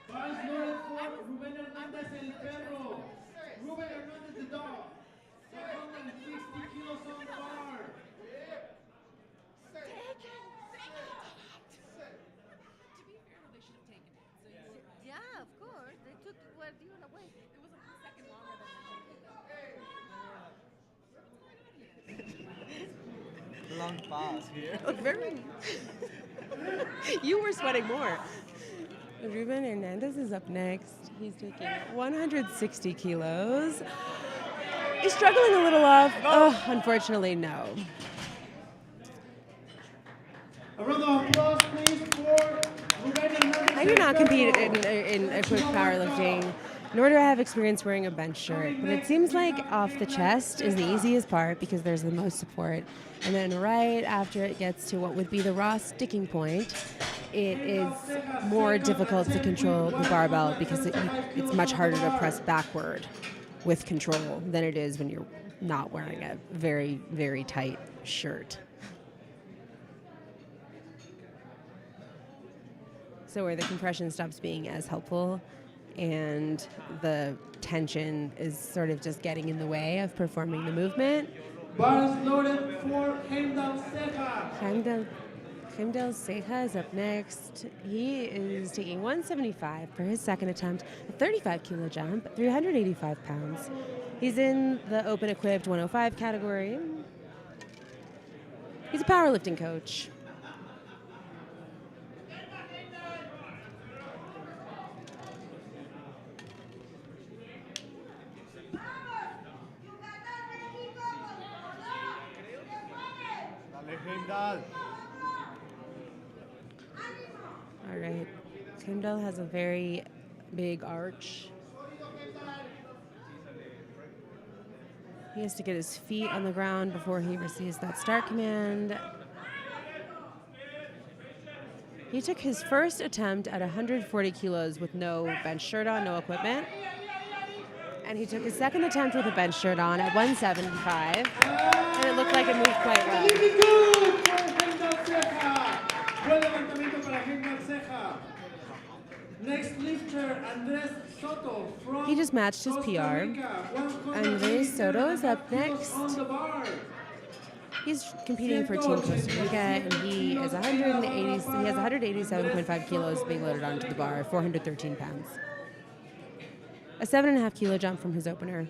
Speaker 2: Bars loaded for Ruben Hernandez El Perro. Ruben Hernandez the dog. 160 kilos on the bar.
Speaker 4: Yeah, of course. They took what you away. It was like a second longer than
Speaker 5: Long pause here.
Speaker 1: Very. You were sweating more. Ruben Hernandez is up next. He's taking 160 kilos. He's struggling a little off. Oh, unfortunately, no.
Speaker 2: A round of applause, please, for Ruben Hernandez.
Speaker 1: I do not compete in equipped powerlifting, nor do I have experience wearing a bench shirt. But it seems like off the chest is the easiest part because there's the most support. And then right after it gets to what would be the raw sticking point, it is more difficult to control the barbell because it's much harder to press backward with control than it is when you're not wearing a very, very tight shirt. So where the compression stops being as helpful and the tension is sort of just getting in the way of performing the movement.
Speaker 2: Bars loaded for Heimdall Ceja.
Speaker 1: Heimdall Ceja is up next. He is taking 175 for his second attempt, a 35 kilo jump, 385 pounds. He's in the open equipped 105 category. He's a powerlifting coach. All right. Heimdall has a very big arch. He has to get his feet on the ground before he receives that start command. He took his first attempt at 140 kilos with no bench shirt on, no equipment. And he took his second attempt with a bench shirt on at 175. And it looked like it moved quite well.
Speaker 2: Next lifter, Andres Soto from
Speaker 1: He just matched his
Speaker 2: Costa
Speaker 1: PR.
Speaker 2: Rica,
Speaker 1: Andres Soto is up
Speaker 2: 185
Speaker 1: next.
Speaker 2: kilos on the bar.
Speaker 1: He's competing for Team Costa Rica, and he is 180. He has 187.5 kilos being loaded onto the bar, 413 pounds. A 7.5 kilo jump from his opener.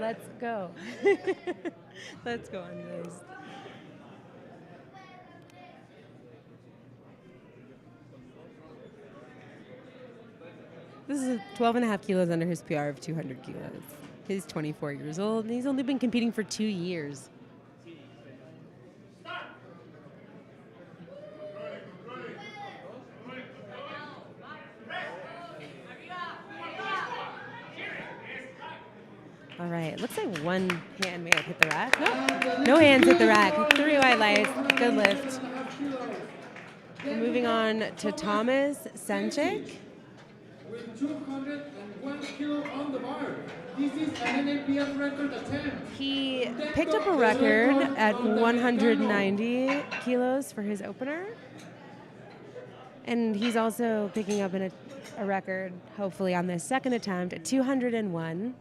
Speaker 1: Let's go. Let's go, Andres. This is 12 and a half kilos under his PR of 200 kilos. He's 24 years old, and he's only been competing for 2 years. All right, looks like one hand may have hit the rack. No, no hands hit the rack. 3 white lights, good lift. We're moving on to Thomas Sanchek.
Speaker 2: With 201 kilo on the bar. This is an NAPF record attempt.
Speaker 1: He picked up a record at 190 kilos for his opener. And he's also picking up a record, hopefully on this second attempt, at 201.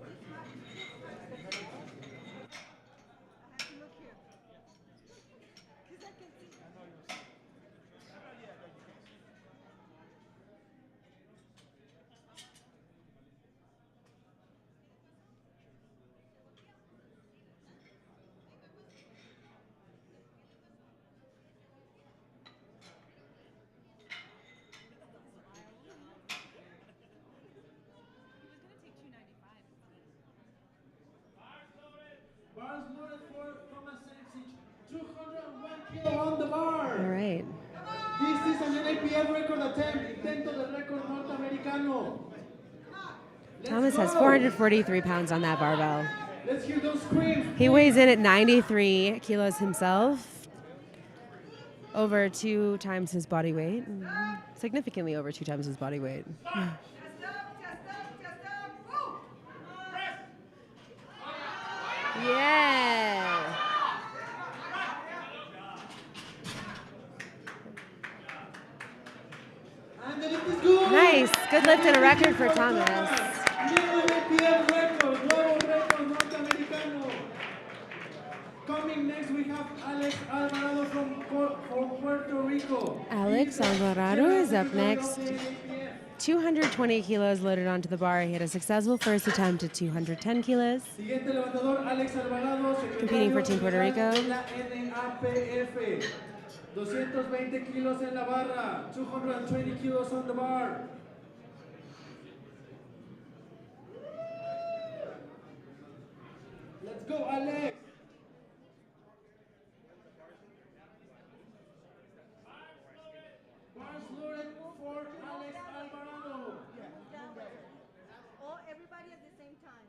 Speaker 2: Bars loaded for Thomas Sanchek. 201 kilo on the bar.
Speaker 1: All right.
Speaker 2: This is an NAPF record attempt. Intento de récord norteamericano.
Speaker 1: Thomas has 443 pounds on that barbell.
Speaker 2: Let's hear those screams.
Speaker 1: He weighs in at 93 kilos himself, over 2 times his body weight, significantly over 2 times his body weight. Yeah.
Speaker 2: And the lift is good.
Speaker 1: Nice. Good lift and a record for Thomas.
Speaker 2: New NAPF record, global record norteamericano. Coming next, we have Alex Alvarado from Puerto Rico.
Speaker 1: Alex Alvarado is up next. 220 kilos loaded onto the bar. He had a successful first attempt at 210 kilos.
Speaker 2: Siguiente levantador, Alex Alvarado,
Speaker 1: Competing for Team Puerto Rico.
Speaker 2: de la NAPF. 220 kilos en la barra, 220 kilos on the bar. Let's go, Alex. Bars loaded for Alex Alvarado.
Speaker 4: Oh, everybody at the same time.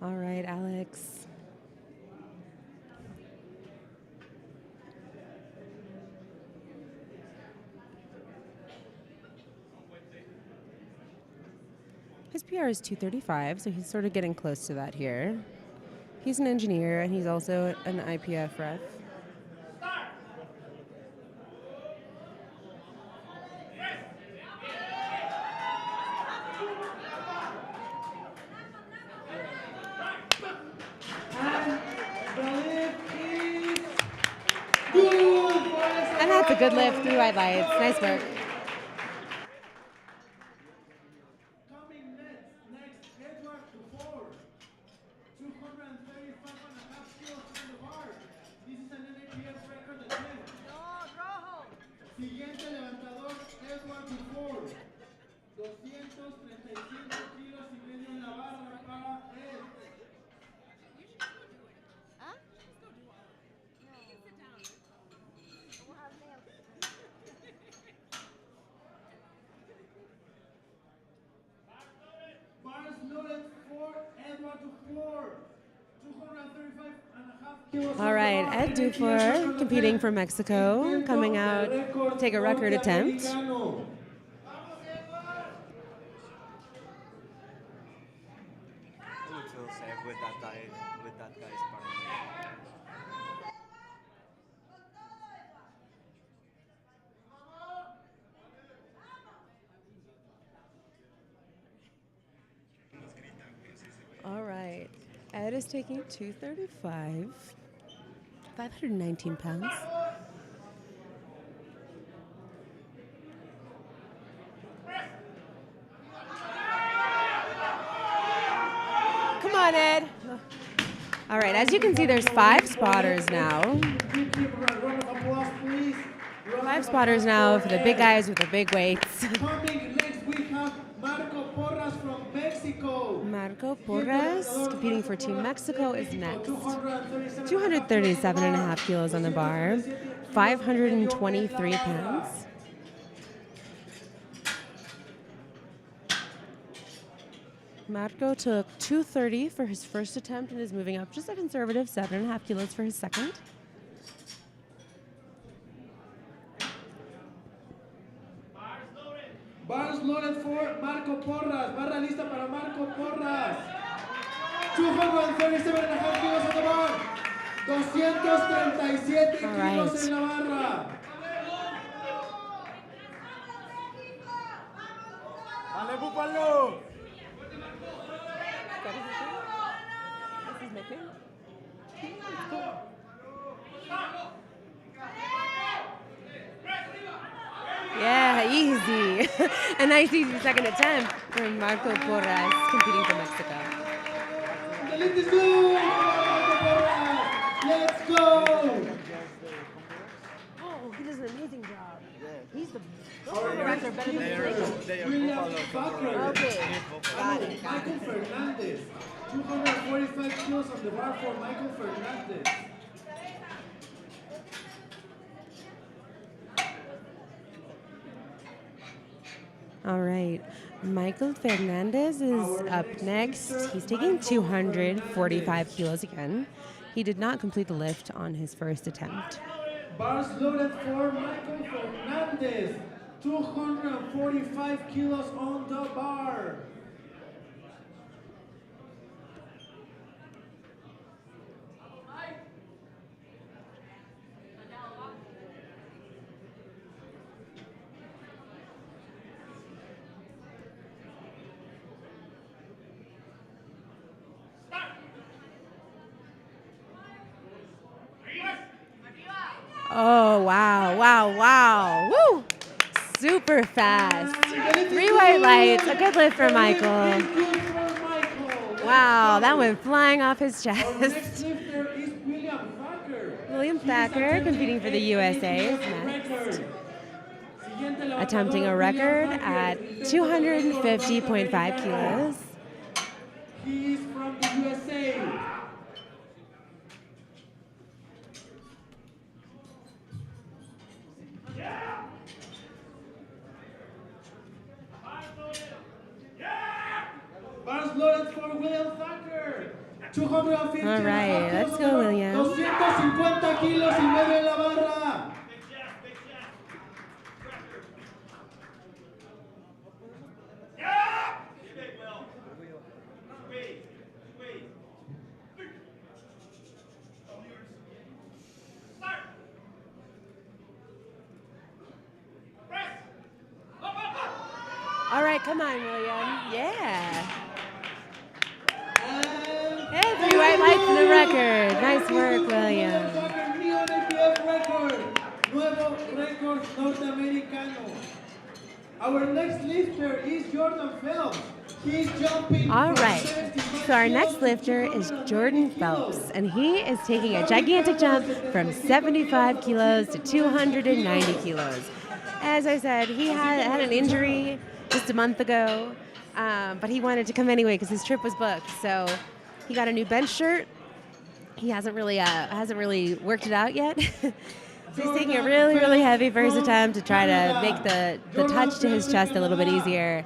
Speaker 1: All right, Alex. His PR is 235, so he's sort of getting close to that here. He's an engineer, and he's also an IPF ref. And that's a good lift, 3 white lights. Nice work.
Speaker 2: Coming next, Edward Dufour. 235.5 kilos on the bar. This is an NAPF record attempt.
Speaker 4: No, rojo.
Speaker 2: Siguiente levantador, Edward Dufour. 235 kilos y medio en la barra para Ed.
Speaker 4: Huh? No. We'll have nails.
Speaker 2: Bars loaded for Edward Dufour. 235.5 kilos.
Speaker 1: All right, Ed Dufour, competing for Mexico, coming out to take a record attempt.
Speaker 5: I would feel safe with that guy's partner.
Speaker 1: Ed is taking 235, 519 pounds. Come on, Ed. All right, as you can see, there's 5 spotters now.
Speaker 2: Round of applause, please.
Speaker 1: 5 spotters now for the big guys with the big weights.
Speaker 2: Coming next, we have Marco Porras from Mexico.
Speaker 1: Marco Porras, competing for Team Mexico, is next. 237 and a half kilos on the bar, 523 pounds. Marco took 230 for his first attempt and is moving up just a conservative 7.5 kilos for his second.
Speaker 2: Bars loaded for Marco Porras. Barra lista para Marco Porras. 237 and a half kilos on the bar. 237 kilos en la barra.
Speaker 5: ¡Dale, Búfalo!
Speaker 1: Yeah, easy. A nice easy second attempt from Marco Porras, competing for Mexico.
Speaker 2: The lift is good. Marco Porras. Let's go.
Speaker 1: Oh, he does an amazing job. He's the
Speaker 2: Director
Speaker 3: They are
Speaker 2: William
Speaker 3: Buffalo.
Speaker 2: Buckler.
Speaker 6: Okay. Got it.
Speaker 2: Michael Fernandez. 245 kilos on the bar for Michael Fernandez.
Speaker 1: All right. Michael Fernandez is up next. He's taking 245 kilos again. He did not complete the lift on his first attempt.
Speaker 2: Bars loaded for Michael Fernandez. 245 kilos on the bar.
Speaker 1: Oh, wow, wow, wow. Woo! Super fast. 3 white lights. A good lift for Michael. Wow, that went flying off his
Speaker 2: Our next
Speaker 1: chest.
Speaker 2: lifter is William Thacker.
Speaker 1: William Thacker, competing for the USA, is next. Attempting a record at 250.5 kilos.
Speaker 2: He is from the USA. Bars loaded for William Thacker. 250.
Speaker 1: All right, let's go, William.
Speaker 2: 250 kilos y medio en la barra.
Speaker 1: All right, come on, William. Yeah. Hey, 3 white lights for the record. Nice work, William.
Speaker 2: New NAPF record. Nuevo récord norteamericano. Our next lifter is Jordan Phelps. He's jumping.
Speaker 1: All
Speaker 2: from
Speaker 1: right,
Speaker 2: 75
Speaker 1: so our
Speaker 2: kilos
Speaker 1: next
Speaker 2: to
Speaker 1: lifter is
Speaker 2: 230
Speaker 1: Jordan
Speaker 2: kilos.
Speaker 1: Phelps, and he is taking a gigantic jump from 75 kilos to 290 kilos. As I said, he had an injury just a month ago, but he wanted to come anyway because his trip was booked. So he got a new bench shirt. He hasn't really worked it out yet. So he's taking a really heavy first attempt to try to make the touch to his chest a little bit easier.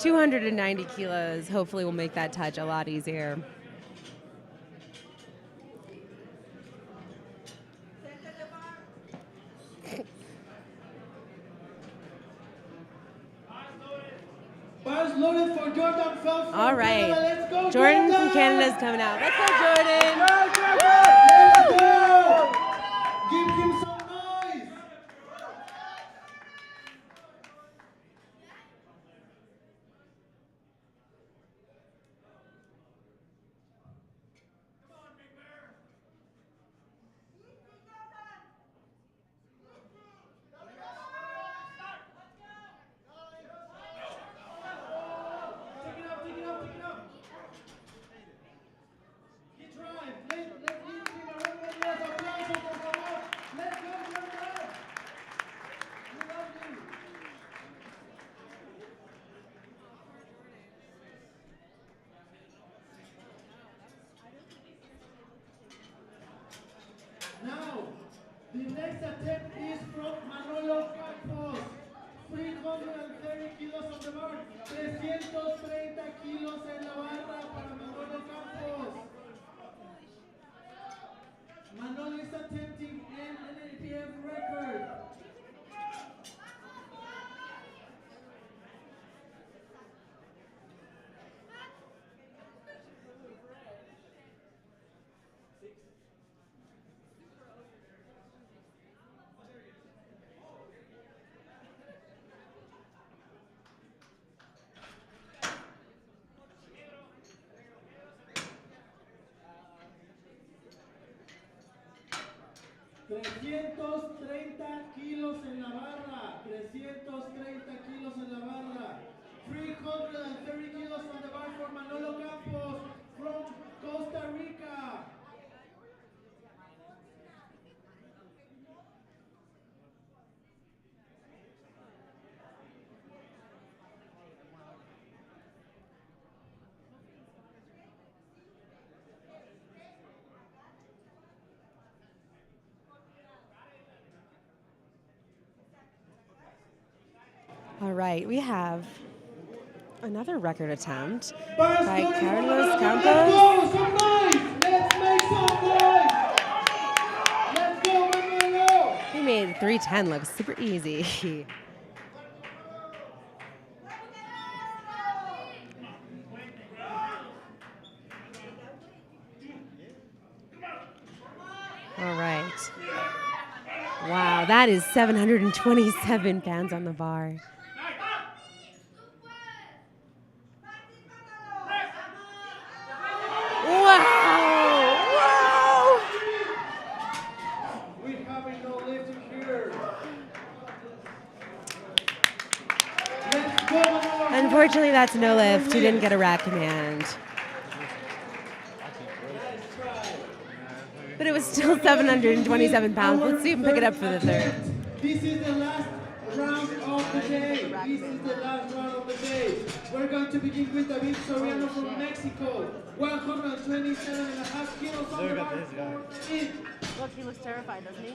Speaker 1: 290 kilos hopefully will make that touch a lot easier.
Speaker 2: Bars loaded for Jordan Phelps.
Speaker 1: All
Speaker 2: from
Speaker 1: right,
Speaker 2: Canada. Let's go,
Speaker 1: Jordan from Canada is coming out. Let's go, Jordan!
Speaker 2: Let's go! Give him some noise. The next attempt is from Manolo Campos. 330 kilos on the bar. 330 kilos en la barra para Manolo Campos. Manolo is attempting an NAPF record. $330 kilos en la barra. 330 kilos en la barra. 330 kilos on the bar for Manolo Campos from Costa Rica.
Speaker 1: All right, we have another record attempt by Carlos Campos.
Speaker 2: Let's go, some noise! Let's make some noise! Let's go, Manolo!
Speaker 1: He made 310 look super easy. All right. Wow, that is 727 pounds on the bar. Wow!
Speaker 2: We have no lift here. Let's go, Manolo!
Speaker 1: Unfortunately, that's no lift. He didn't get a rack command. But it was still 727 pounds. Let's see him pick it up for the third.
Speaker 2: This is the last round of the day. This is the last round of the day. We're going to begin with David Soriano from Mexico. 127.5 kilos on the bar.
Speaker 1: Look, he looks terrified, doesn't he?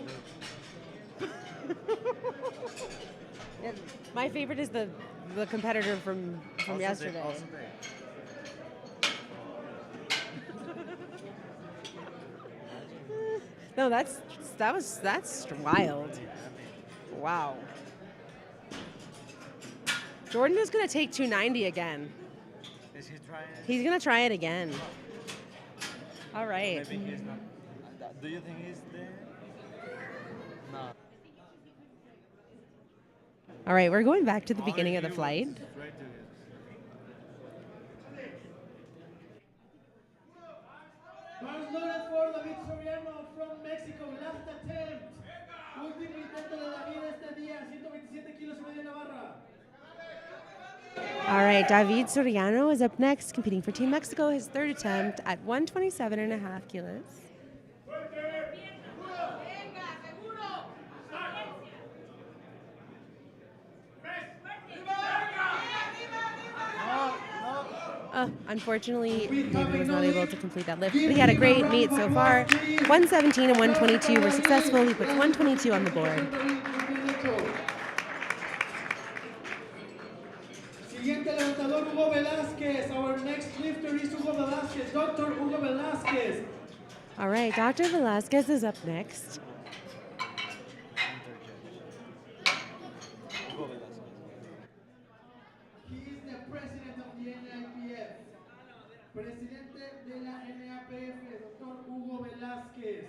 Speaker 1: Yeah, my favorite is the competitor from yesterday. No, that's wild. Wow. Jordan is gonna take 290 again.
Speaker 5: Is he trying?
Speaker 1: He's gonna try it again. All right.
Speaker 5: Maybe he's not. Do you think he's there? No.
Speaker 1: All right, we're going back to the beginning of the flight.
Speaker 5: Right to it.
Speaker 2: Bars loaded for David Soriano from Mexico. Last attempt. Último intento de David este día. 127 kilos y medio en la barra.
Speaker 1: All right, David Soriano is up next, competing for Team Mexico, his third attempt at 127.5 kilos. Unfortunately, David was not able to complete that lift, but he had a great meet so far. 117 and 122 were successful. He puts 122 on the board.
Speaker 2: Siguiente levantador, Hugo Velázquez. Our next lifter is Hugo Velázquez, Dr. Hugo Velázquez.
Speaker 1: All right, Dr. Velázquez is up next.
Speaker 2: He is the president of the NAPF. Presidente de la NAPF, Dr. Hugo Velázquez.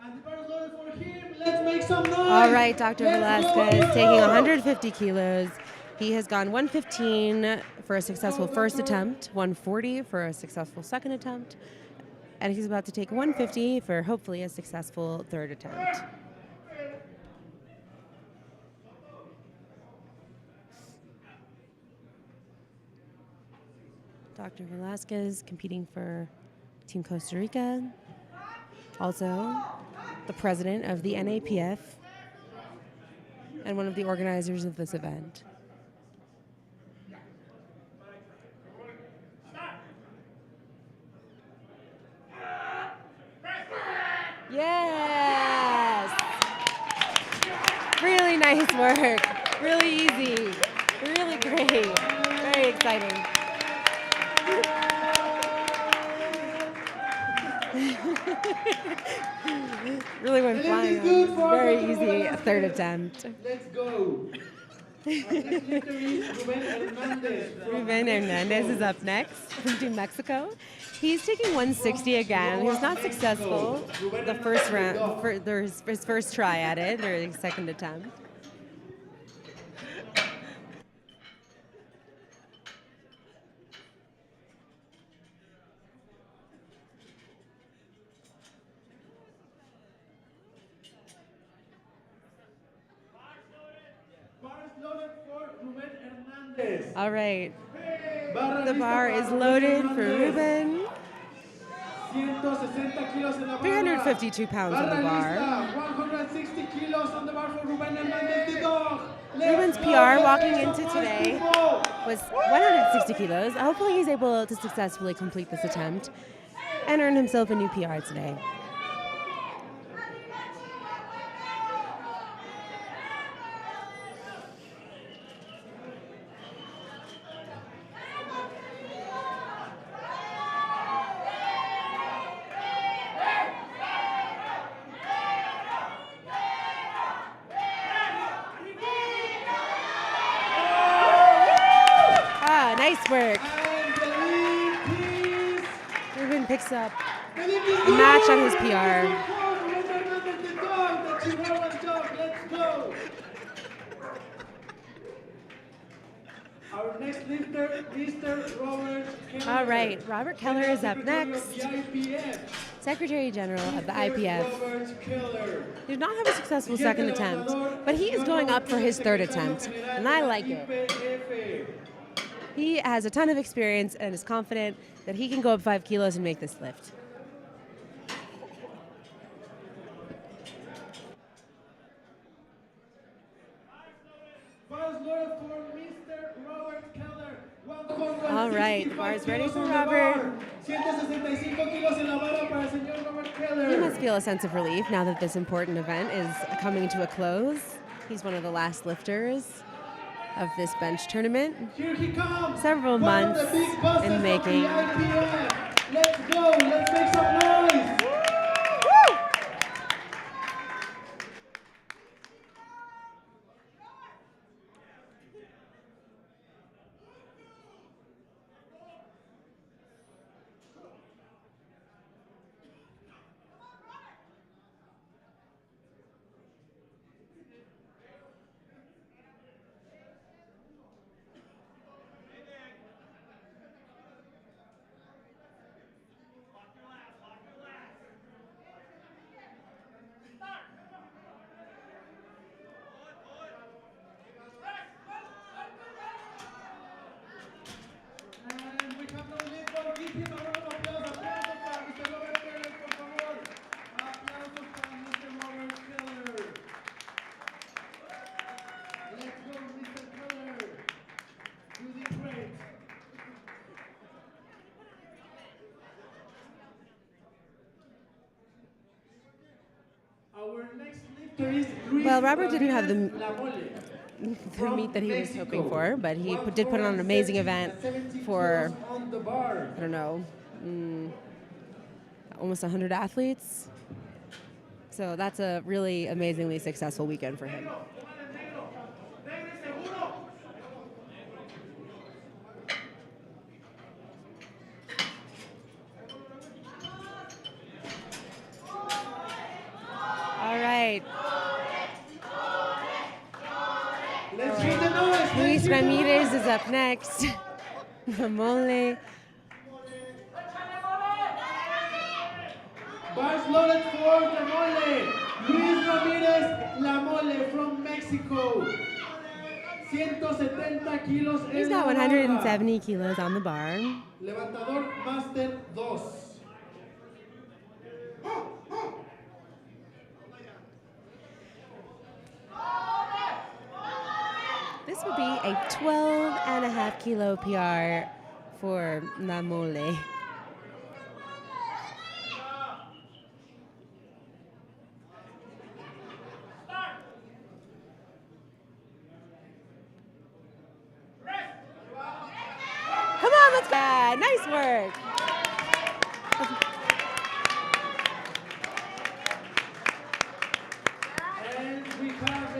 Speaker 2: And the bar is loaded for him. Let's make some noise.
Speaker 1: All right, Dr.
Speaker 2: Let's
Speaker 1: Velázquez
Speaker 2: go,
Speaker 1: taking
Speaker 2: Manolo.
Speaker 1: 150 kilos. He has gone 115 for a successful first attempt, 140 for a successful second attempt, and he's about to take 150 for hopefully a successful third attempt. Dr. Velázquez competing for Team Costa Rica, also the president of the NAPF and one of the organizers of this event. Yes! Nice work. Really easy. Really great. Very exciting. Really went flying on this very easy third attempt.
Speaker 2: Let's go. Our next lifter is Ruben Hernandez from
Speaker 1: Ruben Hernandez
Speaker 2: Mexico.
Speaker 1: is up next from Team Mexico. He's taking 160 again. He was not successful the first round, his first try at it, or his second attempt.
Speaker 2: Bar is loaded for Ruben Hernandez.
Speaker 1: All right.
Speaker 2: Barra
Speaker 1: The
Speaker 2: lista
Speaker 1: bar
Speaker 2: para
Speaker 1: is loaded for
Speaker 2: Hernandez.
Speaker 1: Ruben.
Speaker 2: 160 kilos en la barra.
Speaker 1: 352 pounds on the
Speaker 2: Barra
Speaker 1: bar.
Speaker 2: lista, 160 kilos on the bar for Ruben Hernandez. The dog.
Speaker 1: Ruben's PR walking into today was 160 kilos. Hopefully he's able to successfully complete this attempt and earn himself a new PR today. Nice work. Ruben picks up a match on his PR.
Speaker 2: Our next lifter, Mr. Robert Keller.
Speaker 1: All right, Robert Keller is up next.
Speaker 2: IPF.
Speaker 1: Secretary General of the IPF.
Speaker 2: Robert Keller.
Speaker 1: He did not have a successful second attempt, but he is going up for his third attempt, and I like it.
Speaker 2: IPF.
Speaker 1: He has a ton of experience and is confident that he can go up 5 kilos and make this lift. All right, the bar is ready for Robert. He must feel a sense of relief now that this important event is coming to a close. He's one of the last lifters of this bench tournament.
Speaker 2: Here he comes.
Speaker 1: Several months in making.
Speaker 2: Let's go. Let's make some noise.
Speaker 1: Well, Robert didn't have the meet that he was hoping for, but he did put on an amazing event for, I don't know, almost 100 athletes. So that's a really amazingly successful weekend for him. All right. Luis Ramirez is up next. La Mole.
Speaker 2: Bars loaded for La Mole. Luis Ramirez, La Mole from Mexico. 170 kilos.
Speaker 1: He's got 170 kilos on the bar.
Speaker 2: Levantador Master 2.
Speaker 1: This would be a 12.5 kilo PR for La Mole. Yeah, nice work.
Speaker 2: And we have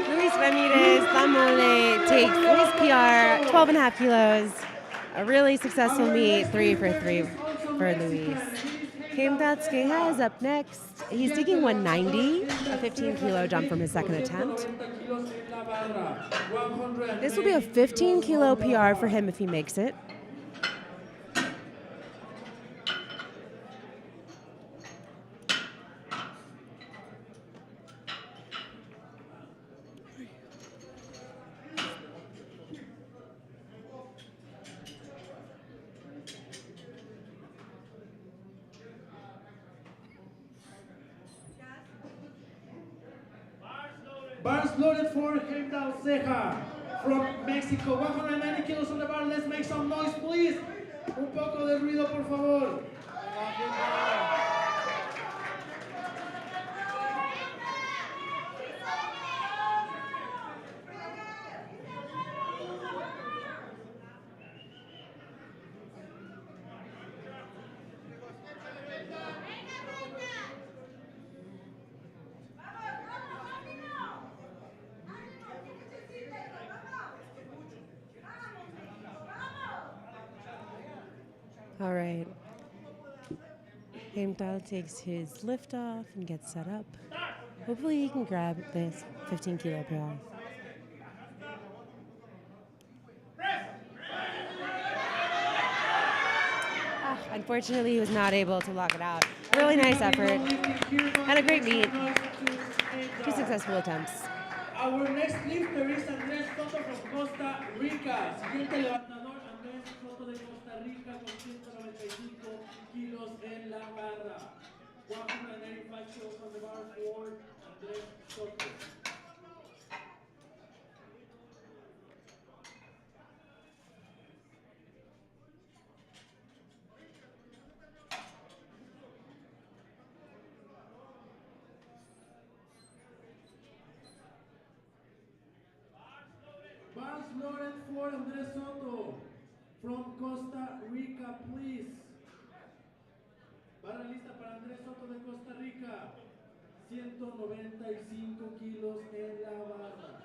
Speaker 1: Luis Ramirez Tamole takes his PR, 12.5 kilos. A really successful meet, 3 for 3 for Luis. Heimdall Skeha is up next. He's taking 190, a 15-kilo jump from his second attempt. This will be a 15-kilo PR for him if he makes it.
Speaker 2: Bars loaded for Heimdall Ceja from Mexico. 190 kilos on the bar. Let's make some noise, please. Un poco de ruido, por favor.
Speaker 1: All right. Heimdall takes his lift off and gets set up. Hopefully he can grab this 15-kilo PR. Unfortunately, he was not able to lock it out. Really nice effort. And a great meet. 2 successful attempts.
Speaker 2: Our next lifter is Andrés Soto from Costa Rica. Siguiente levantador, Andrés Soto de Costa Rica con 195 kilos en la barra. 185 kilos on the bar for Andrés Soto. Bars loaded for Andrés Soto from Costa Rica, please. Barra lista para Andrés Soto de Costa Rica. 195 kilos en la barra.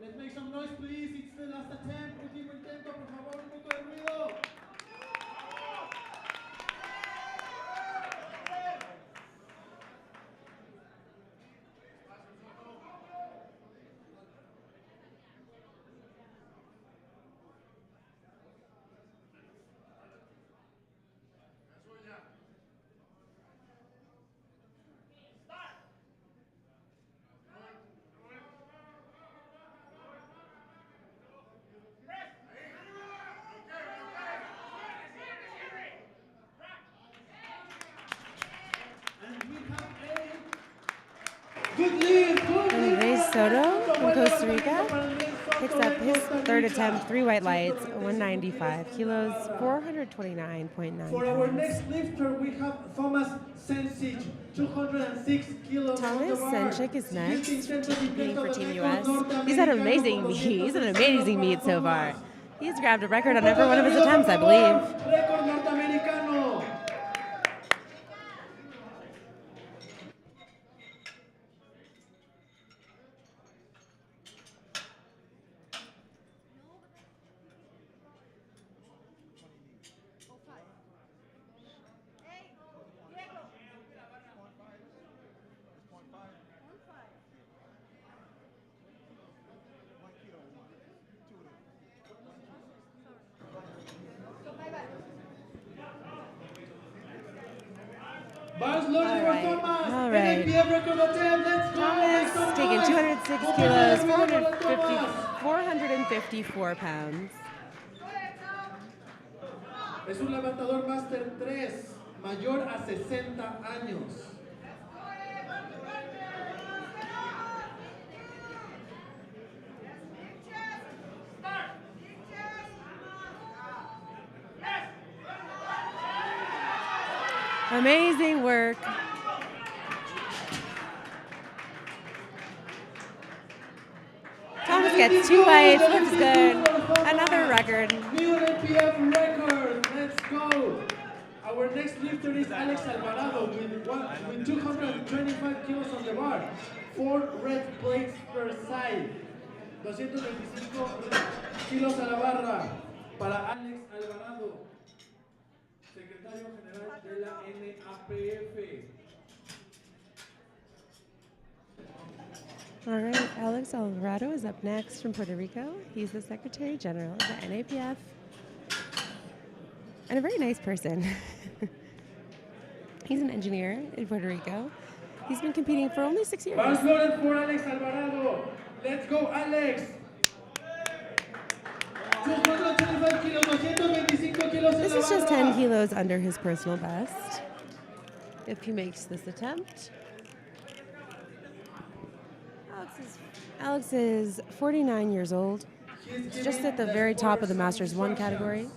Speaker 2: Let's make some noise, please. It's the last attempt. Último intento, por favor, un poco de ruido.
Speaker 1: Andrés Soto from Costa Rica picks up his third attempt, 3 white lights, 195 kilos, 429.9
Speaker 2: For our
Speaker 1: pounds.
Speaker 2: next lifter, we have Thomas Sencic, 206 kilos.
Speaker 1: Thomas Sencic is next, competing for Team US. He's had an amazing meet. He's had an amazing meet so far. He's grabbed a record on every one of his attempts, I believe.
Speaker 2: Récord norteamericano. Bars loaded for Thomas.
Speaker 1: All right.
Speaker 2: NAPF record attempt. Let's go.
Speaker 1: Thomas taking 206 kilos, 454 pounds.
Speaker 2: Es un levantador Master 3, mayor a 60 años.
Speaker 1: Amazing work. gets 2 bites, looks good. Another record.
Speaker 2: New NAPF record. Let's go. Our next lifter is Alex Alvarado with 225 kilos on the bar. 4 red plates per side. 225 kilos a la barra para Alex Alvarado, secretario general de la NAPF.
Speaker 1: All right, Alex Alvarado is up next from Puerto Rico. He's the Secretary General of the NAPF and a very nice person. He's an engineer in Puerto Rico. He's been competing for only 6 years.
Speaker 2: Bars loaded for Alex Alvarado. Let's go, Alex. 225 kilos, 225 kilos
Speaker 1: This is just 10 kilos under his personal best if he makes this attempt. Alex is 49 years old. He's just at the very top of the Masters 1 category.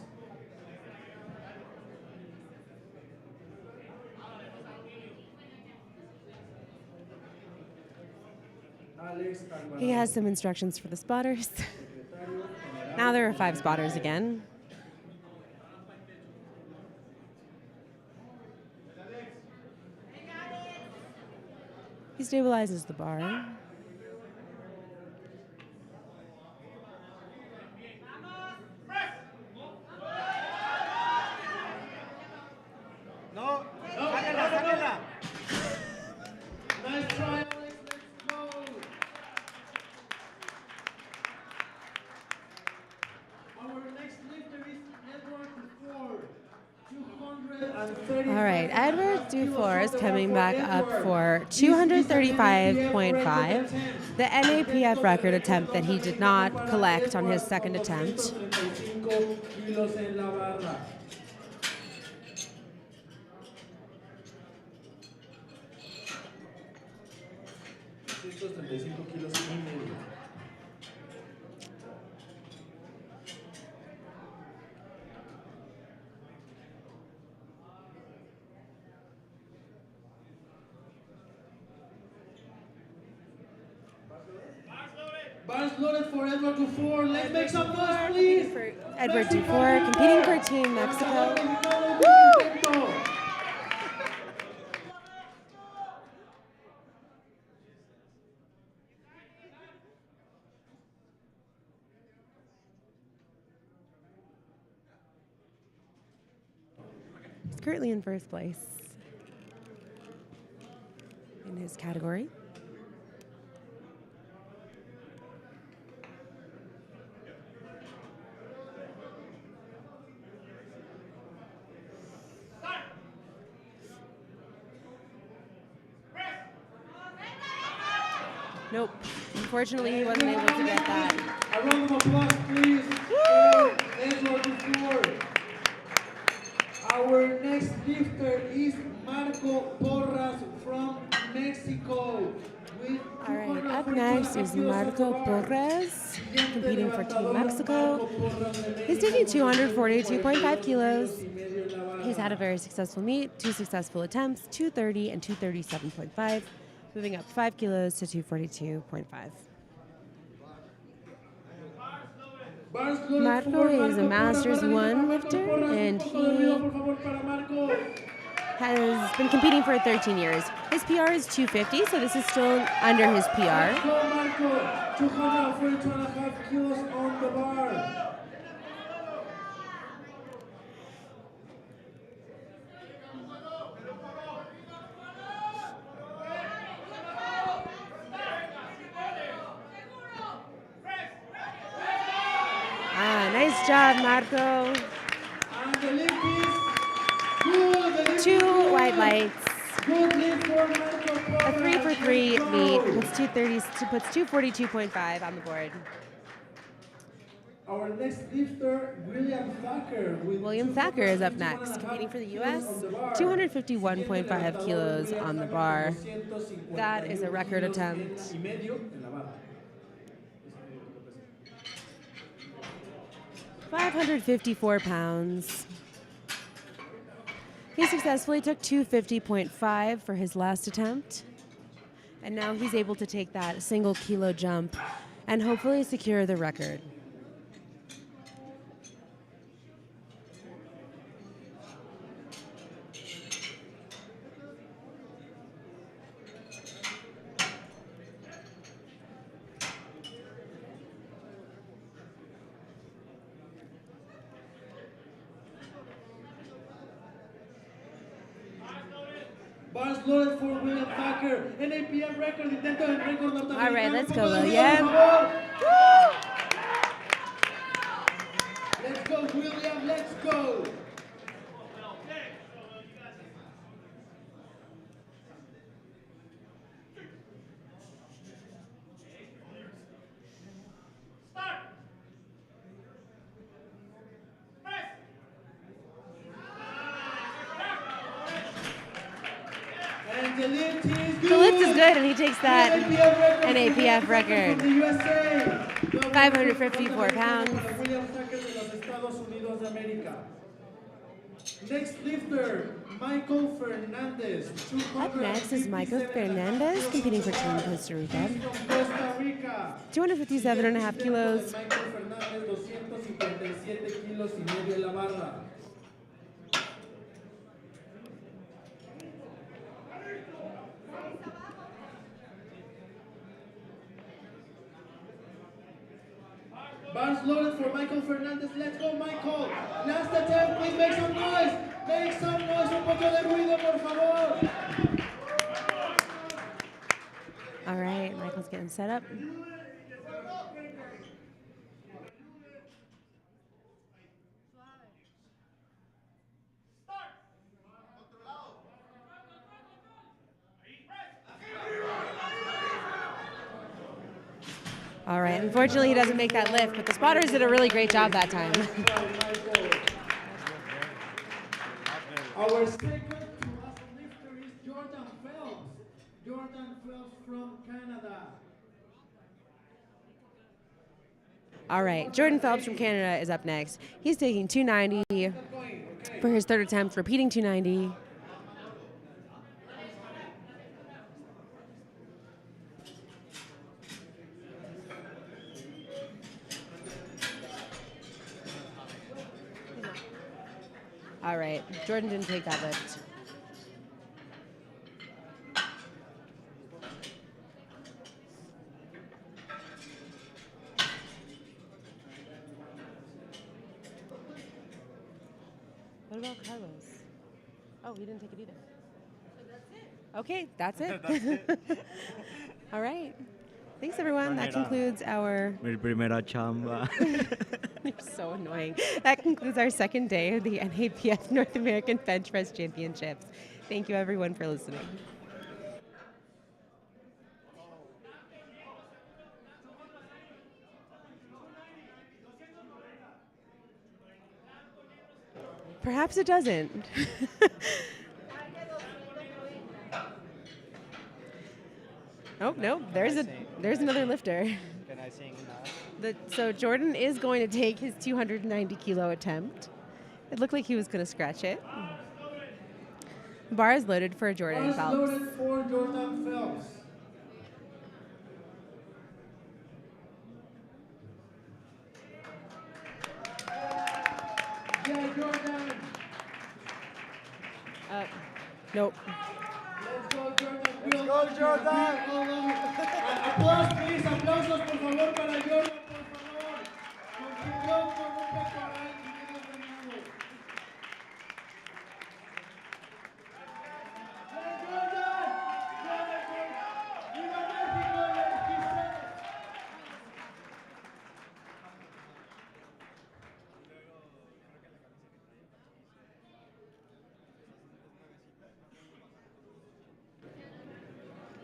Speaker 1: He has some instructions for the spotters. Now there are 5 spotters again. He stabilizes the bar.
Speaker 5: No, sáquela, sáquela.
Speaker 2: Nice try, Alex. Let's go. Our next lifter is Edward Ford. 235.
Speaker 1: All right, Edward Dufour is coming back up for 235.5, the NAPF record attempt that he did not collect on his second attempt.
Speaker 2: Kilos en la barra. Kilos y medio. Bars loaded for Edward Dufour. Let's make some noise, please.
Speaker 1: Edward Dufour competing for Team Mexico. He's currently in first place in his category. Nope. Unfortunately, he wasn't able to get that.
Speaker 2: A round of applause, please. Edward Dufour. Our next lifter is Marco Porras from Mexico.
Speaker 1: All right, up next is Marco Porras, competing for Team Mexico. He's taking 242.5 kilos. He's had a very successful meet, 2 successful attempts, 230 and 237.5, moving up 5 kilos to 242.5. Marco is a Masters 1 lifter, and he has been competing for 13 years. His PR is 250, so this is still under his PR.
Speaker 2: 242.5 kilos on the bar.
Speaker 1: Nice job, Marco.
Speaker 2: And the lift is good.
Speaker 1: 2 white lights.
Speaker 2: Good lift for Marco Porras.
Speaker 1: A 3 for 3 meet puts 242.5 on the board.
Speaker 2: Our next lifter, William Thacker.
Speaker 1: William Thacker is up next, competing for the U.S. 251.5 kilos on the bar. That is a record attempt. 554 pounds. He successfully took 250.5 for his last attempt. And now he's able to take that single kilo jump and hopefully secure the record.
Speaker 2: Bars loaded for William Thacker. NAPF record, intento del récord norteamericano.
Speaker 1: All right, let's go,
Speaker 2: Por
Speaker 1: William.
Speaker 2: favor. Let's go, William, let's go. And the lift is good.
Speaker 1: The lift is good, and he takes that NAPF record.
Speaker 2: From the USA.
Speaker 1: 554 pounds.
Speaker 2: William Thacker de los Estados Unidos de América. Next lifter, Michael Fernandez.
Speaker 1: Up next is Michael Fernandez competing for Team Costa Rica.
Speaker 2: Costa Rica.
Speaker 1: 257.5 kilos.
Speaker 2: Michael Fernandez, 257 kilos y medio en la barra. Bars loaded for Michael Fernandez. Let's go, Michael. Last attempt, please make some noise. Make some noise, un poco de ruido, por favor.
Speaker 1: All right, Michael's getting set up. All right, unfortunately he doesn't make that lift, but the spotters did a really great job that time.
Speaker 2: Our second to last lifter is Jordan Phelps. Jordan Phelps from Canada.
Speaker 1: All right, Jordan Phelps from Canada is up next. He's taking 290 for his third attempt, repeating 290. All right, Jordan didn't take that lift. What about Carlos? Oh, he didn't take it either. Okay, that's it. All right. Thanks, everyone. That concludes our...
Speaker 5: Mi primera chamba.
Speaker 1: You're so annoying. That concludes our second day of the NAPF North American Bench Press Championships. Thank you, everyone, for listening. Perhaps it doesn't. Oh, no, there's another lifter.
Speaker 5: Can I sing now?
Speaker 1: So Jordan is going to take his 290 kilo attempt. It looked like he was going to scratch it. The bar is loaded for Jordan
Speaker 2: Bars
Speaker 1: Phelps.
Speaker 2: loaded for Jordan Phelps. Yeah, Jordan.
Speaker 1: Nope.
Speaker 2: Let's go, Jordan.
Speaker 5: Let's go, Jordan.
Speaker 2: Applause, please. Aplausos, por favor, para Jordan, por favor. Concluyó con un pectoral y medio ganado. ¡Hey, Jordan! ¡Viva México! ¡He said!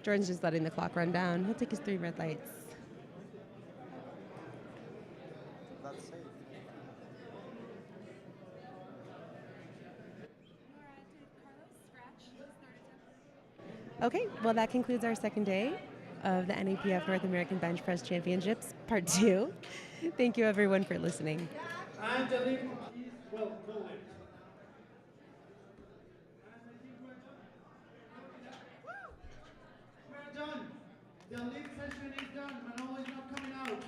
Speaker 1: Jordan's just letting the clock run down. He'll take his 3 red lights.
Speaker 5: That's safe.
Speaker 1: Okay, well, that concludes our second day of the NAPF North American Bench Press Championships, Part 2. Thank you, everyone, for listening.
Speaker 2: And the lift is, well, no lift. We're done. The lift session is done. Manolo is not coming out.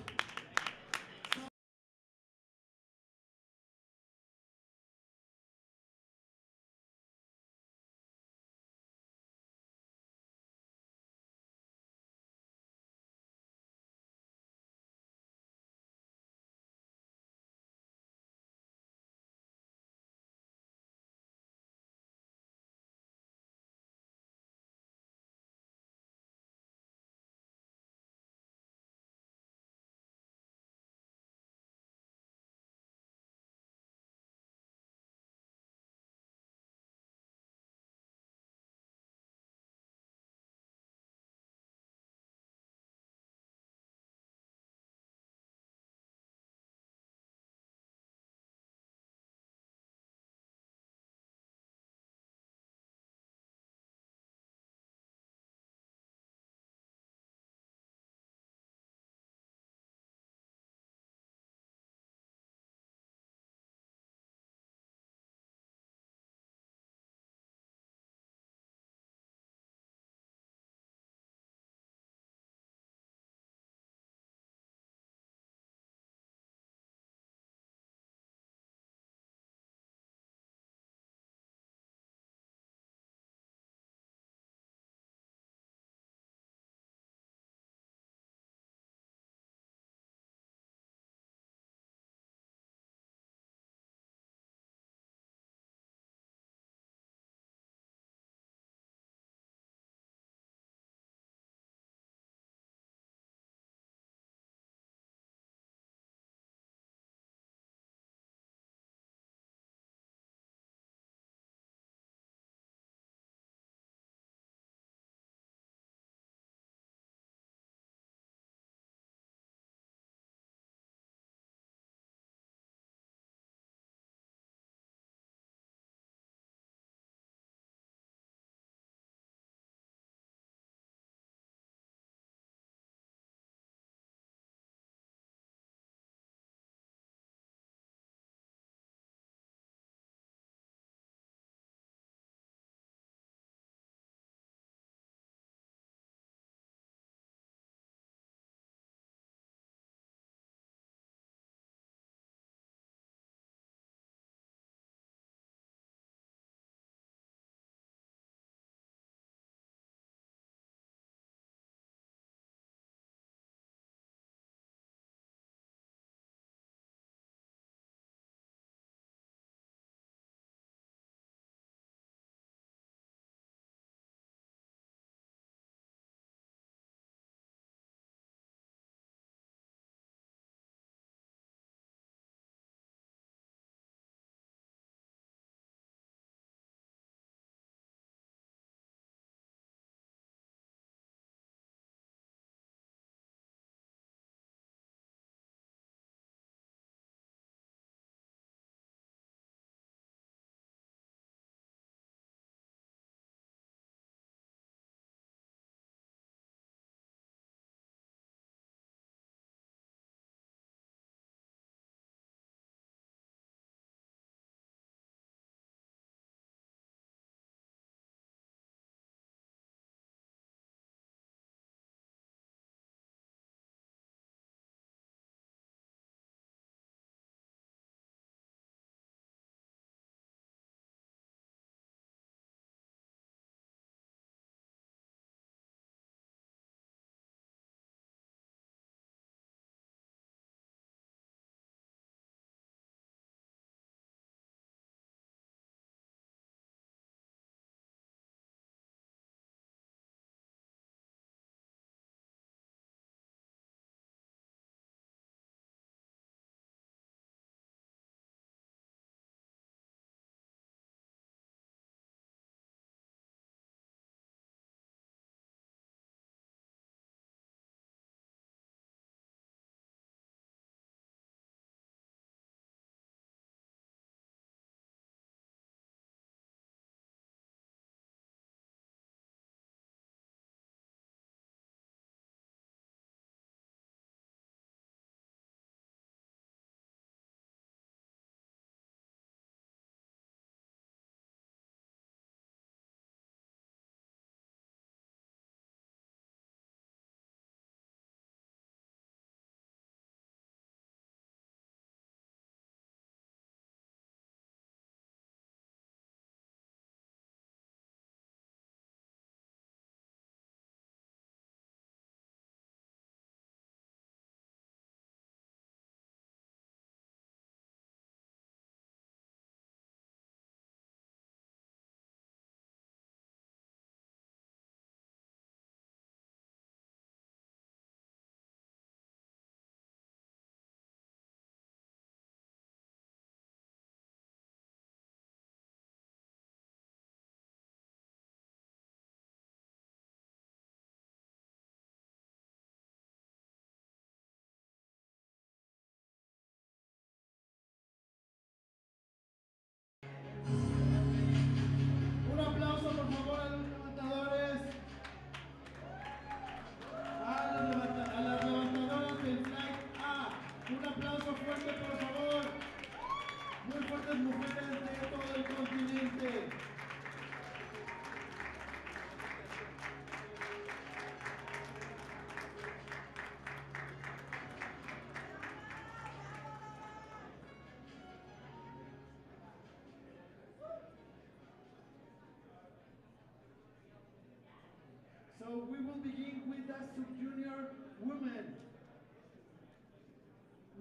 Speaker 2: So we will begin with the sub-junior women.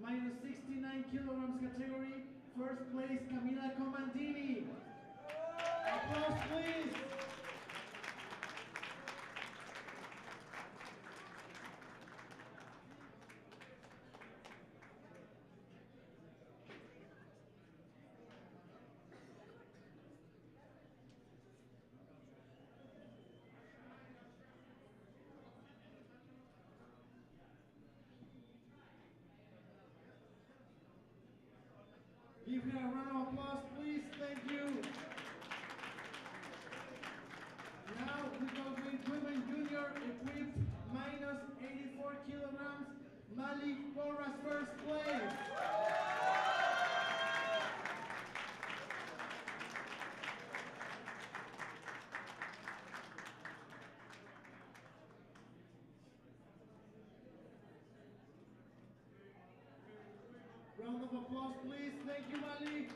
Speaker 2: Minus 69 kilograms category. First place, Camila Comandini. Applause, please. Give her a round of applause, please. Thank you. Now we go with women junior equipped minus 84 kilograms. Mali Porras first place. Round of applause, please. Thank you, Mali.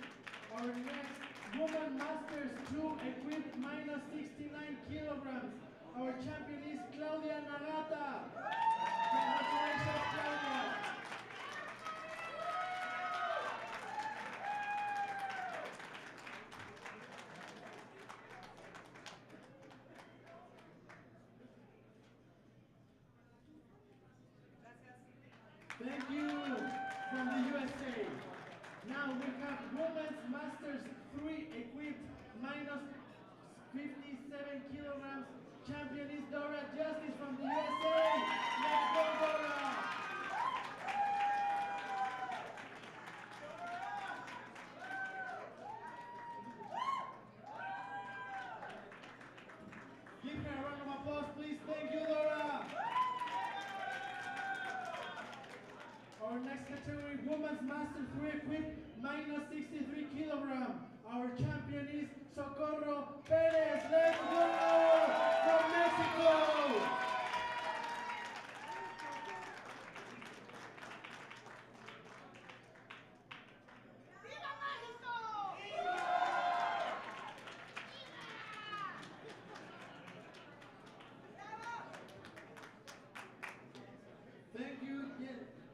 Speaker 2: Our next woman masters 2 equipped minus 69 kilograms. Our champion is Claudia Nagata. Congratulations, Claudia. Thank you from the USA. Now we have women's masters 3 equipped minus 57 kilograms. Champion is Dora Justice from the USA. Let's go, Dora. Give her a round of applause, please. Thank you, Dora. Our next category, Women's Master 3 equipped, minus 63 kilograms. Our champion is Socorro Perez. Let's go! From Mexico! Thank you. Yes.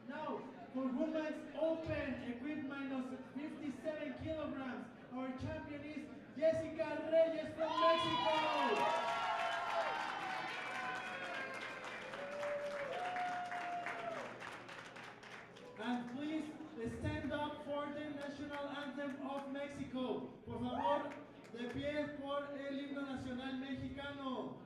Speaker 2: Now, for women's open, equipped minus 57 kilograms, our champion is Jessica Reyes from Mexico. And please stand up for the national anthem of Mexico. Por favor, de pie por el himno nacional mexicano.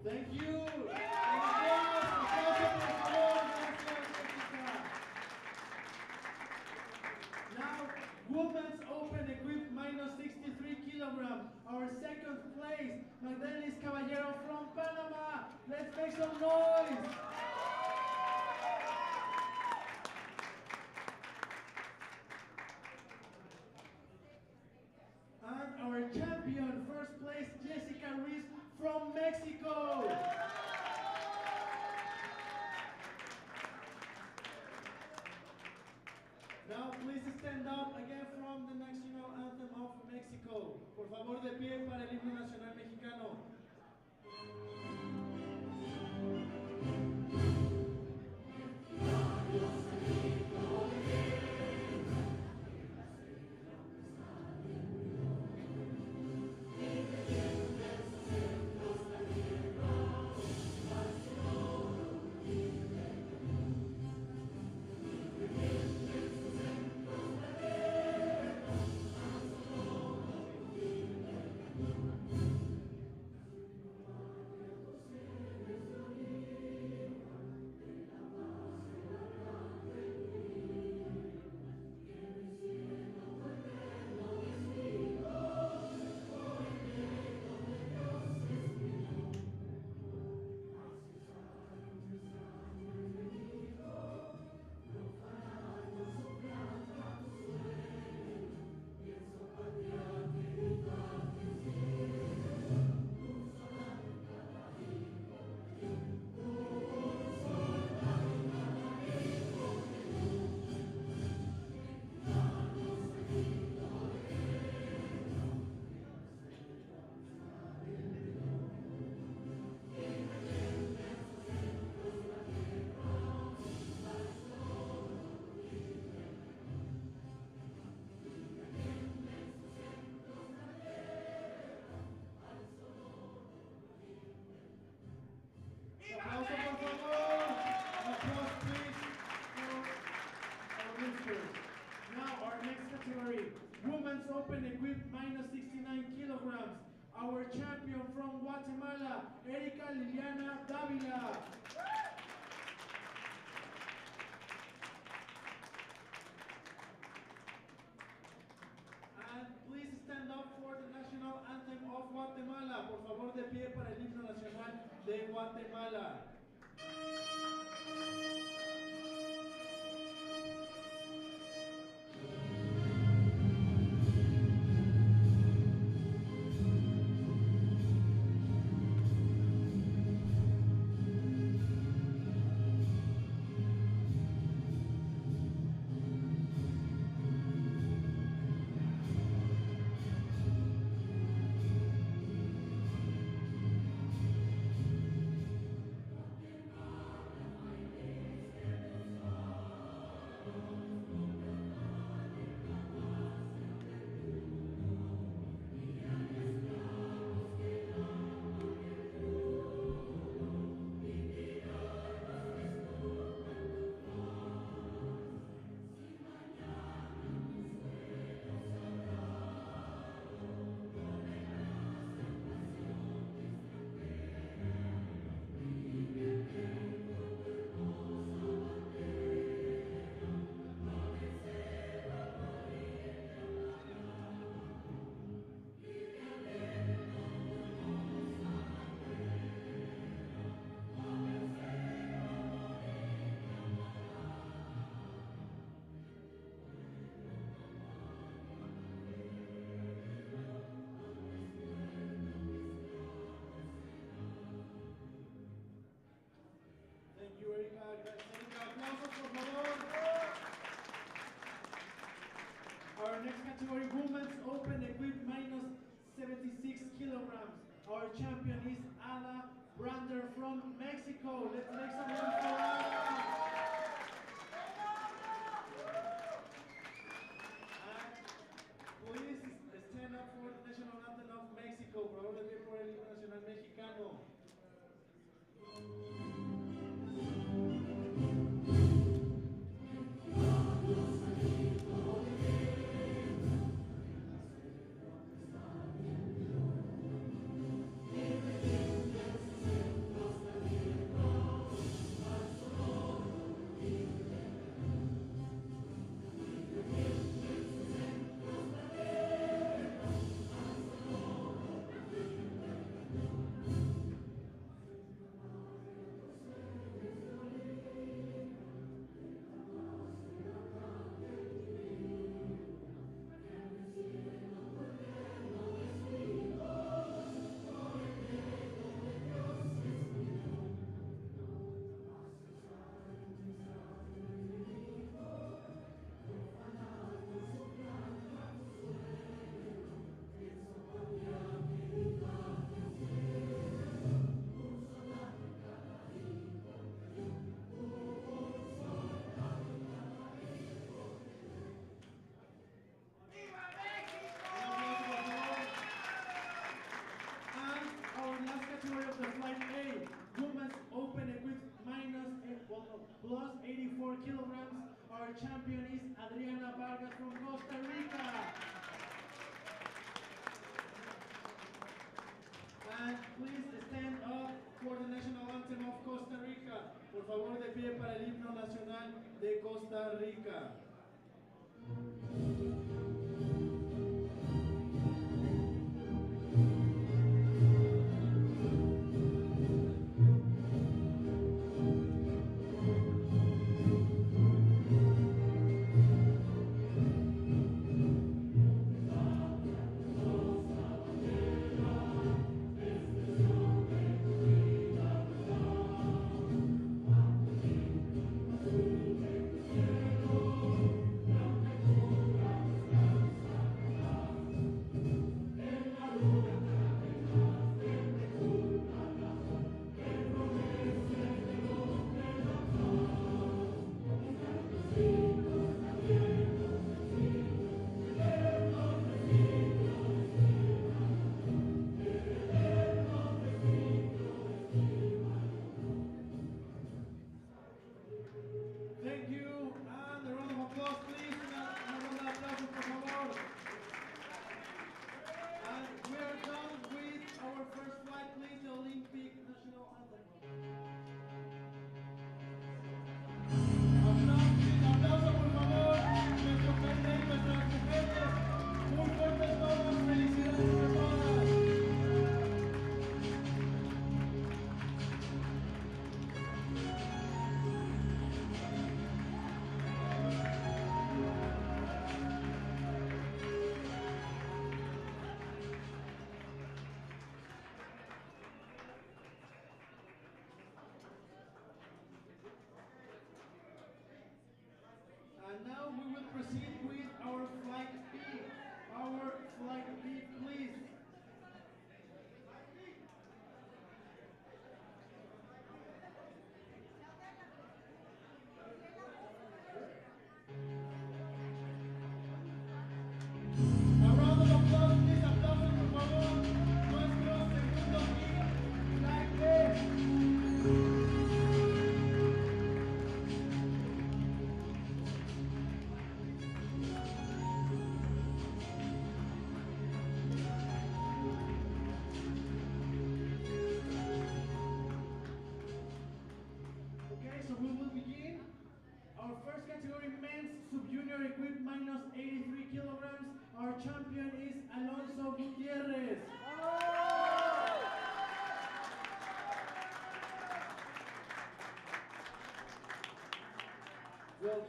Speaker 2: Thank you. Now, women's open equipped minus 63 kilograms. Our second place, Magdalena Caballero from Panama. Let's make some noise. And our champion champion, first place, Jessica Ruiz from Mexico. Now please stand up again from the national anthem of Mexico. Por favor, de pie para el himno nacional mexicano. Aplauso, por favor. Applause, please, for our lifters. Now, our next category, Women's Open Equipped minus 69 kilograms. Our champion from Guatemala, Erika Liliana Davila. And please stand up for the national anthem of Guatemala. Por favor, de pie para el himno nacional de Guatemala. Thank you, Erika. Aplausos, por favor. Our next category, Women's Open Equipped minus 76 kilograms. Our champion is Ana Brander from Mexico. Let's make some room for Ana. And please stand up for the national anthem of Mexico. Por favor, de pie por el himno nacional mexicano.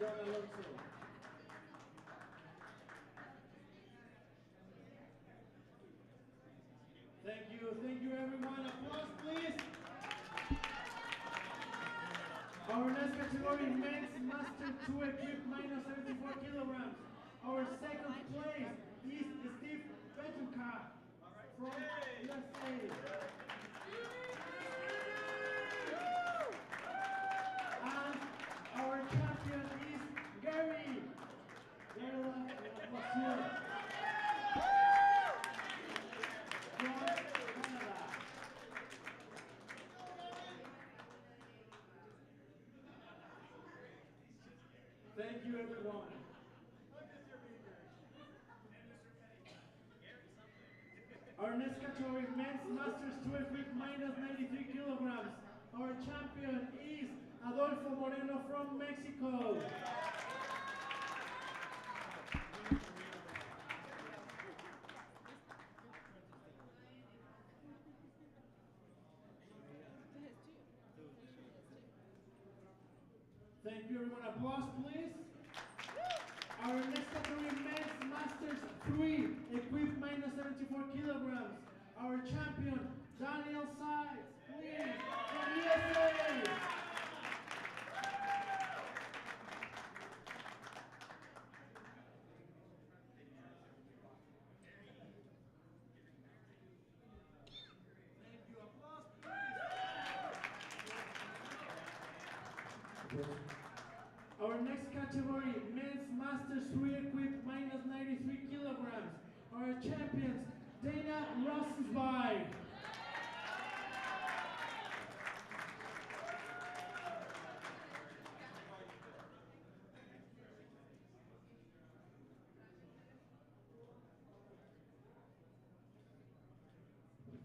Speaker 2: John Alonso. Thank you everyone. Applause please. Our next category, men's master 2 equipped minus 74 kilograms. Our second place is Steve Betuka from USA. And our champion is Gary. Gary Lafayette from Canada. Thank you, everyone. Our next category, men's masters 2 equipped minus 93 kilograms. Our champion is Adolfo Moreno from Mexico. Thank you, everyone. Applause, please. Our next category, men's masters 3 equipped minus 74 kilograms. Our champion, Daniel Sides, please, from USA. Thank you. Applause, please. Our next category, men's masters 3 equipped minus 93 kilograms. Our champions, Dana Rosenzweig.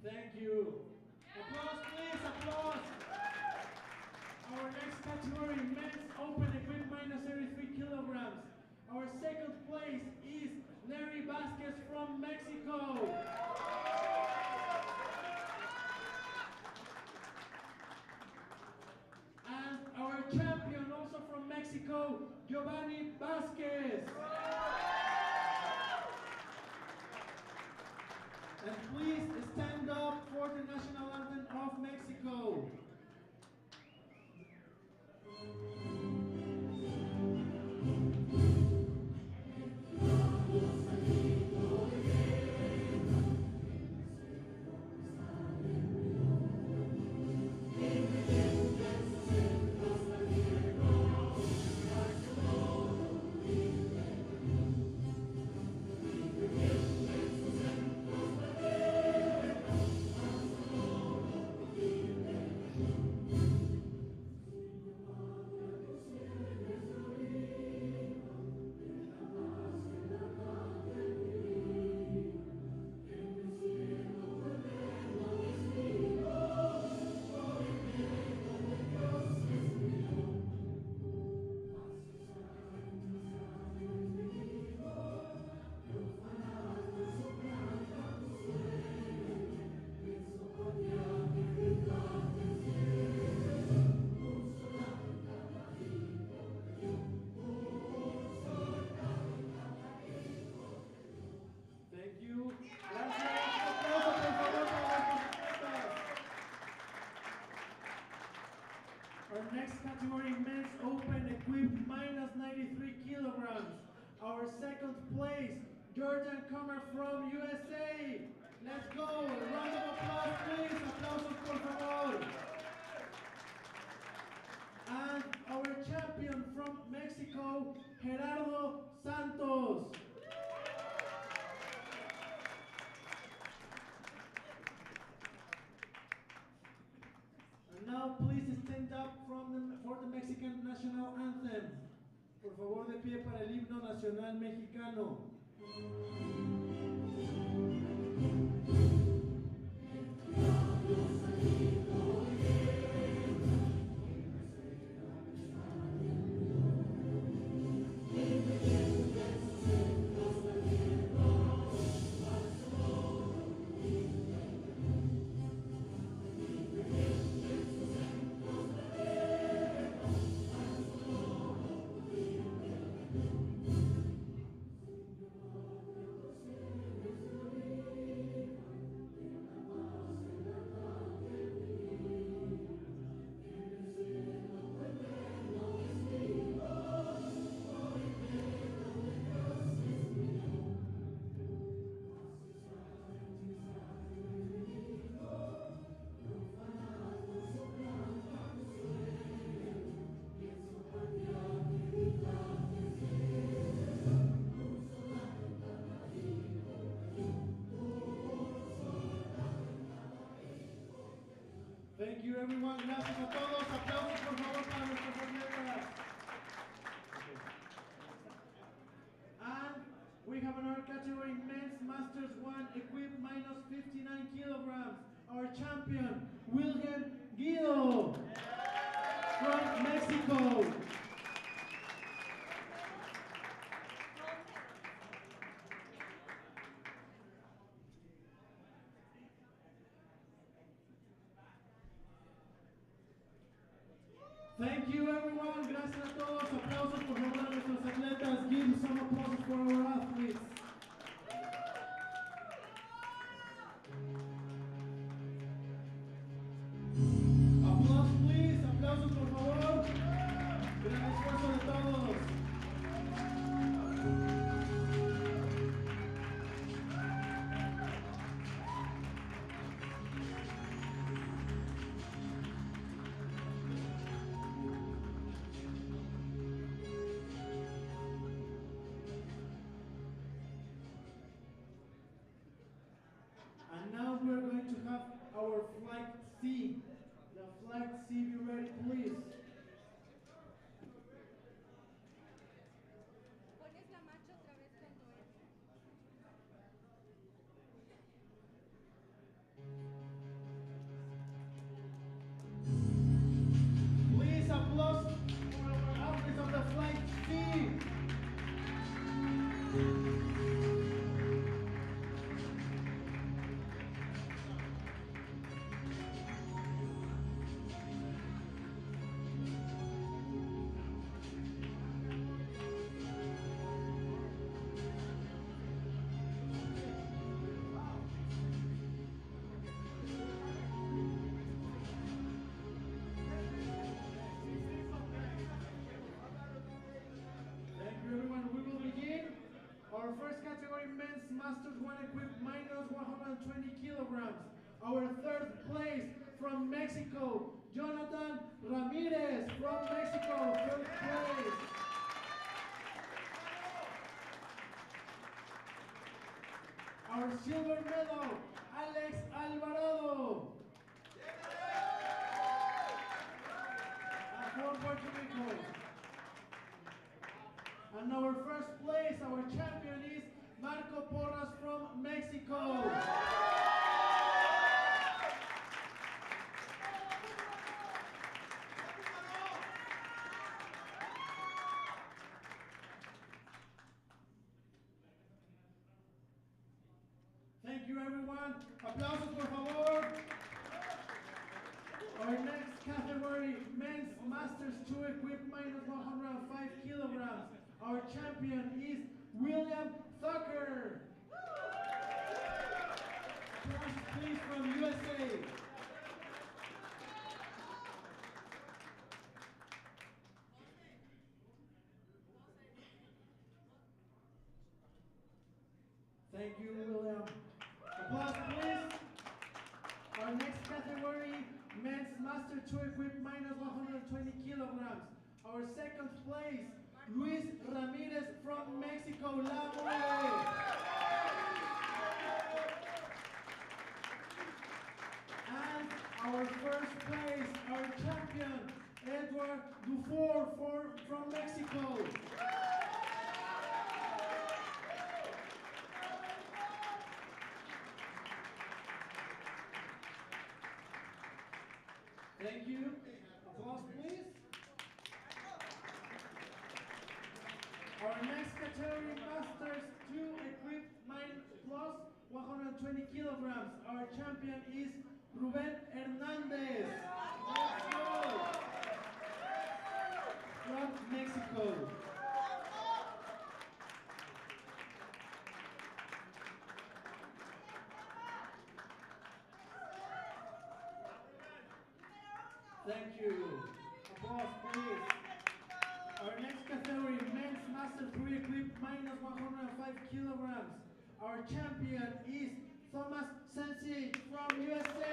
Speaker 2: Thank you. Applause, please, applause. Our next category, men's open equipped minus 73 kilograms. Our second place is Larry Vasquez from Mexico. And our champion also from Mexico, Giovanni Vasquez. And please stand up for the national anthem of Mexico. Thank you. Our next category, men's open equipped minus 93 kilograms. Our second place, Jordan Comer from USA. Let's go. A round of applause, please. Aplausos, por favor. And our champion from Mexico, Gerardo Santos. And now please stand up for the Mexican national anthem. Por favor, de pie para el himno nacional mexicano. Thank you everyone, gracias a todos, aplausos por favor para nuestros atletas. And we have another category, Men's Masters 1, equipped minus 59 kilograms. Our champion, Wilhelm Guido from Mexico. Thank you everyone, gracias a todos, aplausos por favor a nuestros atletas, give some applause for our athletes. Applause please, aplausos por favor, gran esfuerzo de todos. And now we're going to have our flight C. The flight C, be ready please.
Speaker 4: Pones la marcha otra vez cuando es.
Speaker 2: Please applause for our athletes of the flight C. Thank you everyone. We will begin our first category, Men's Masters 1 equipped minus 120 kilograms. Our third place from Mexico, Jonathan Ramirez from Mexico, third place. Our silver medal, Alex Alvarado. From Puerto Rico. And our first place, our champion is Marco Porras from Mexico. Thank you everyone. Aplausos por favor. Our next category, Men's Masters 2 equipped minus 105 kilograms. Our champion is William Tucker. Applause please from USA. Thank you, William. Applause please. Our next category, Men's Master 2 equipped minus 120 kilograms. Our second place, Luis Ramirez from Mexico, La Mole. And our first place, our champion, Edward Dufour from Mexico. Thank you. Applause, please. Our next category, Masters 2 equipped plus 120 kilograms. Our champion is Ruben Hernandez. Let's go. From Mexico. Thank you. Applause, please. Our next category, Men's Master 3 equipped minus 105 kilograms. Our champion is Thomas Sensi from USA.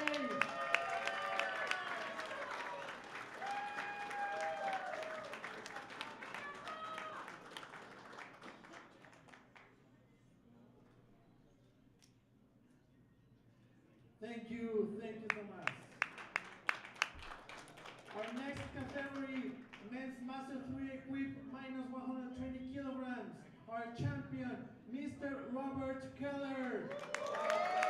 Speaker 2: Thank you, Thomas. Our next category, men's master 3 equipped minus 120 kilograms. Our champion, Mr. Robert Keller.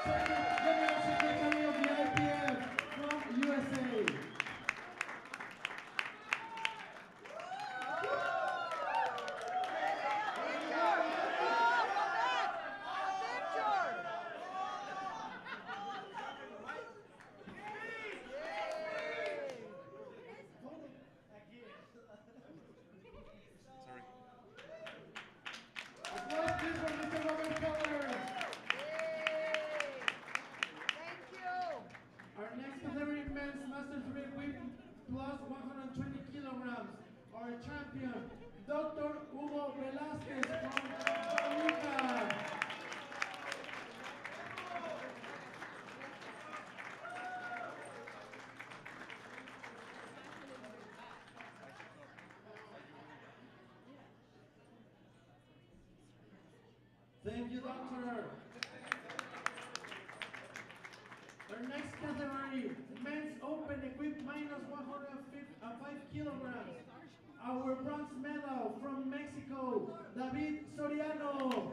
Speaker 2: Second General Secretary of the IPF from USA. Applause please for Mr. Robert Keller. Our next category, men's master 3 equipped plus 120 kilograms. Our champion, Dr. Hugo Velasquez from Costa Rica. Thank you, doctor. Our next category, men's open equipped minus 105 kilograms. Our bronze medal from Mexico, David Soriano.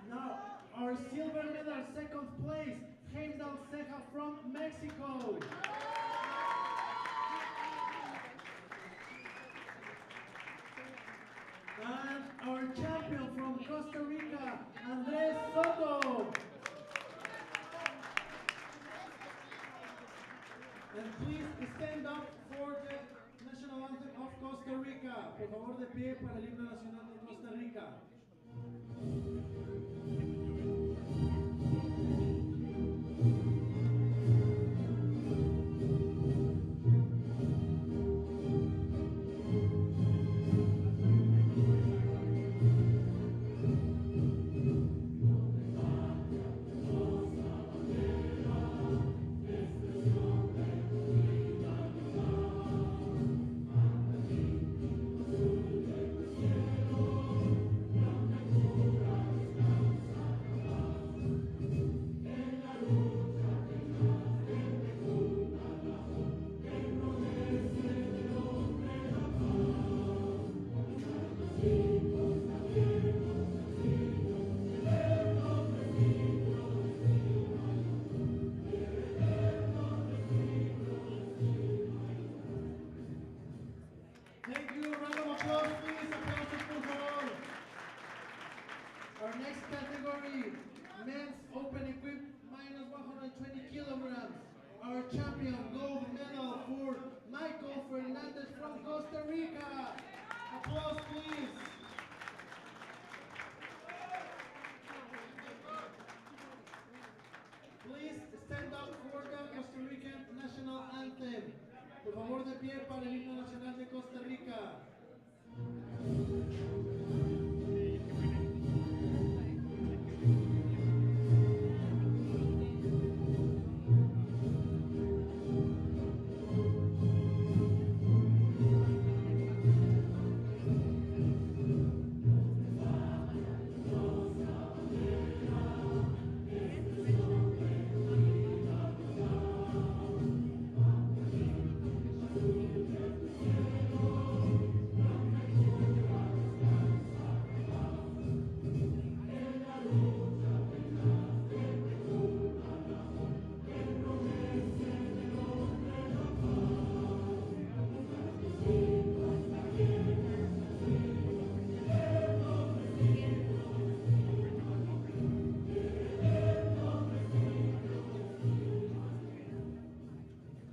Speaker 2: Now, our silver medal, second place, Heimdall Ceja from Mexico. And our champion from Costa Rica, Andres Soto. And please stand up for the national anthem of Costa Rica. Por favor, de pie para el himno nacional de Costa Rica. Thank you. Round of applause, please. Aplausos, por favor. Our next category, men's open equipped minus 120 kilograms. Our champion gold medal for Michael Fernandez from Costa Rica. Applause, please. Please stand up for the Costa Rican national anthem. Por favor, de pie para el himno nacional de Costa Rica.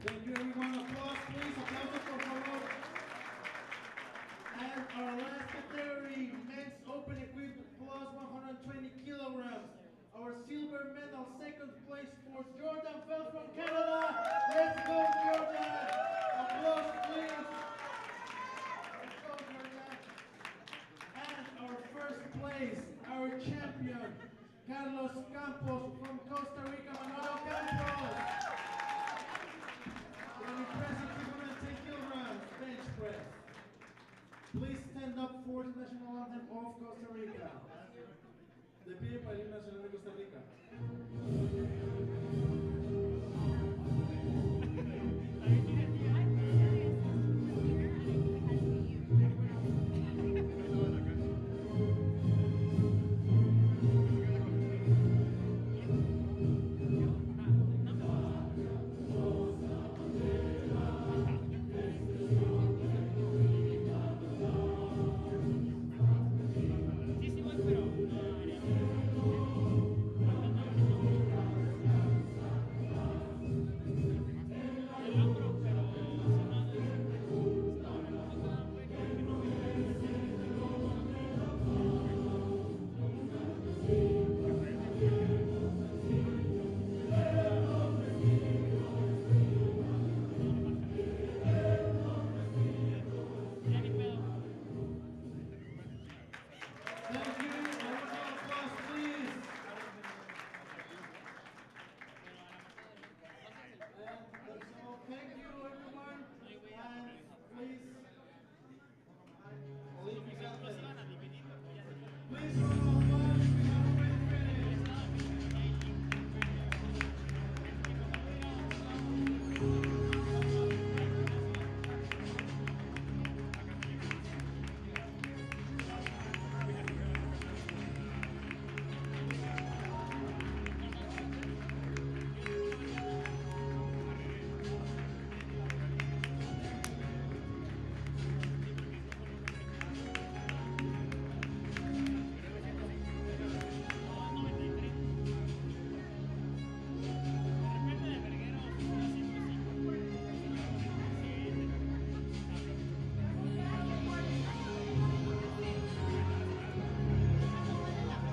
Speaker 2: Thank you, everyone. Applause, please. Aplausos, por favor. And our last category, men's open equipped plus 120 kilograms. Our silver medal, second place for Jordan Fell from Canada. Let's go, Jordan. Applause, please. Let's go, Jordan. And our first place, our champion, Carlos Campos from Costa Rica. Manolo Campos. An impressive 210 kilograms bench press. Please stand up for the national anthem of Costa Rica. De pie para el himno nacional de Costa Rica. Thank you, everyone. And please, leave me something. Please, round of applause. We have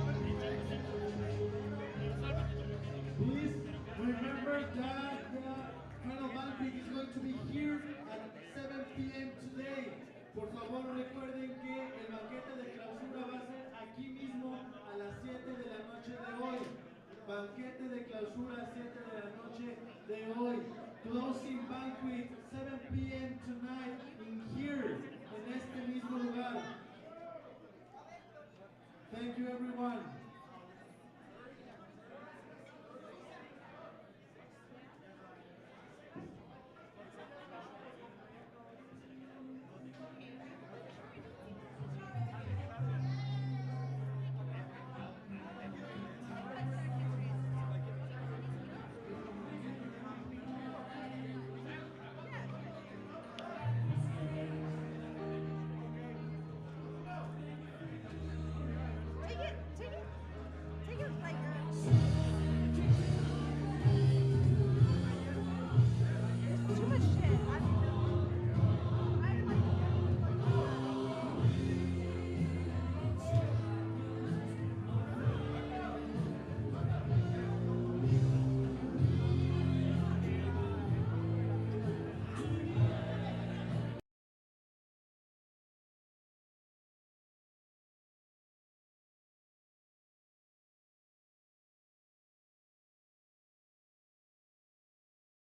Speaker 2: already finished. Please remember that the final banquet is going to be here at 7 p.m. today. Por favor, recuerden que el banquete de clausura va a ser aquí mismo a las 7 de la noche de hoy. Banquete de clausura 7 de la noche de hoy. Closing banquet 7 p.m. tonight in here, en este mismo lugar. Thank you, everyone.